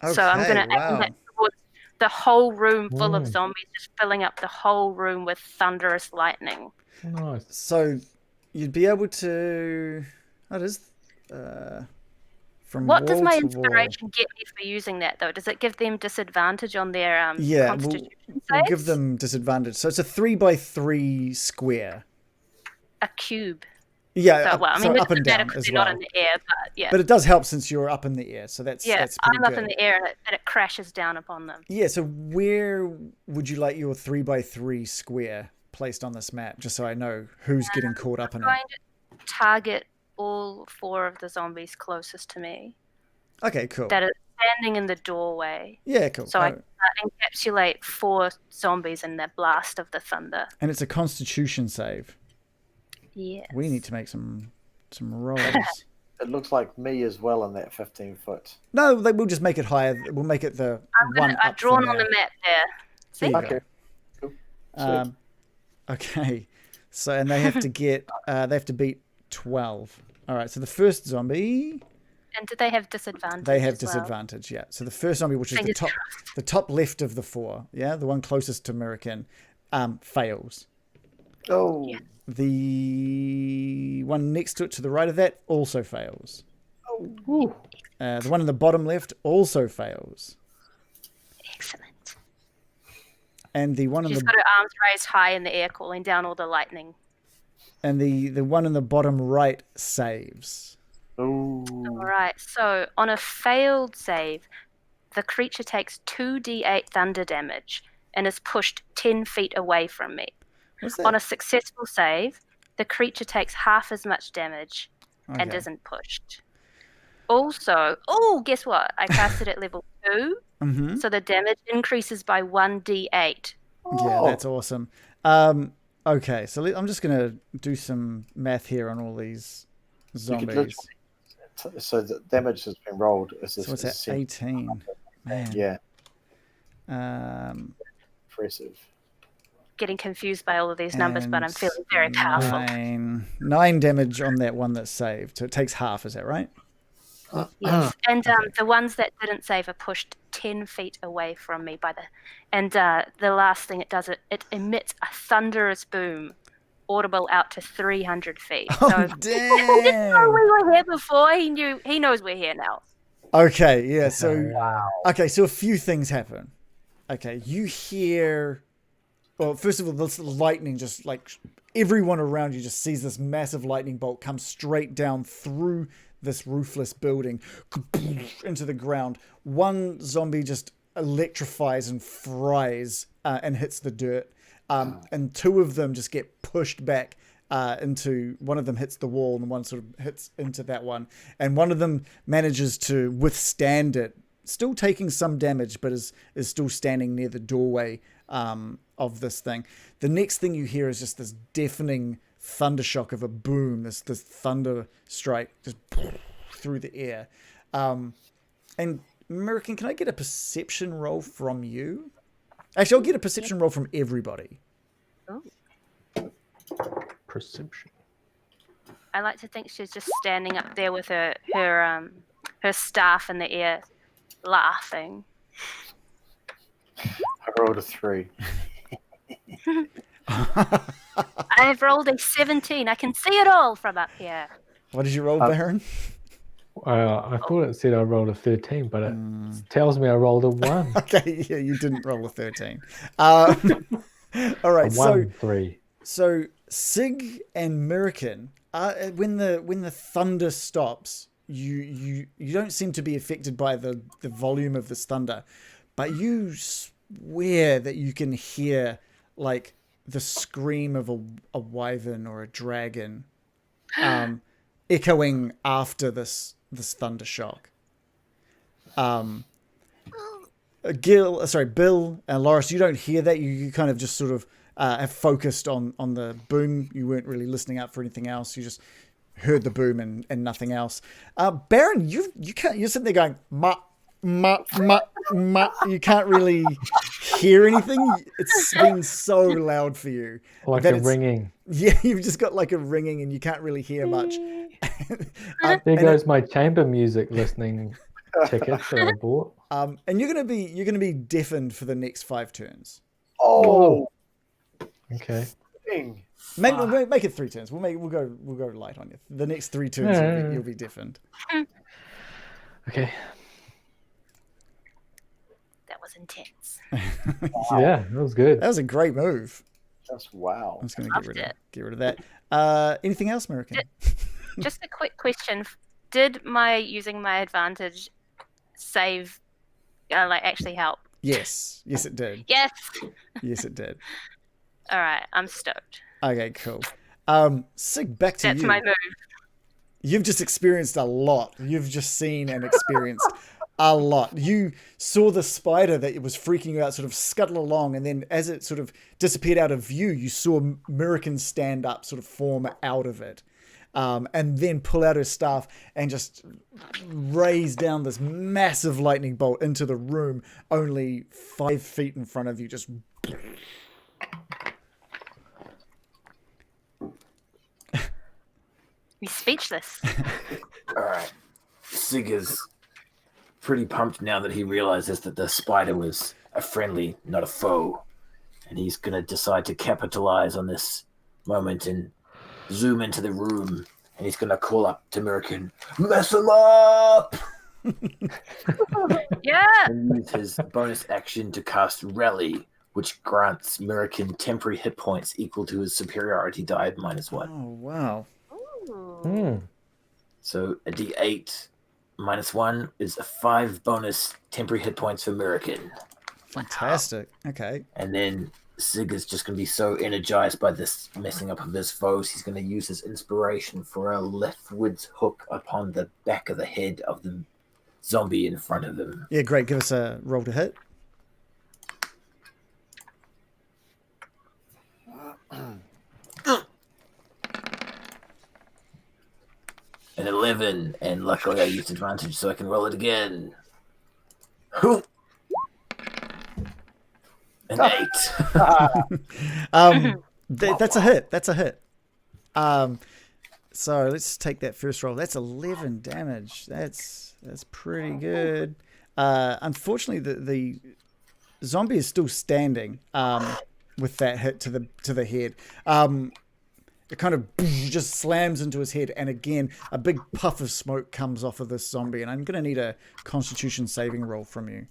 Okay,
so I'm going to aim that towards the whole room full of zombies, just filling up the whole room with thunderous lightning.
Nice.
So you'd be able to... That is... from
what does my
wall to
inspiration get me for using that, though? Does it give them disadvantage on their Constitution
we'll give them disadvantage. So it's a 3x3 square.
A cube.
Yeah,
so, well, I mean,
up and down as well.
Not in the air, but yeah.
But it does help since you're up in the air, so that's pretty
I'm up
good.
in the air and it crashes down upon them.
Yeah, so where would you like your 3x3 square placed on this map, just so I know who's getting caught up in it?
I'm going to target all 4 of the zombies closest to me.
Okay, cool.
That are standing in the doorway.
Yeah, cool.
So I encapsulate 4 zombies in the blast of the thunder.
And it's a Constitution save.
Yes.
We need to make some rolls.
It looks like me as well in that 15-foot.
No, we'll just make it higher. We'll make it the one up.
I've drawn on the map there. See?
Okay. Cool.
Okay. So, and they have to get, they have to beat 12. All right. So the first zombie.
And do they have disadvantage?
They have disadvantage. Yeah. So the first zombie, which is the top left of the 4, yeah, the one closest to American, fails.
Oh.
Yeah.
The one next to it, to the right of that, also fails.
Oh.
The one in the bottom left also fails.
Excellent.
And the one
She's got her arms raised high in the air, calling down all the lightning.
And the one in the bottom right saves.
Oh.
All right. So on a failed save, the creature takes 2d8 thunder damage and is pushed 10 feet away from me.
What's that?
On a successful save, the creature takes half as much damage and
Okay.
isn't pushed. Also, guess what? I cast it at level 2, so the damage increases by 1d8.
Yeah, that's awesome. Okay, so I'm just going to do some math here on all these zombies.
So the damage has been rolled.
So what's that? 18. Man.
Yeah.
Um,
Impressive.
getting confused by all of these numbers, but I'm feeling very powerful.
Nine damage on that one that saved. So it takes half, is that right?
Yes, and the ones that didn't save are pushed 10 feet away from me the last thing it does, it emits a thunderous boom, audible out to 300 feet.
Oh,
so
damn!
He didn't know we were here before. He knows we're here now.
Okay, yeah. So okay, so a few things happen. Okay, you hear. Well, first of all, this lightning just like everyone around you just sees this massive lightning bolt come straight down through this roofless building into the ground. One zombie just electrifies and fries and hits the dirt. And two of them just get pushed back into, one of them hits the wall and one sort of hits into that one. And one of them manages to withstand it, still taking some damage, but is still standing near the doorway of this thing. The next thing you hear is just this deafening thunder shock of a boom, this thunder strike just through the air. And American, can I get a perception roll from you? Actually, I'll get a perception roll from everybody.
Oh.
Perception.
I like to think she's just standing up there with her staff in the air, laughing.
I rolled a 3.
I've rolled a 17. I can see it all from up here.
What did you roll, Baron?
I thought it said I rolled a 13, but it tells me I rolled a 1.
Okay, yeah, you didn't roll a 13. All right,
a 3.
So Sig and Mirakin, when the thunder stops, you don't seem to be affected by the volume of this thunder, but you swear that you can hear like the scream of a wyvern or a dragon echoing after this thunder shock. Bill and Loris, you don't hear that. You kind of just sort of have focused on the boom. You weren't really listening out for anything else. You just heard the boom and nothing else. Baron, you're sitting there going ma ma ma ma. You can't really hear anything. It's been so loud for you,
like a ringing.
Yeah, you've just got like a ringing, and you can't really hear much.
There goes my chamber music listening tickets that I bought.
And you're gonna be deafened for the next 5 turns.
Oh,
okay.
dang.
Make it 3 turns. We'll go light on you. The next 3 turns you'll be deafened.
Okay.
That was intense.
Yeah, that was good.
That was a great move.
Just wow.
I'm just gonna get rid of that. Anything else, American?
Just a quick question: did my using my advantage save actually help?
Yes, it did.
Yes.
Yes, it did.
All right, I'm stoked.
Okay, cool. Sig, back to you.
That's my move.
You've just experienced a lot. You've just seen and experienced a lot. You saw the spider that was freaking you out sort of scuttle along, and then as it sort of disappeared out of view, you saw Mirakin stand up, sort of form out of it. And then pull out her staff and just raise down this massive lightning bolt into the room, only 5 feet in front of you. Just
He's speechless.
All right. Sig is pretty pumped now that he realizes that the spider was a friendly, not a foe. And he's going to decide to capitalize on this moment and zoom into the room. And he's going to call up to Mirakin, mess him up!
Yeah!
And use his bonus action to cast Rally, which grants Mirakin temporary hit points equal to his superiority die at -1.
oh wow.
So a d8 -1 is a 5 bonus temporary hit points for Mirakin.
Fantastic. Okay.
And then Sig is just going to be so energized by this messing up of his foes, he's going to use his inspiration for a leftwards hook upon the back of the head of the zombie in front of him.
Yeah, great. Give us a roll to hit.
An 11, and luckily I used advantage so I can roll it again. And An 8.
That's a hit. That's a hit. So let's take that first roll. That's 11 damage. That's pretty good. Unfortunately, the zombie is still standing with that hit to the head. It kind of just slams into his head, and again, a big puff of smoke comes off of this zombie, and I'm going to need a Constitution saving roll from you.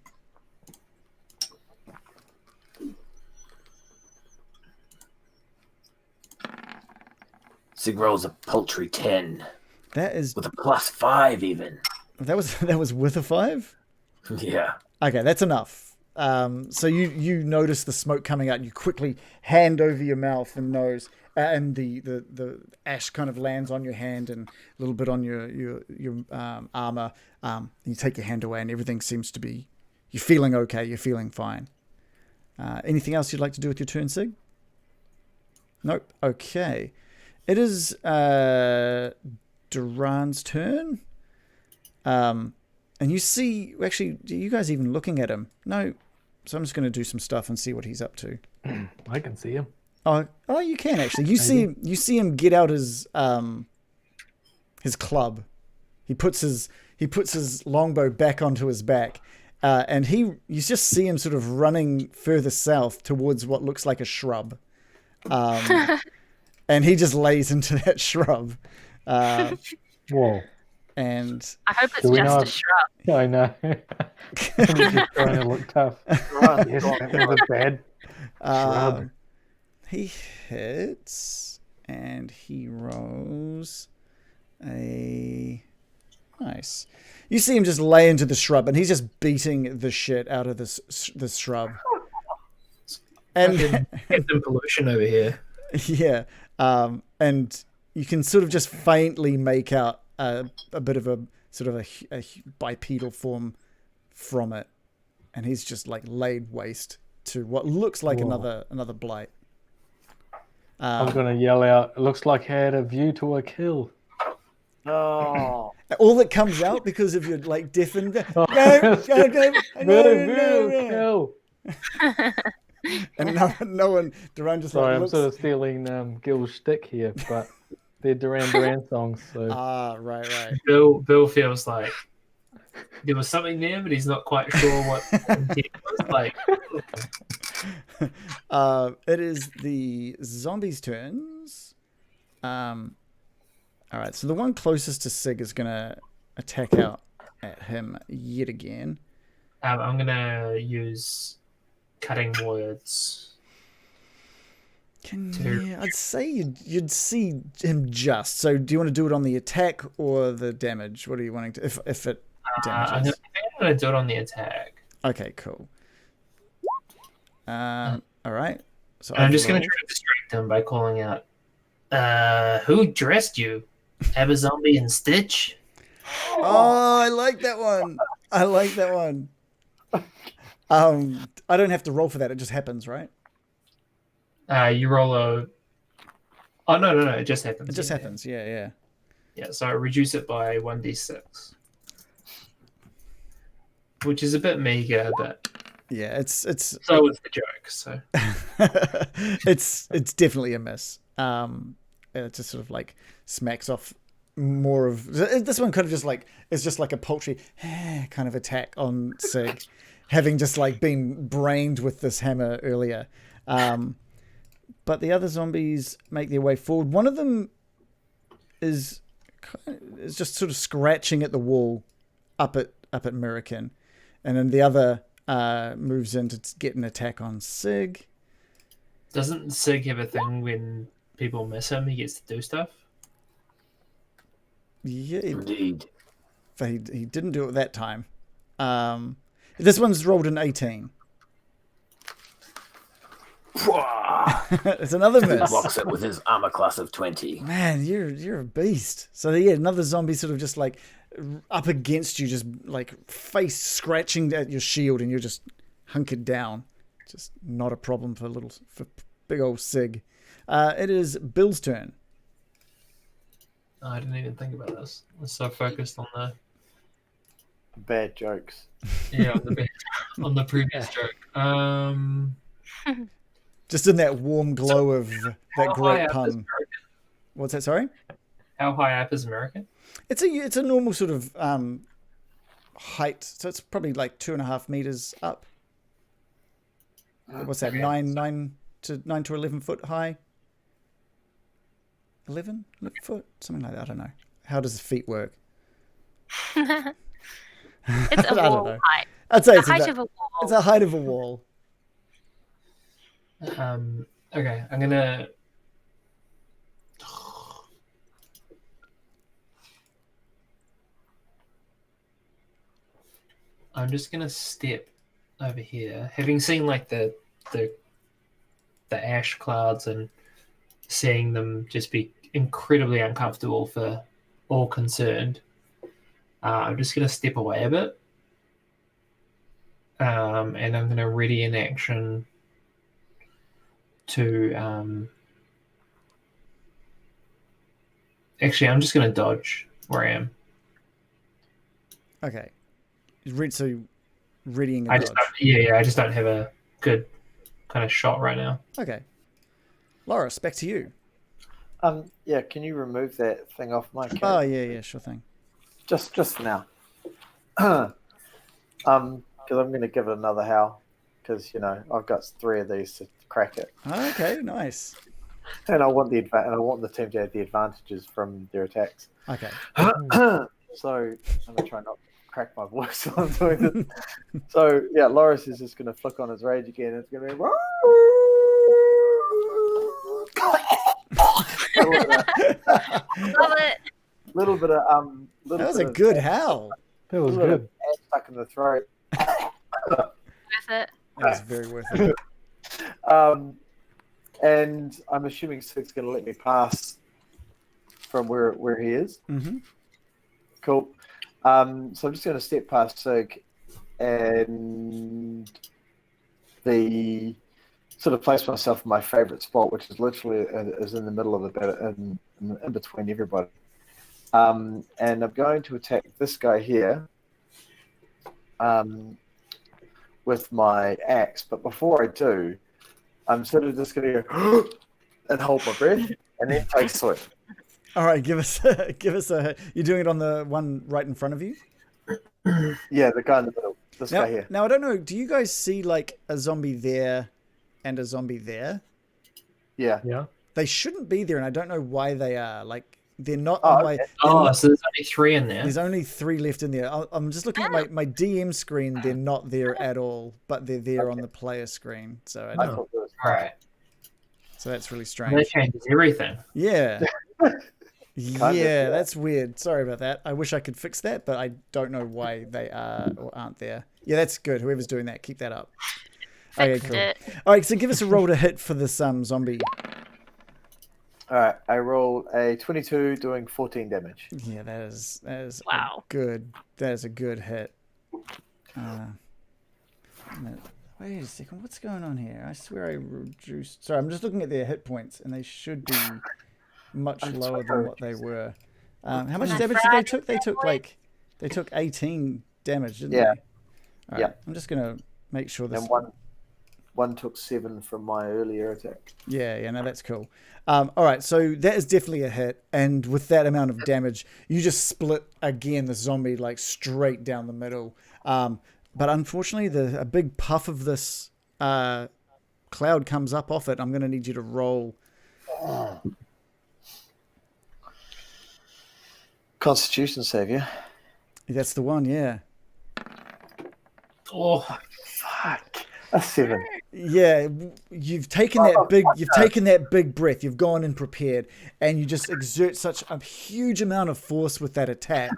Sig rolls a paltry 10.
That is
with a +5 even.
That was with a 5?
Yeah.
Okay, that's enough. So you notice the smoke coming out, and you quickly hand over your mouth and nose, and the ash kind of lands on your hand and a little bit on your armor. You take your hand away, and everything seems to be. You're feeling okay. You're feeling fine. Anything else you'd like to do with your turn, Sig? Nope. Okay. It is Duran's turn. And you see, actually, are you guys even looking at him? No. So I'm just going to do some stuff and see what he's up to.
I can see him.
Oh, you can actually. You see him get out his club. He puts his longbow back onto his back, and you just see him sort of running further south towards what looks like a shrub, and he just lays into that shrub.
Whoa.
And
I hope it's just a shrub.
Yeah, I know. He's just trying to look tough. Yes, that was a bad shrub.
He hits, and he rolls a nice. You see him just lay into the shrub, and he's just beating the shit out of this shrub. And
Captain Pollution over here.
Yeah, and you can sort of just faintly make out a bit of a sort of a bipedal form from it, and he's just like laid waste to what looks like another blight.
I'm gonna yell out, it looks like I had a view to a kill.
Oh.
All that comes out because of your like deafened. Go. And no one. Duran just
Sorry,
like
I'm
looks.
sort of stealing Gil's shtick here, but they're Duran songs. So.
Right.
Bill feels like there was something there, but he's not quite sure what it was like.
It is the zombies' turns. All right, so the one closest to Sig is gonna attack out at him yet again.
I'm gonna use cutting words.
I'd say you'd see him just. So do you want to do it on the attack or the damage? What are you wanting to? If it damages,
I'm gonna do it on the attack.
Okay, cool. All right. So
I'm just gonna try to distract him by calling out, "Who dressed you? Have a zombie and Stitch?"
Oh, I like that one. I don't have to roll for that. It just happens, right?
You roll a. Oh no! It just happens.
It just happens. Yeah.
Yeah. So I reduce it by 1d6, which is a bit meager, but
yeah, it's.
So was the joke. So
it's definitely a miss. It just sort of like smacks off more of this one. Kind of just like it's just like a poultry kind of attack on Sig, having just like been brained with this hammer earlier. But the other zombies make their way forward. One of them is just sort of scratching at the wall up at Mirakin, and then the other moves in to get an attack on Sig.
Doesn't Sig have a thing when people miss him, he gets to do stuff?
Yeah,
Indeed.
But he didn't do it that time. This one's rolled an 18. It's another miss.
Blocks it with his armor class of 20.
Man, you're a beast. So yeah, another zombie sort of just like up against you, just like face scratching at your shield, and you're just hunkered down. Just not a problem for big old Sig. It is Bill's turn.
I didn't even think about this. I was so focused on the
Bad jokes.
on the previous joke.
Just in that warm glow of that
How high
great
up is
pun.
America?
What's that? Sorry.
How high up is America?
It's a normal sort of height, so it's probably like 2.5 meters up. What's that?
Okay.
9 to 11 foot high. 11 foot, something like that. I don't know. How does the feet work?
It's
I
a
don't
wall
know.
height.
I'd say
The
it's
height of a wall.
It's a height of a wall.
Okay, I'm gonna. I'm just gonna step over here, having seen like the ash clouds and seeing them just be incredibly uncomfortable for all concerned. I'm just gonna step away a bit, and I'm gonna ready an action to. Actually, I'm just gonna dodge where I am.
Okay. So readying a
I
dodge.
just don't, I just don't have a good kind of shot right now.
Okay. Loris, back to you.
Yeah, can you remove that thing off my character?
Oh yeah, sure thing.
Just for now. Because I'm going to give it another howl. Because I've got 3 of these to crack it,
Okay, nice.
and I want the team to have the advantages from their attacks.
Okay.
So I'm going to try not to crack my voice while I'm doing this. So yeah, Loris is just going to flick on his rage again. It's going to be.
Love it.
Little bit of
That was a good howl.
That was
little bit
good.
of air stuck in the throat.
Worth it.
That was very worth it.
And I'm assuming Sig's going to let me pass from where he is.
Mm-hmm.
Cool. So I'm just going to step past Sig and sort of place myself in my favorite spot, which is literally is in the middle of the bit, in between everybody. And I'm going to attack this guy here with my axe. But before I do, I'm sort of just going to go and hold my breath and then take swing.
All right, give us a. You're doing it on the one right in front of you.
Yeah, the guy in the middle. This guy here.
Now I don't know. Do you guys see like a zombie there and a zombie there?
Yeah.
Yeah.
They shouldn't be there, and I don't know why they are. Like they're not
Oh,
on my.
okay.
Oh, so there's only 3 in there.
There's only 3 left in there. I'm just looking at my DM screen. They're not there at all, but they're there on the player screen. So
I thought there was.
All right.
so that's really
That
strange.
changes everything.
Yeah.
Kind of, yeah.
That's weird. Sorry about that. I wish I could fix that, but I don't know why they are or aren't there. Yeah, that's good. Whoever's doing that, keep that up.
Fixed it.
All right, so give us a roll to hit for this zombie.
All right, I roll a 22, doing 14 damage.
Yeah, that is
Wow.
good. That is a good hit. Wait a second. What's going on here? I swear I reduced. Sorry, I'm just looking at their hit points, and they should be much lower than what they were. How much damage did they took? They took 18 damage, didn't
Yeah.
they? All right,
Yeah.
I'm just gonna make sure this.
And one took 7 from my earlier attack.
Yeah, no, that's cool. All right, so that is definitely a hit, and with that amount of damage, you just split again the zombie like straight down the middle. But unfortunately, a big puff of this cloud comes up off it. I'm going to need you to roll.
Constitution save, yeah?
That's the one, yeah.
Oh,
Fuck. A 7.
Yeah, you've taken that big breath. You've gone and prepared, and you just exert such a huge amount of force with that attack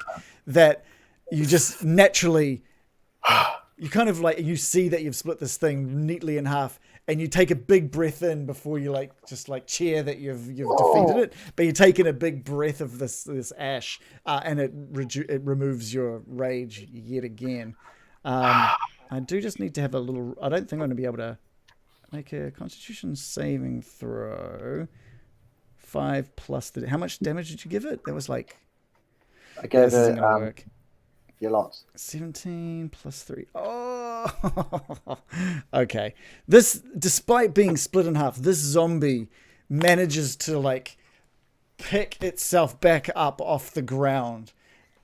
that you just naturally, you kind of like, you see that you've split this thing neatly in half, and you take a big breath in before you just cheer that you've defeated it. But you're taking a big breath of this ash, and it removes your rage yet again. I do just need to have a little. I don't think I'm going to be able to make a Constitution saving throw. 5 plus the. How much damage did you give it? That was like.
I gave
this isn't
it
going to work.
your lots.
17 plus 3. Oh, Oh, okay. This, despite being split in half, this zombie manages to like pick itself back up off the ground,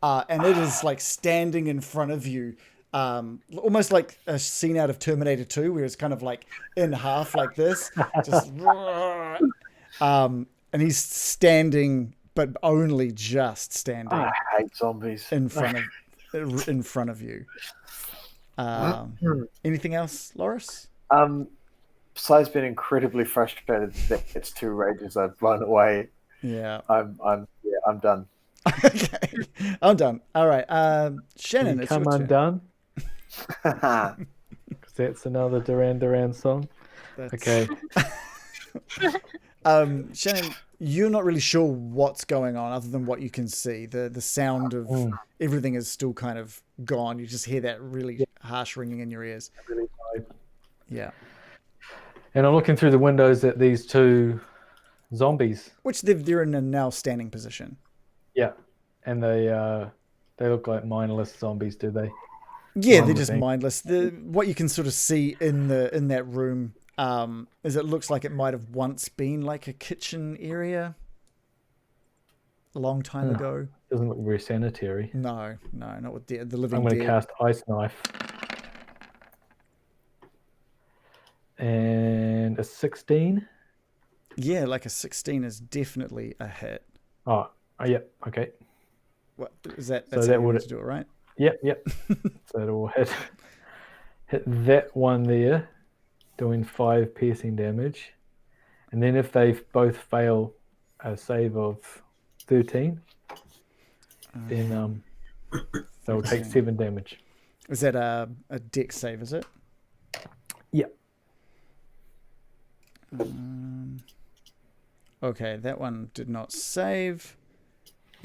and it is like standing in front of you, almost like a scene out of Terminator 2, where it's kind of like in half like this, just, and he's standing, but only just standing
I hate zombies.
in front of you. Anything else, Loris?
Sai's been incredibly frustrated that it's 2 rages I've blown away.
Yeah.
I'm done.
Okay, I'm done. All right, Shannon, it's
Come
your turn.
undone. 'Cause that's another Duran Duran song.
That's-
Okay.
Shannon, you're not really sure what's going on other than what you can see. The sound of everything is still kind of gone. You just hear that really harsh ringing in your ears.
Really loud.
Yeah.
And I'm looking through the windows at these 2 zombies.
Which they're in a now standing position.
Yeah. And they look like mindless zombies, do they?
Yeah, they're just mindless. What you can sort of see in that room is it looks like it might have once been like a kitchen area a long time ago.
Doesn't look very sanitary.
No, not with the living
I'm going to
dead.
cast Ice Knife. And a 16.
Yeah, like a 16 is definitely a hit.
Oh, yeah, okay.
What is that?
So
That's
that
how you
would-
want to do it, right?
Yep. So it'll hit that one there, doing 5 piercing damage. And then if they both fail a save of 13, then they'll take 7 damage.
Is that a dex save, is it?
Yeah.
Okay, that one did not save.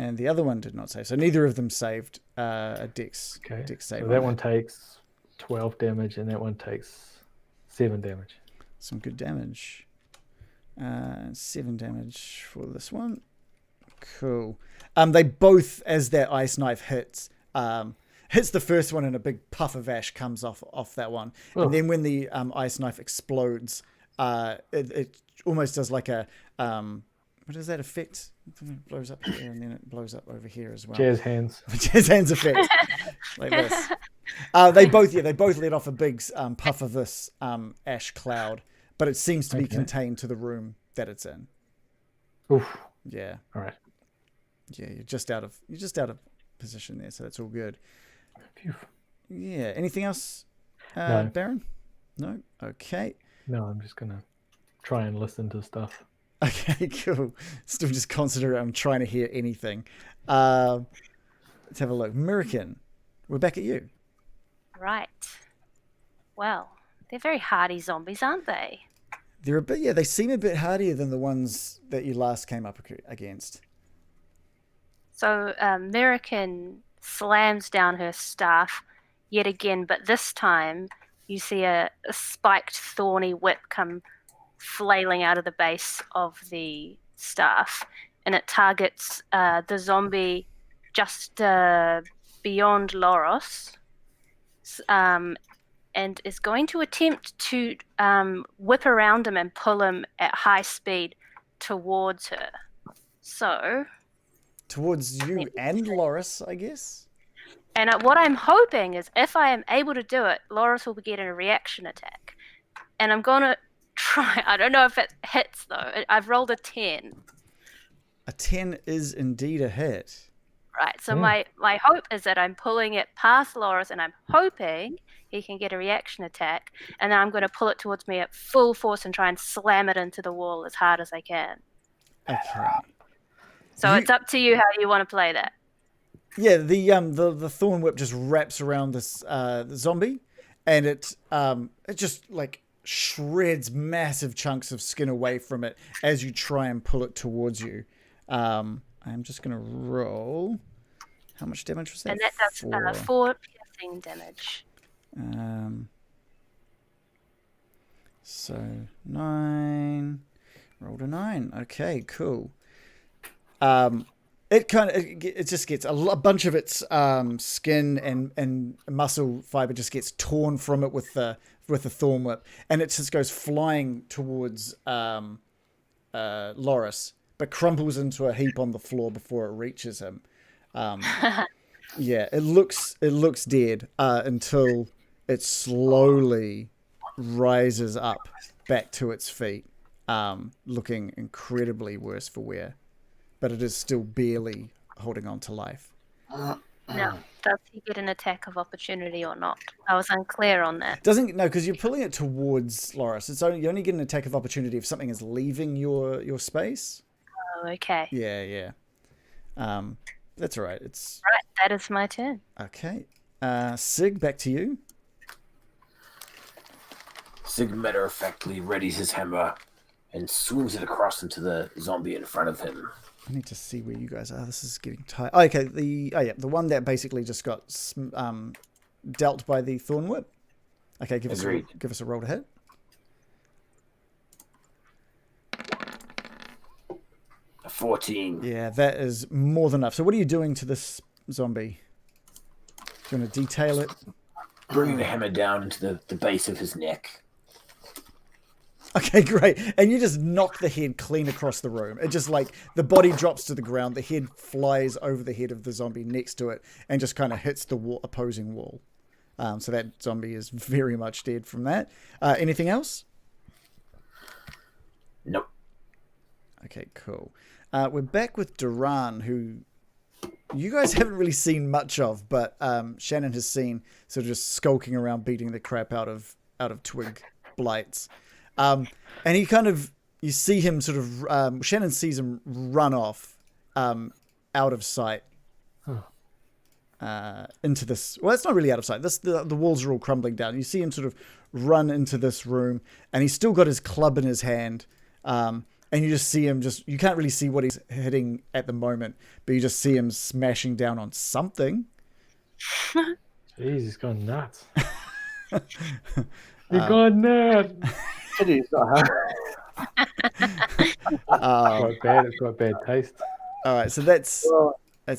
And the other one did not save. So neither of them saved a dex,
Okay.
dex save.
So
on
that one takes 12 damage, and that one takes 7 damage.
Some good damage. 7 damage for this one. Cool. They both, as that ice knife hits the first one, and a big puff of ash comes off that one.
Oh.
And then when the ice knife explodes, it almost does like a what is that effect? It blows up here and then it blows up over here as well.
Jazz hands.
Jazz hands effect, like this. They both let off a big puff of this ash cloud, but it seems to be contained to the room that it's in.
Oof.
Yeah.
All right.
Yeah, you're just out of position there, so that's all good.
Phew.
Yeah. Anything else,
No.
Baron? No. Okay.
No, I'm just gonna try and listen to stuff.
Okay. Cool. Still just concentrating on trying to hear anything. Let's have a look. American, we're back at you.
Right. Well, they're very hardy zombies, aren't they?
They're a bit. Yeah, they seem a bit hardier than the ones that you last came up against.
So American slams down her staff yet again, but this time you see a spiked thorny whip come flailing out of the base of the staff, and it targets the zombie just beyond Loros, and is going to attempt to whip around him and pull him at high speed towards her. So...
Towards you and Loris, I guess.
And what I'm hoping is if I am able to do it, Loris will be getting a reaction attack. And I'm going to try. I don't know if it hits, though. I've rolled a 10.
A 10 is indeed a hit.
Right. So my hope is that I'm pulling it past Loris, and I'm hoping he can get a reaction attack. And then I'm going to pull it towards me at full force and try and slam it into the wall as hard as I can.
Okay.
So it's up to you how you want to play that.
Yeah, the thorn whip just wraps around this the zombie, and it just like shreds massive chunks of skin away from it as you try and pull it towards you. I'm just gonna roll. How much damage was that?
And that does 4 piercing damage.
So 9. Rolled a 9. Okay, cool. It just gets a bunch of its skin and muscle fiber just gets torn from it with the thorn whip, and it just goes flying towards Loris, but crumbles into a heap on the floor before it reaches him. Yeah, it looks dead until it slowly rises up back to its feet, looking incredibly worse for wear, but it is still barely holding on to life.
Now, does he get an attack of opportunity or not? I was unclear on that.
Because you're pulling it towards Loris. You only get an attack of opportunity if something is leaving your space.
Oh, okay.
Yeah. That's all right. It's
right. That is my turn.
Okay. Sig, back to you.
Sig matter-of-factly readies his hammer and swings it across into the zombie in front of him.
I need to see where you guys are. This is getting tight. Oh, okay. The one that basically just got dealt by the thorn whip. Okay, give us a roll to hit.
A 14.
Yeah, that is more than enough. So what are you doing to this zombie? Do you want to detail it?
Bringing the hammer down into the base of his neck.
Okay, great. And you just knock the head clean across the room. It just like the body drops to the ground, the head flies over the head of the zombie next to it and just kind of hits the opposing wall. So that zombie is very much dead from that. Anything else?
Nope.
Okay, cool. We're back with Duran, who you guys haven't really seen much of, but Shannon has seen sort of just skulking around beating the crap out of twig blights. And he you see him sort of, Shannon sees him run off out of sight into this. Well, it's not really out of sight. The walls are all crumbling down. You see him sort of run into this room, and he's still got his club in his hand. And you just see him you can't really see what he's hitting at the moment, but you just see him smashing down on something.
Jeez, he's gone nuts. He's gone nuts.
It's not
It's got bad taste.
All right, so that's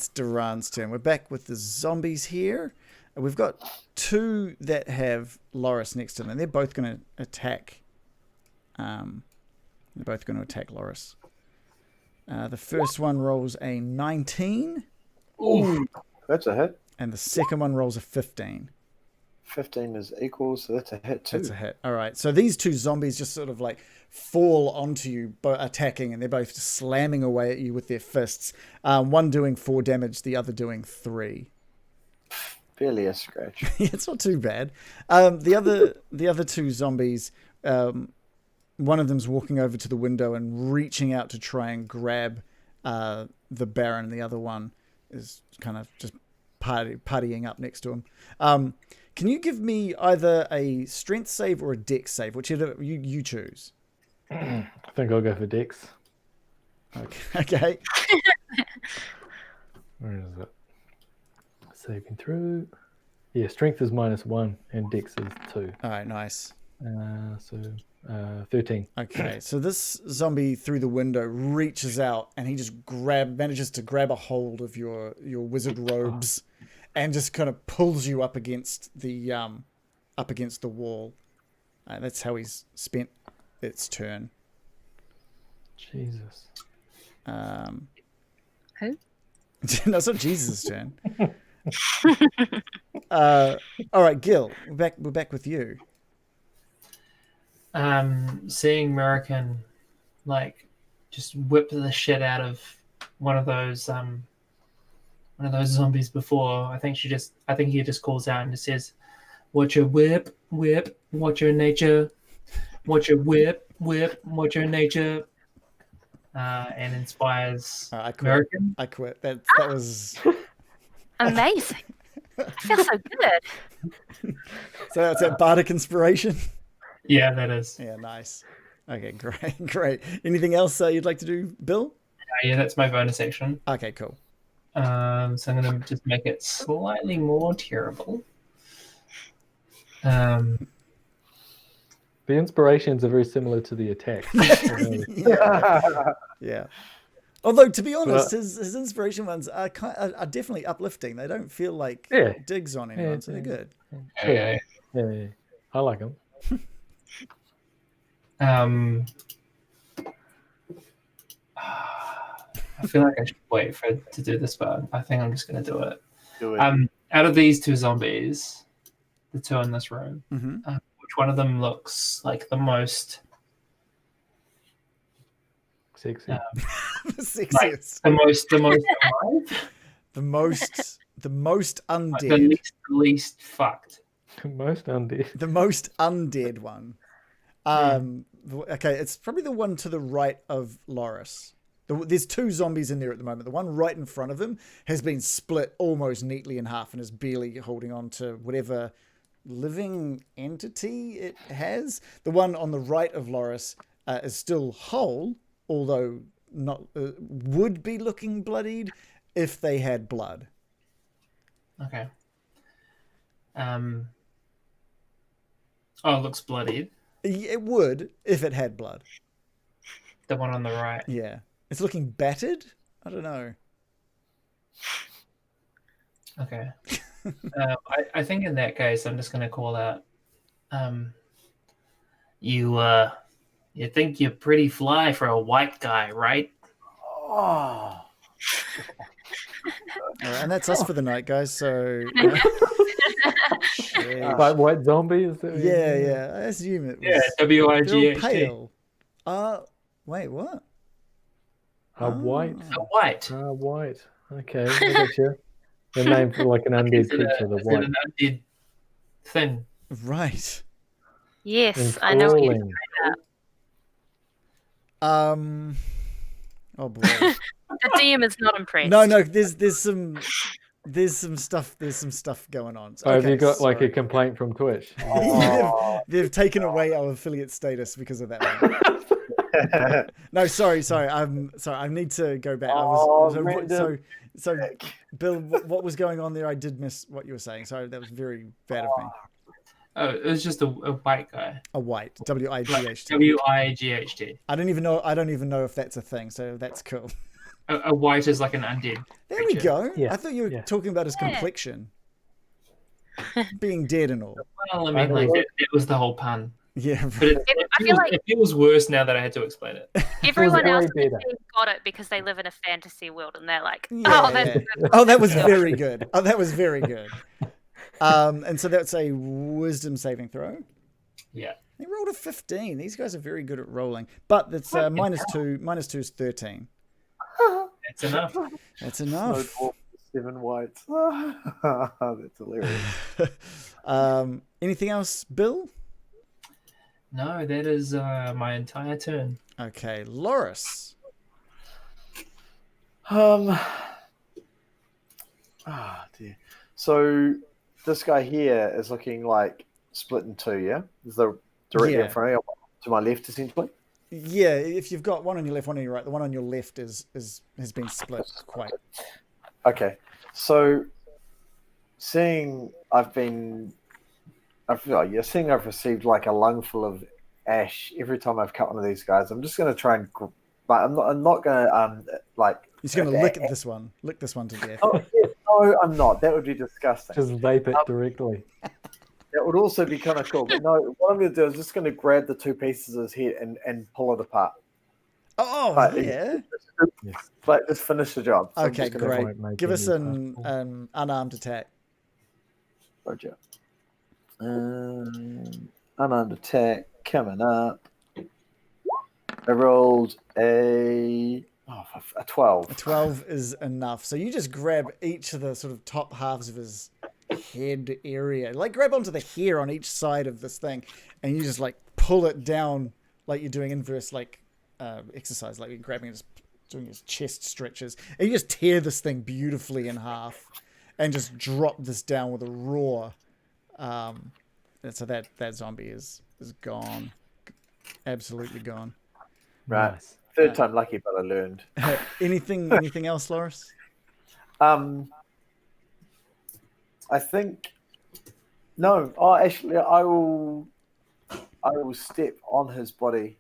Duran's turn. We're back with the zombies here. We've got two that have Loris next to them, and they're both going to attack. They're both going to attack Loris. The first one rolls a 19.
Ooh, that's a hit.
And the second one rolls a 15.
15 is equal, so that's a hit too.
That's a hit. All right. So these two zombies just sort of like fall onto you, attacking, and they're both slamming away at you with their fists. One doing 4 damage, the other doing 3.
Barely a scratch.
Yeah, it's not too bad. The other two zombies, one of them's walking over to the window and reaching out to try and grab the Baron. The other one is kind of just partying up next to him. Can you give me either a strength save or a dex save, whichever you choose?
I think I'll go for dex.
Okay.
Where is it? Saving through. Yeah, strength is -1 and dex is 2.
All right, nice.
So 13.
Okay, so this zombie through the window reaches out and he just manages to grab a hold of your wizard robes and just kind of pulls you up against the wall. That's how he's spent its turn.
Jesus.
Who?
No, it's not Jesus' turn. All right, Gil, we're back with you.
Seeing American just whip the shit out of one of those zombies before. I think he just calls out and just says, "Watch your whip, whip, watch your nature, watch your whip, whip, watch your nature," and inspires American.
I quit. That was
amazing. I feel so good.
So that's that bardic inspiration.
Yeah, that is.
Yeah, nice. Okay, great. Anything else you'd like to do, Bill?
Yeah, that's my bonus action.
Okay, cool.
So I'm going to just make it slightly more terrible.
The inspirations are very similar to the attack.
Yeah. Although, to be honest,
But-
his inspiration ones are definitely uplifting. They don't feel like
Yeah.
digs on anyone, so they're good.
Yeah. I like them.
I feel like I should wait to do this, but I think I'm just going to do it.
Do it.
Out of these two zombies, the two in this room,
Mm-hmm.
which one of them looks like the most
Sexy.
Sexiest.
the most alive,
The most
like
undead.
the least fucked?
Most undead.
The most undead one. Okay, it's probably the one to the right of Loris. There's two zombies in there at the moment. The one right in front of him has been split almost neatly in half and is barely holding on to whatever living entity it has. The one on the right of Loris is still whole, although not would be looking bloodied if they had blood.
Okay. Oh, it looks bloodied.
It would if it had blood.
The one on the right.
Yeah. It's looking battered? I don't know.
Okay. I think in that case, I'm just going to call out. You think you're pretty fly for a white guy, right?
Oh,
All right, and that's us for the night, guys. So,
Like white zombie? Is that
yeah. I assume it was.
Yeah,
They're all
WIGHT.
pale. Wait, what?
White.
A white.
White. Okay, I got you. The name for like an undead creature, the
Is it
white.
an undead thing?
Right.
Yes, I know what you're
Enthralling.
Oh boy.
The DM is not impressed.
No. There's some stuff going on.
Oh, have you got
sorry.
like a complaint from Twitch?
they've taken away our affiliate status because of that one. No, sorry. I'm sorry. I need to go back. So, Bill, what was going on there? I did miss what you were saying. Sorry, that was very bad of me.
Oh, it was just a white guy.
A white, WIGHT.
WIGHT.
I don't even know if that's a thing. So that's cool.
A white is like an undead.
There we go.
Yeah,
I thought you were
yeah.
talking about his complexion, being dead and all.
Well, I mean, like it was the whole pun.
Yeah.
But
I feel like
it feels worse now that I had to explain it.
everyone
way
else
better.
got it because they live in a fantasy world and they're like,
Yeah.
oh, that's good.
Oh, that was very good. And so that's a wisdom saving throw.
Yeah.
They rolled a 15. These guys are very good at rolling. But that's minus 2. Minus 2 is 13.
It's enough.
That's
no
enough.
dwarf, 7 whites. That's hilarious.
Anything else, Bill?
No, that is my entire turn.
Okay, Loris.
Dear. So this guy here is looking like split in two, yeah? Is the directly
Yeah.
in front of me, to my left, essentially?
Yeah, if you've got one on your left, one on your right, the one on your left has been split quite.
Okay. So seeing I've received like a lungful of ash every time I've cut one of these guys, I'm just going to try and I'm not going to like
He's going to lick this one to death.
Oh, yes, no, I'm not. That would be disgusting.
Just vape it directly.
That would also be kind of cool. But no, what I'm going to do is just going to grab the two pieces of his head and pull it apart.
Oh,
But
yeah.
Like, just finish the job. So I'm
Okay,
just gonna-
great.
Won't make
Give us
any
an unarmed attack.
Roger. Unarmed attack coming up. I rolled a 12.
A 12 is enough. So you just grab each of the sort of top halves of his head area. Like grab onto the hair on each side of this thing and you just like pull it down like you're doing inverse like exercise, like you're grabbing his, doing his chest stretches. And you just tear this thing beautifully in half and just drop this down with a roar. And so that zombie is gone. Absolutely gone.
Right.
Nice.
Third time lucky, but I learned.
Anything else, Loris?
I think no. Oh, actually, I will step on his body.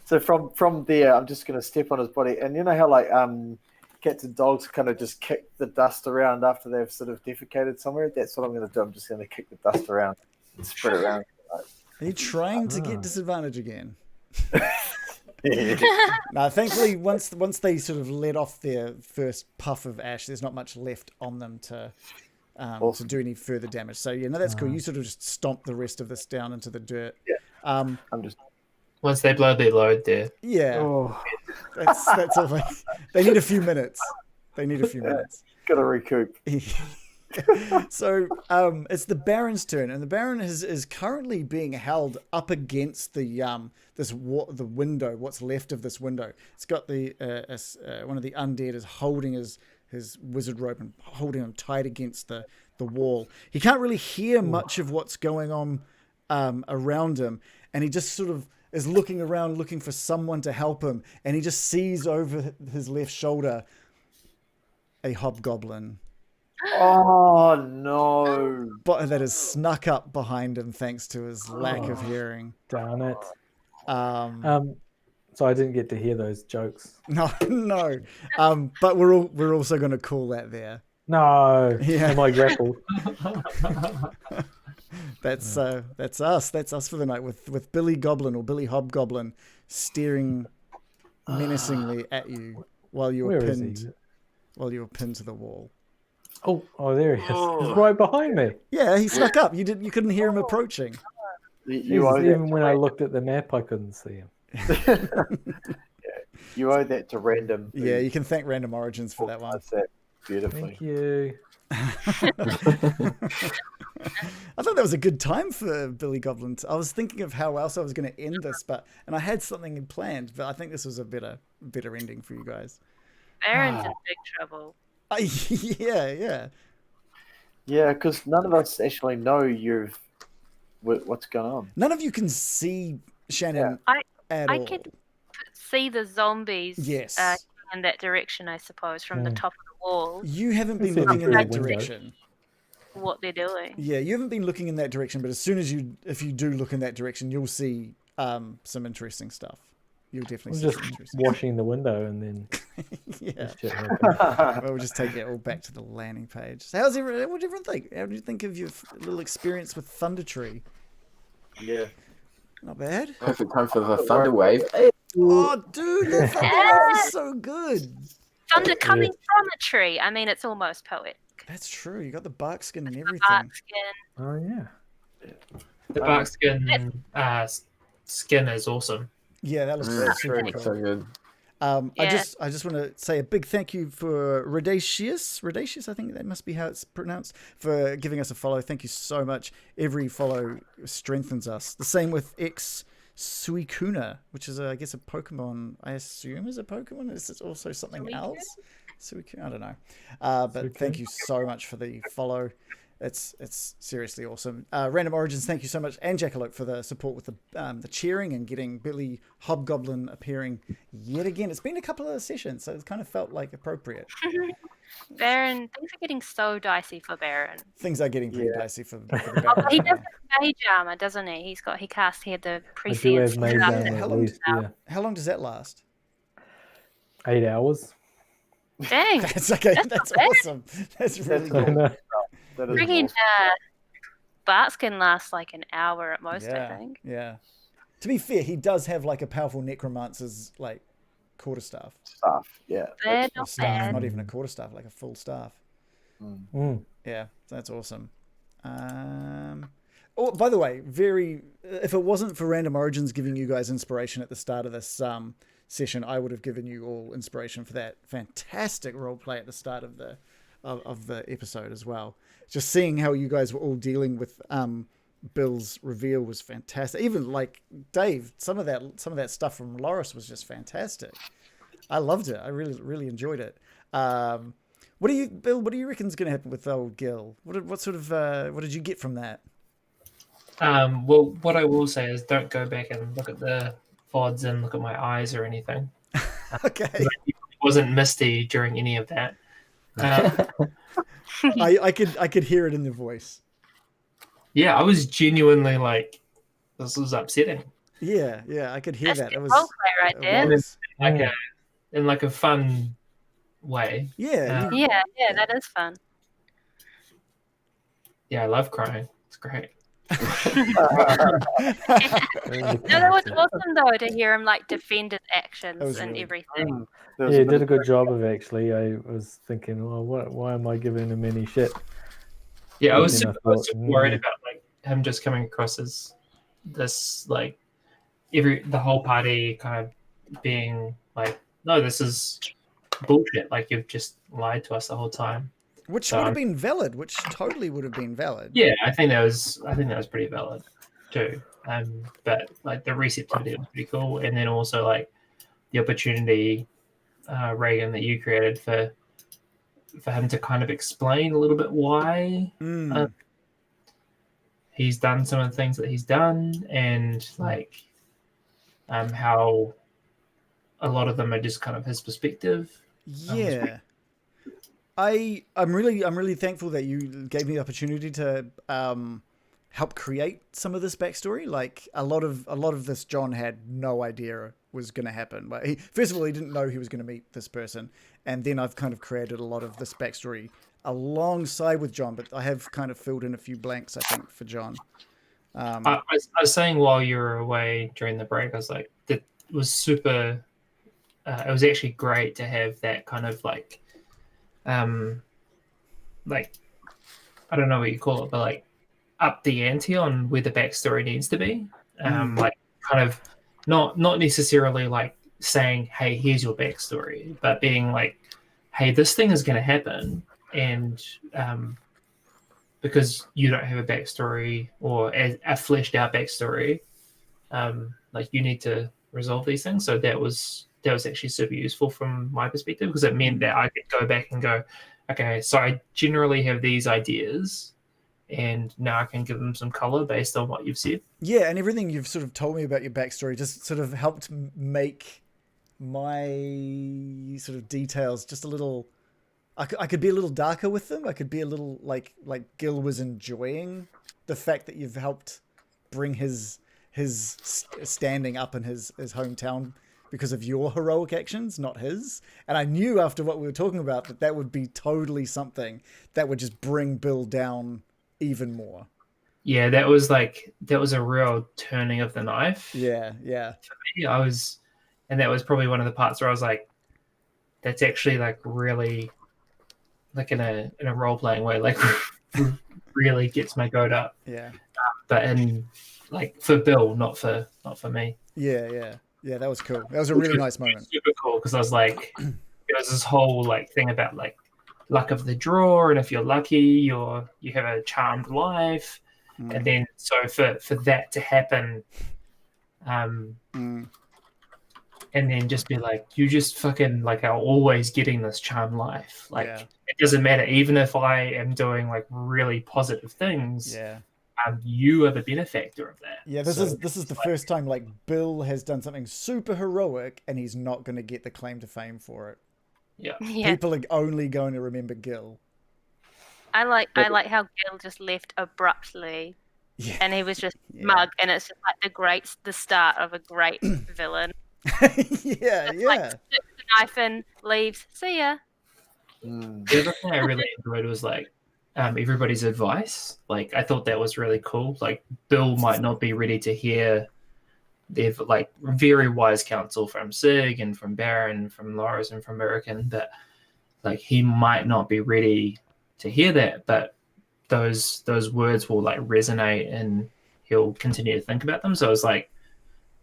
So from there, I'm just going to step on his body, and you know how like cats and dogs kind of just kick the dust around after they've sort of defecated somewhere. That's what I'm going to do. I'm just going to kick the dust around and spread it around.
Are you trying to get disadvantage again? No, thankfully, once they sort of let off their first puff of ash, there's not much left on them to do any further damage. So yeah, no, that's cool. You sort of just stomp the rest of this down into the dirt.
Yeah.
I'm
just.
Once they blow their load there.
Yeah.
Oh.
That's all. They need a few minutes. Got
to recoup.
So it's the Baron's turn, and the Baron is currently being held up against the the window. What's left of this window? It's got the one of the undead is holding his wizard rope and holding him tight against the wall. He can't really hear much of what's going on around him, and he just sort of is looking around, looking for someone to help him, and he just sees over his left shoulder a hobgoblin.
Oh no!
But that has snuck up behind him thanks to his lack of hearing.
Darn it. So I didn't get to hear those jokes.
No. But we're also going to call that there.
No.
Yeah.
Am I grappled?
That's us. That's us for the night with Billy Goblin or Billy Hobgoblin staring menacingly at you while you were pinned to the wall.
Oh, there he is. He's right behind me.
Yeah, he snuck up. You couldn't hear him approaching.
Even when I looked at the map, I couldn't see him.
You owe that to Random.
Yeah, you can thank Random Origins for that one.
That's that beautifully.
Thank you.
I thought that was a good time for Billy Goblin. I was thinking of how else I was going to end this, and I had something planned, but I think this was a better ending for you guys.
Baron's in big trouble.
Yeah,
because none of us actually know what's going on.
None of you can see Shannon at all.
I can see the zombies in that direction, I suppose, from the top of the wall.
You haven't been looking in that direction.
What they're doing.
Yeah, you haven't been looking in that direction, but as soon as if you do look in that direction, you'll see some interesting stuff. You'll definitely see
just
some interesting
washing the window and then
we'll just take it all back to the landing page. So what do everyone think? How do you think of your little experience with Thunder Tree?
Yeah.
Not bad.
Perfect time for the thunder wave.
Oh, dude, the thunder wave is so good.
Thunder coming from a tree. I mean, it's almost poetic.
That's true. You got the bark skin and everything.
Bark skin.
Oh yeah.
The bark skin is awesome.
Yeah, that looks super cool.
So good.
I just want to say a big thank you for Radacious, I think that must be how it's pronounced, for giving us a follow. Thank you so much. Every follow strengthens us. The same with X Suicuna, which is I guess a Pokemon. I assume is a Pokemon. Is it also something else? Suicuna, I don't know. But thank you so much for the follow. It's seriously awesome. Random Origins, thank you so much, and Jackalope for the support with the cheering and getting Billy Hobgoblin appearing yet again. It's been a couple of sessions, so it's kind of felt like appropriate.
Baron, things are getting so dicey for Baron.
Things are getting pretty dicey for the Baron.
He does have mage armor, doesn't he? He had the prescience.
How long does that last?
8 hours.
Dang.
That's okay. That's awesome. That's really good.
Freaking Barks can last like an hour at most, I think.
Yeah. To be fair, he does have like a powerful necromancer's like quarterstaff.
Yeah.
They're not bad.
Not even a quarterstaff, like a full staff. Yeah, that's awesome. Oh, by the way, if it wasn't for Random Origins giving you guys inspiration at the start of this session, I would have given you all inspiration for that fantastic roleplay at the start of the episode as well. Just seeing how you guys were all dealing with Bill's reveal was fantastic. Even like Dave, some of that stuff from Loris was just fantastic. I loved it. I really enjoyed it. Bill? What do you reckon is going to happen with old Gil? What did you get from that?
Well, what I will say is don't go back and look at the VODs and look at my eyes or anything.
Okay.
It wasn't misty during any of that.
I could hear it in the voice.
Yeah, I was genuinely like, this was upsetting.
Yeah, I could hear
That's
that.
the
It was
role play right
it
there.
was.
Like in like a fun way.
Yeah,
Yeah, that is fun.
Yeah, I love crying. It's great.
No, that was awesome though to hear him like defend his actions
was
and
really-
everything.
There was
Yeah, he
bit
did
of
a good job of actually. I was thinking, well, why am I giving him any shit?
Yeah, I was
Then I
super,
thought,
worried about like him just coming across as this like the whole party kind of being like, no, this is bullshit. Like you've just lied to us the whole time.
which
So,
would have been valid. Which totally would have been valid.
yeah, I think that was pretty valid too. But like the receptivity was pretty cool, and then also like the opportunity, Reagan, that you created for him to kind of explain a little bit why he's done some of the things that he's done, and like how a lot of them are just kind of his perspective.
Yeah. I'm really thankful that you gave me the opportunity to help create some of this backstory. Like a lot of this, John had no idea was going to happen. But first of all, he didn't know he was going to meet this person, and then I've kind of created a lot of this backstory alongside with John. But I have kind of filled in a few blanks, I think, for John.
I was saying while you were away during the break, I was like, that was super. It was actually great to have that kind of like I don't know what you call it, but like up the ante on where the backstory needs to be. Like kind of not necessarily like saying, hey, here's your backstory, but being like, hey, this thing is going to happen, and because you don't have a backstory or a fleshed out backstory, like you need to resolve these things. So that was actually super useful from my perspective, because it meant that I could go back and go, okay, so I generally have these ideas, and now I can give them some color based on what you've said.
Yeah, and everything you've sort of told me about your backstory just sort of helped make my sort of details just a little. I could be a little darker with them. I could be a little like Gil was enjoying the fact that you've helped bring his standing up in his hometown because of your heroic actions, not his. And I knew after what we were talking about that would be totally something that would just bring Bill down even more.
Yeah, that was a real turning of the knife.
Yeah.
For me, and that was probably one of the parts where I was like, that's actually like really, like in a role playing way, like really gets my goat up.
Yeah.
But in like for Bill, not for me.
Yeah. That was cool. That was a really nice moment.
Super cool, because I was like, there was this whole like thing about like luck of the draw, and if you're lucky, you have a charmed life, and then so for that to happen, and then just be like, you just fucking like are always getting this charmed life. Like it doesn't matter, even if I am doing like really positive things.
Yeah.
You are the benefactor of that.
Yeah, this is the first time like Bill has done something super heroic and he's not going to get the claim to fame for it.
Yeah.
People are only going to remember Gil.
I like how Gil just left abruptly, and he was just mug, and it's just like the start of a great villain.
Yeah.
Like, sticks the knife in, leaves, see ya.
The other thing I really enjoyed was like everybody's advice. Like I thought that was really cool. Like Bill might not be ready to hear. They've like very wise counsel from Sig and from Baron, from Loris and from American, but like he might not be ready to hear that, but those words will like resonate and he'll continue to think about them. So it's like,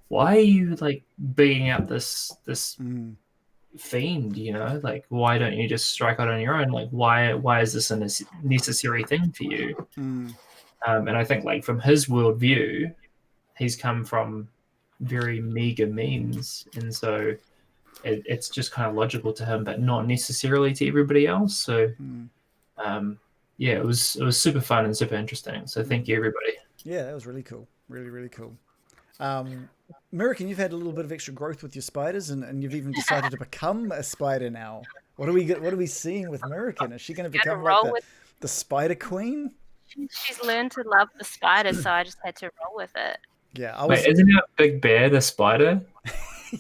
why are you like beating out this fiend, you know? Like why don't you just strike out on your own? Like why is this a necessary thing for you? And I think like from his worldview, he's come from very meager means, and so it's just kind of logical to him, but not necessarily to everybody else. So yeah, it was super fun and super interesting. So thank you, everybody.
Yeah, that was really cool. Really cool. American, you've had a little bit of extra growth with your spiders, and you've even decided to become a spider now. What are we seeing with American? Is she going to become like the spider queen?
She's learned to love the spiders, so I just had to roll with it.
Yeah, I was.
Wait, isn't it Big Bear the spider?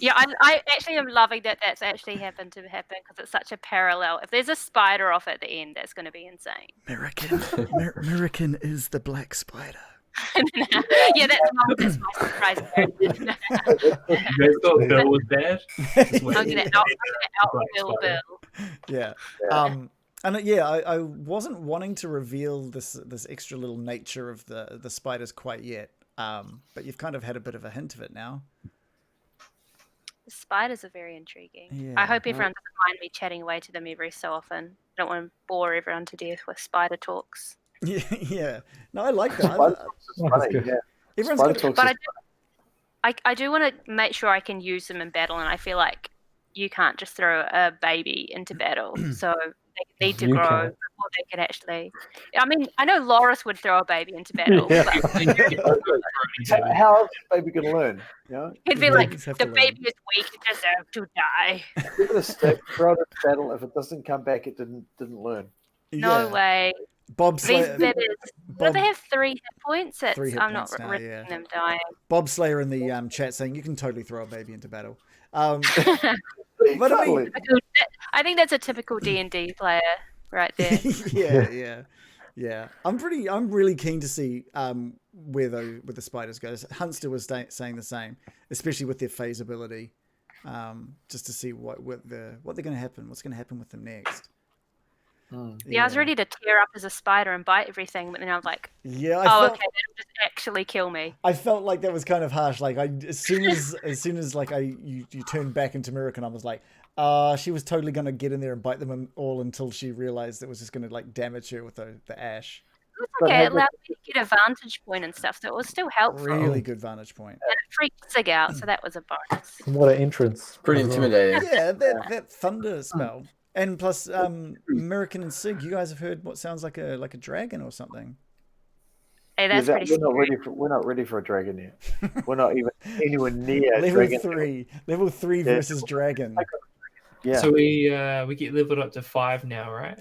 Yeah, I actually am loving that that's actually happened because it's such a parallel. If there's a spider off at the end, that's going to be insane.
American is the black spider.
Yeah, that's my surprise.
You guys thought Bill was bad?
I'm gonna out Bill.
Yeah. I wasn't wanting to reveal this extra little nature of the spiders quite yet. But you've kind of had a bit of a hint of it now.
The spiders are very intriguing.
Yeah.
I hope everyone doesn't mind me chatting away to them every so often. I don't want to bore everyone to death with spider talks.
Yeah. No, I like that.
Spider talks is funny,
good.
yeah.
Everyone's
Spider
got,
talks
But
is
I do want to make sure I can use them in battle, and I feel like you can't just throw a baby into battle. So they need to
You
grow
can.
before they can actually. I mean, I know Loris would throw a baby into battle,
Yeah.
but
how else is the baby going to learn? You know?
he'd be
Yeah,
like,
you just have
the
to
baby is weak, it deserves to die.
Give it a stick, throw it in battle. If it doesn't come back, it didn't learn.
No way.
Bob
These
Slayer.
babies, what do they have 3 hit points? It's,
3 hit
I'm not
points now,
risking
yeah.
them dying.
Bob Slayer in the chat saying you can totally throw a baby into battle. But I mean,
I think that's a typical D&D player right there.
yeah. I'm really keen to see where the spiders go. Hunster was saying the same, especially with their phase ability, just to see what they're going to happen. What's going to happen with them next?
Yeah, I was ready to tear up as a spider and bite everything, but then I was like,
Yeah,
okay, that'll just actually kill me.
I felt like that was kind of harsh. Like as soon as like you turned back into American, I was like, she was totally gonna get in there and bite them all until she realized it was just gonna like damage her with the ash.
It was okay, it allowed me to get a vantage point and stuff, so it was still helpful.
Really good vantage point.
And it freaked Sig out, so that was a bonus.
What an entrance.
Pretty intimidating.
Yeah, that thunder spell. And plus, American and Sig, you guys have heard what sounds like a dragon or something.
Hey, that's pretty scary.
We're not ready for a dragon yet. We're not even anywhere near
Level
dragon.
level 3 versus dragon.
Yeah.
So we get leveled up to 5 now, right?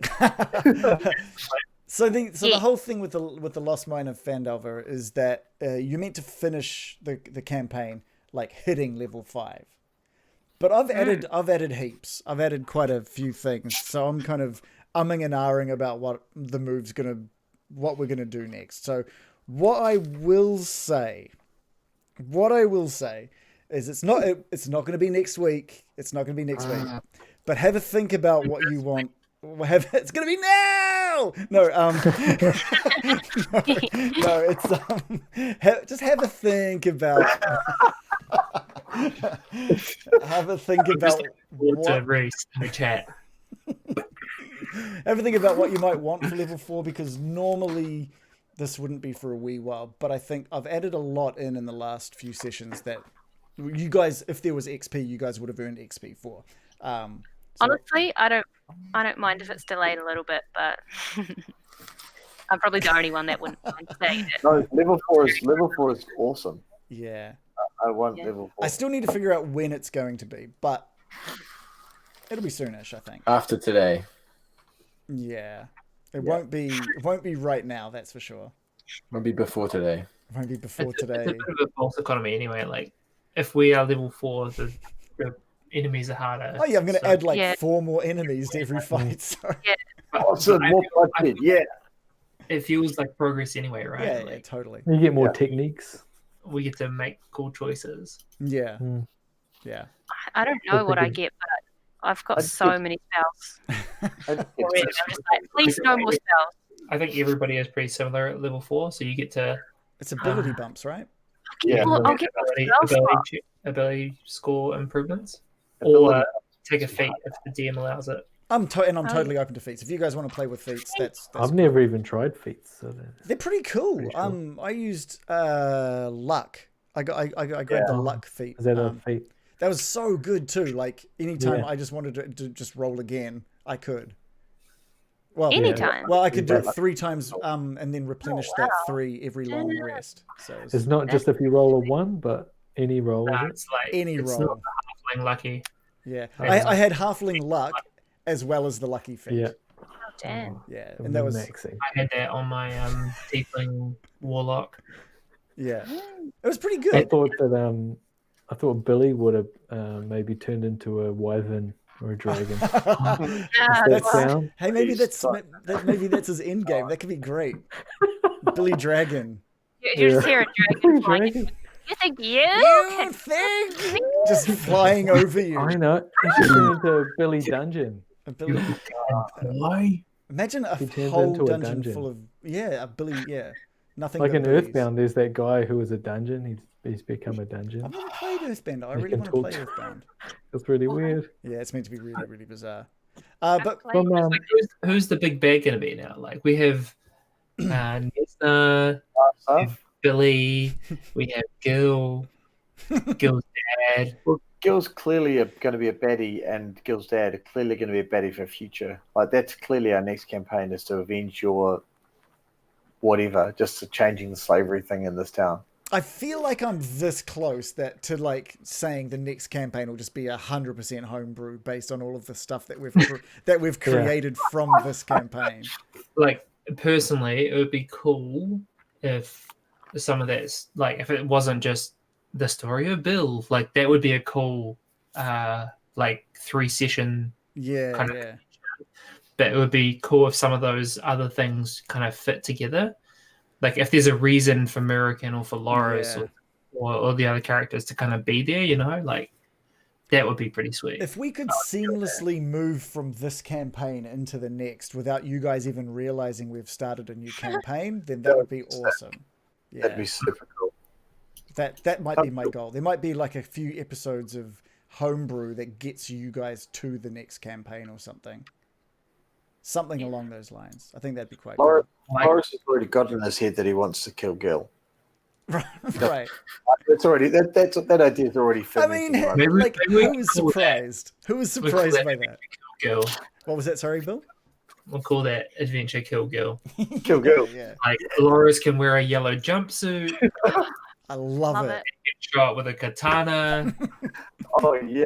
So the whole thing with the Lost Mine of Phandelver is that you're meant to finish the campaign like hitting level 5. But I've added heaps. I've added quite a few things. So I'm kind of umming and ahhing about what we're gonna do next. So what I will say is it's not gonna be next week. It's not gonna be next week. But have a think about what you want. It's gonna be now. No, no, it's just have a think about. Have a think about
chat.
Have a think about what you might want for level 4, because normally this wouldn't be for a wee while, but I think I've added a lot in the last few sessions that you guys, if there was XP, you guys would have earned XP for.
Honestly, I don't mind if it's delayed a little bit, but I'm probably the only one that wouldn't mind saying it.
No, level 4 is awesome.
Yeah.
I want level 4.
I still need to figure out when it's going to be, but it'll be soonish, I think.
After today.
Yeah. It won't be right now, that's for sure.
Won't be before today.
It won't be before today.
It's a bit of a false economy anyway. Like, if we are level 4, the enemies are harder.
Oh yeah, I'm going to add 4 more enemies to every fight. So.
Oh, so more budget, yeah.
It feels like progress anyway, right?
Yeah,
like,
totally.
You get more techniques.
We get to make cool choices.
Yeah. Yeah.
I don't know what I get, but I've got so many spells. I'm just like, please no more spells.
I think everybody is pretty similar at level 4, so you get to...
It's ability bumps, right?
Yeah.
I'll get
ability score improvements. Or take a feat if the DM allows it.
I'm totally open to feats. If you guys want to play with feats, that's
I've never even tried feats. So
they're pretty cool.
Cool.
I used luck. I grabbed the luck feat.
Is that a feat?
That was so good too. Like anytime I just wanted to just roll again, I could. Well,
anytime.
Well, I could do it 3 times, and then replenish that 3 every long rest. So
it's not just if you roll a 1, but any roll.
It's like
any
it's
roll.
Not the halfling lucky.
Yeah, I had halfling luck as well as the lucky feat.
Yeah.
Oh, damn.
Yeah, and that was
I had that on my tiefling warlock.
Yeah, it was pretty
I
good.
thought Billy would have maybe turned into a wyvern or a dragon.
Ah,
Step
God.
down.
Hey, maybe
He's
maybe that's his end game. That could be great. Billy Dragon.
You just hear a dragon flying.
Dragon.
You think you
You
can
think just flying over you?
I know. He should turn into Billy Dungeon.
A Billy.
Why?
Imagine a
He turns
whole
into a
dungeon
dungeon.
full of a Billy. Yeah, nothing
Like
but
in
Billies.
Earthbound, there's that guy who was a dungeon. He's become a dungeon.
I've never played Earthbound. I
He
really
can
want to
talk
play
to-
Earthbound.
It's really weird.
Yeah, it's meant to be really, really bizarre.
I've
But
played
From
Like, who's the big bad going to be now? Like we have Nessa,
stuff.
Billy, we have Gil's dad.
Well, Gil's clearly going to be a baddie, and Gil's dad are clearly going to be a baddie for future. Like that's clearly our next campaign is to avenge your whatever, just to changing the slavery thing in this town.
I feel like I'm this close that to like saying the next campaign will just be 100% homebrew based on all of the stuff that we've created from this campaign.
Like personally, it would be cool if some of that's like if it wasn't just the story of Bill. Like that would be a cool like 3-session
Yeah,
kind of.
yeah.
But it would be cool if some of those other things kind of fit together. Like if there's a reason for American or for Loris
Yeah.
or the other characters to kind of be there, you know, like that would be pretty sweet.
If we could seamlessly move from this campaign into the next without you guys even realizing we've started a new campaign, then that would be awesome. Yeah.
That'd be super cool.
That might be my goal. There might be like a few episodes of homebrew that gets you guys to the next campaign or something. Something along those lines. I think that'd be quite cool.
Loris has already got in his head that he wants to kill Gil.
Right.
That's already that idea's already
I
fermenting.
mean,
right?
like,
maybe
who was
we'll call that-
surprised? Who was surprised by that?
Gil.
What was that? Sorry, Bill?
We'll call that Adventure Kill Gil.
Kill Gil.
Yeah.
Like Loris can wear a yellow jumpsuit,
I love
Love
it.
it.
get shot with a katana.
Oh yeah.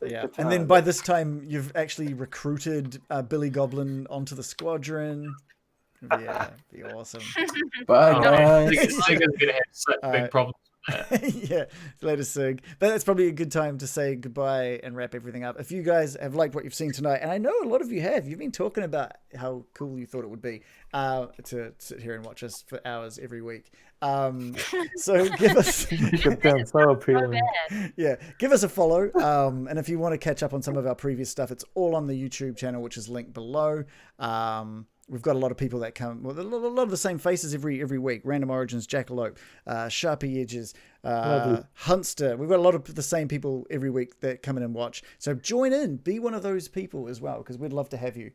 Yeah. And then by this time, you've actually recruited Billy Goblin onto the squadron. Yeah, be awesome.
Bye,
Oh,
guys.
Sigur's gonna have such
Alright.
big problems with that.
Yeah, later, Sig. But that's probably a good time to say goodbye and wrap everything up. If you guys have liked what you've seen tonight, and I know a lot of you have, you've been talking about how cool you thought it would be to sit here and watch us for hours every week. So give us,
It sounds so appealing.
yeah, give us a follow. And if you want to catch up on some of our previous stuff, it's all on the YouTube channel, which is linked below. We've got a lot of people that come, well, a lot of the same faces every week. Random Origins, Jackalope, Sharpie Edges, Hunster. We've got a lot of the same people every week that come in and watch. So join in, be one of those people as well, because we'd love to have you.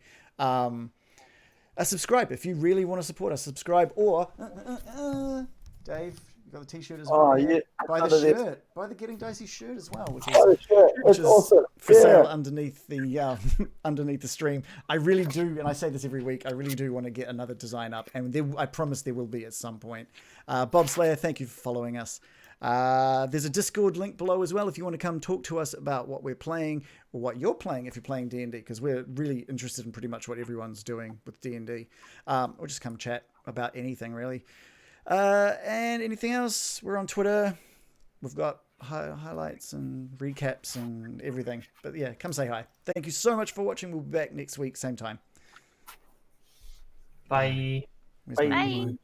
Subscribe if you really want to support us. Subscribe or Dave, you got the t-shirt as well.
Oh yeah.
Buy the
Another
shirt. Buy the Getting Dicey shirt as well, which is
Oh, sure.
which
It's
is
awesome.
for sale
Yeah.
underneath the underneath the stream. I really do, and I say this every week, I really do want to get another design up, and I promise there will be at some point. Bob Slayer, thank you for following us. There's a Discord link below as well if you want to come talk to us about what we're playing or what you're playing if you're playing D&D, because we're really interested in pretty much what everyone's doing with D&D. Or just come chat about anything really. And anything else, we're on Twitter. We've got highlights and recaps and everything. But yeah, come say hi. Thank you so much for watching. We'll be back next week, same time.
Bye.
Where's my-
Bye.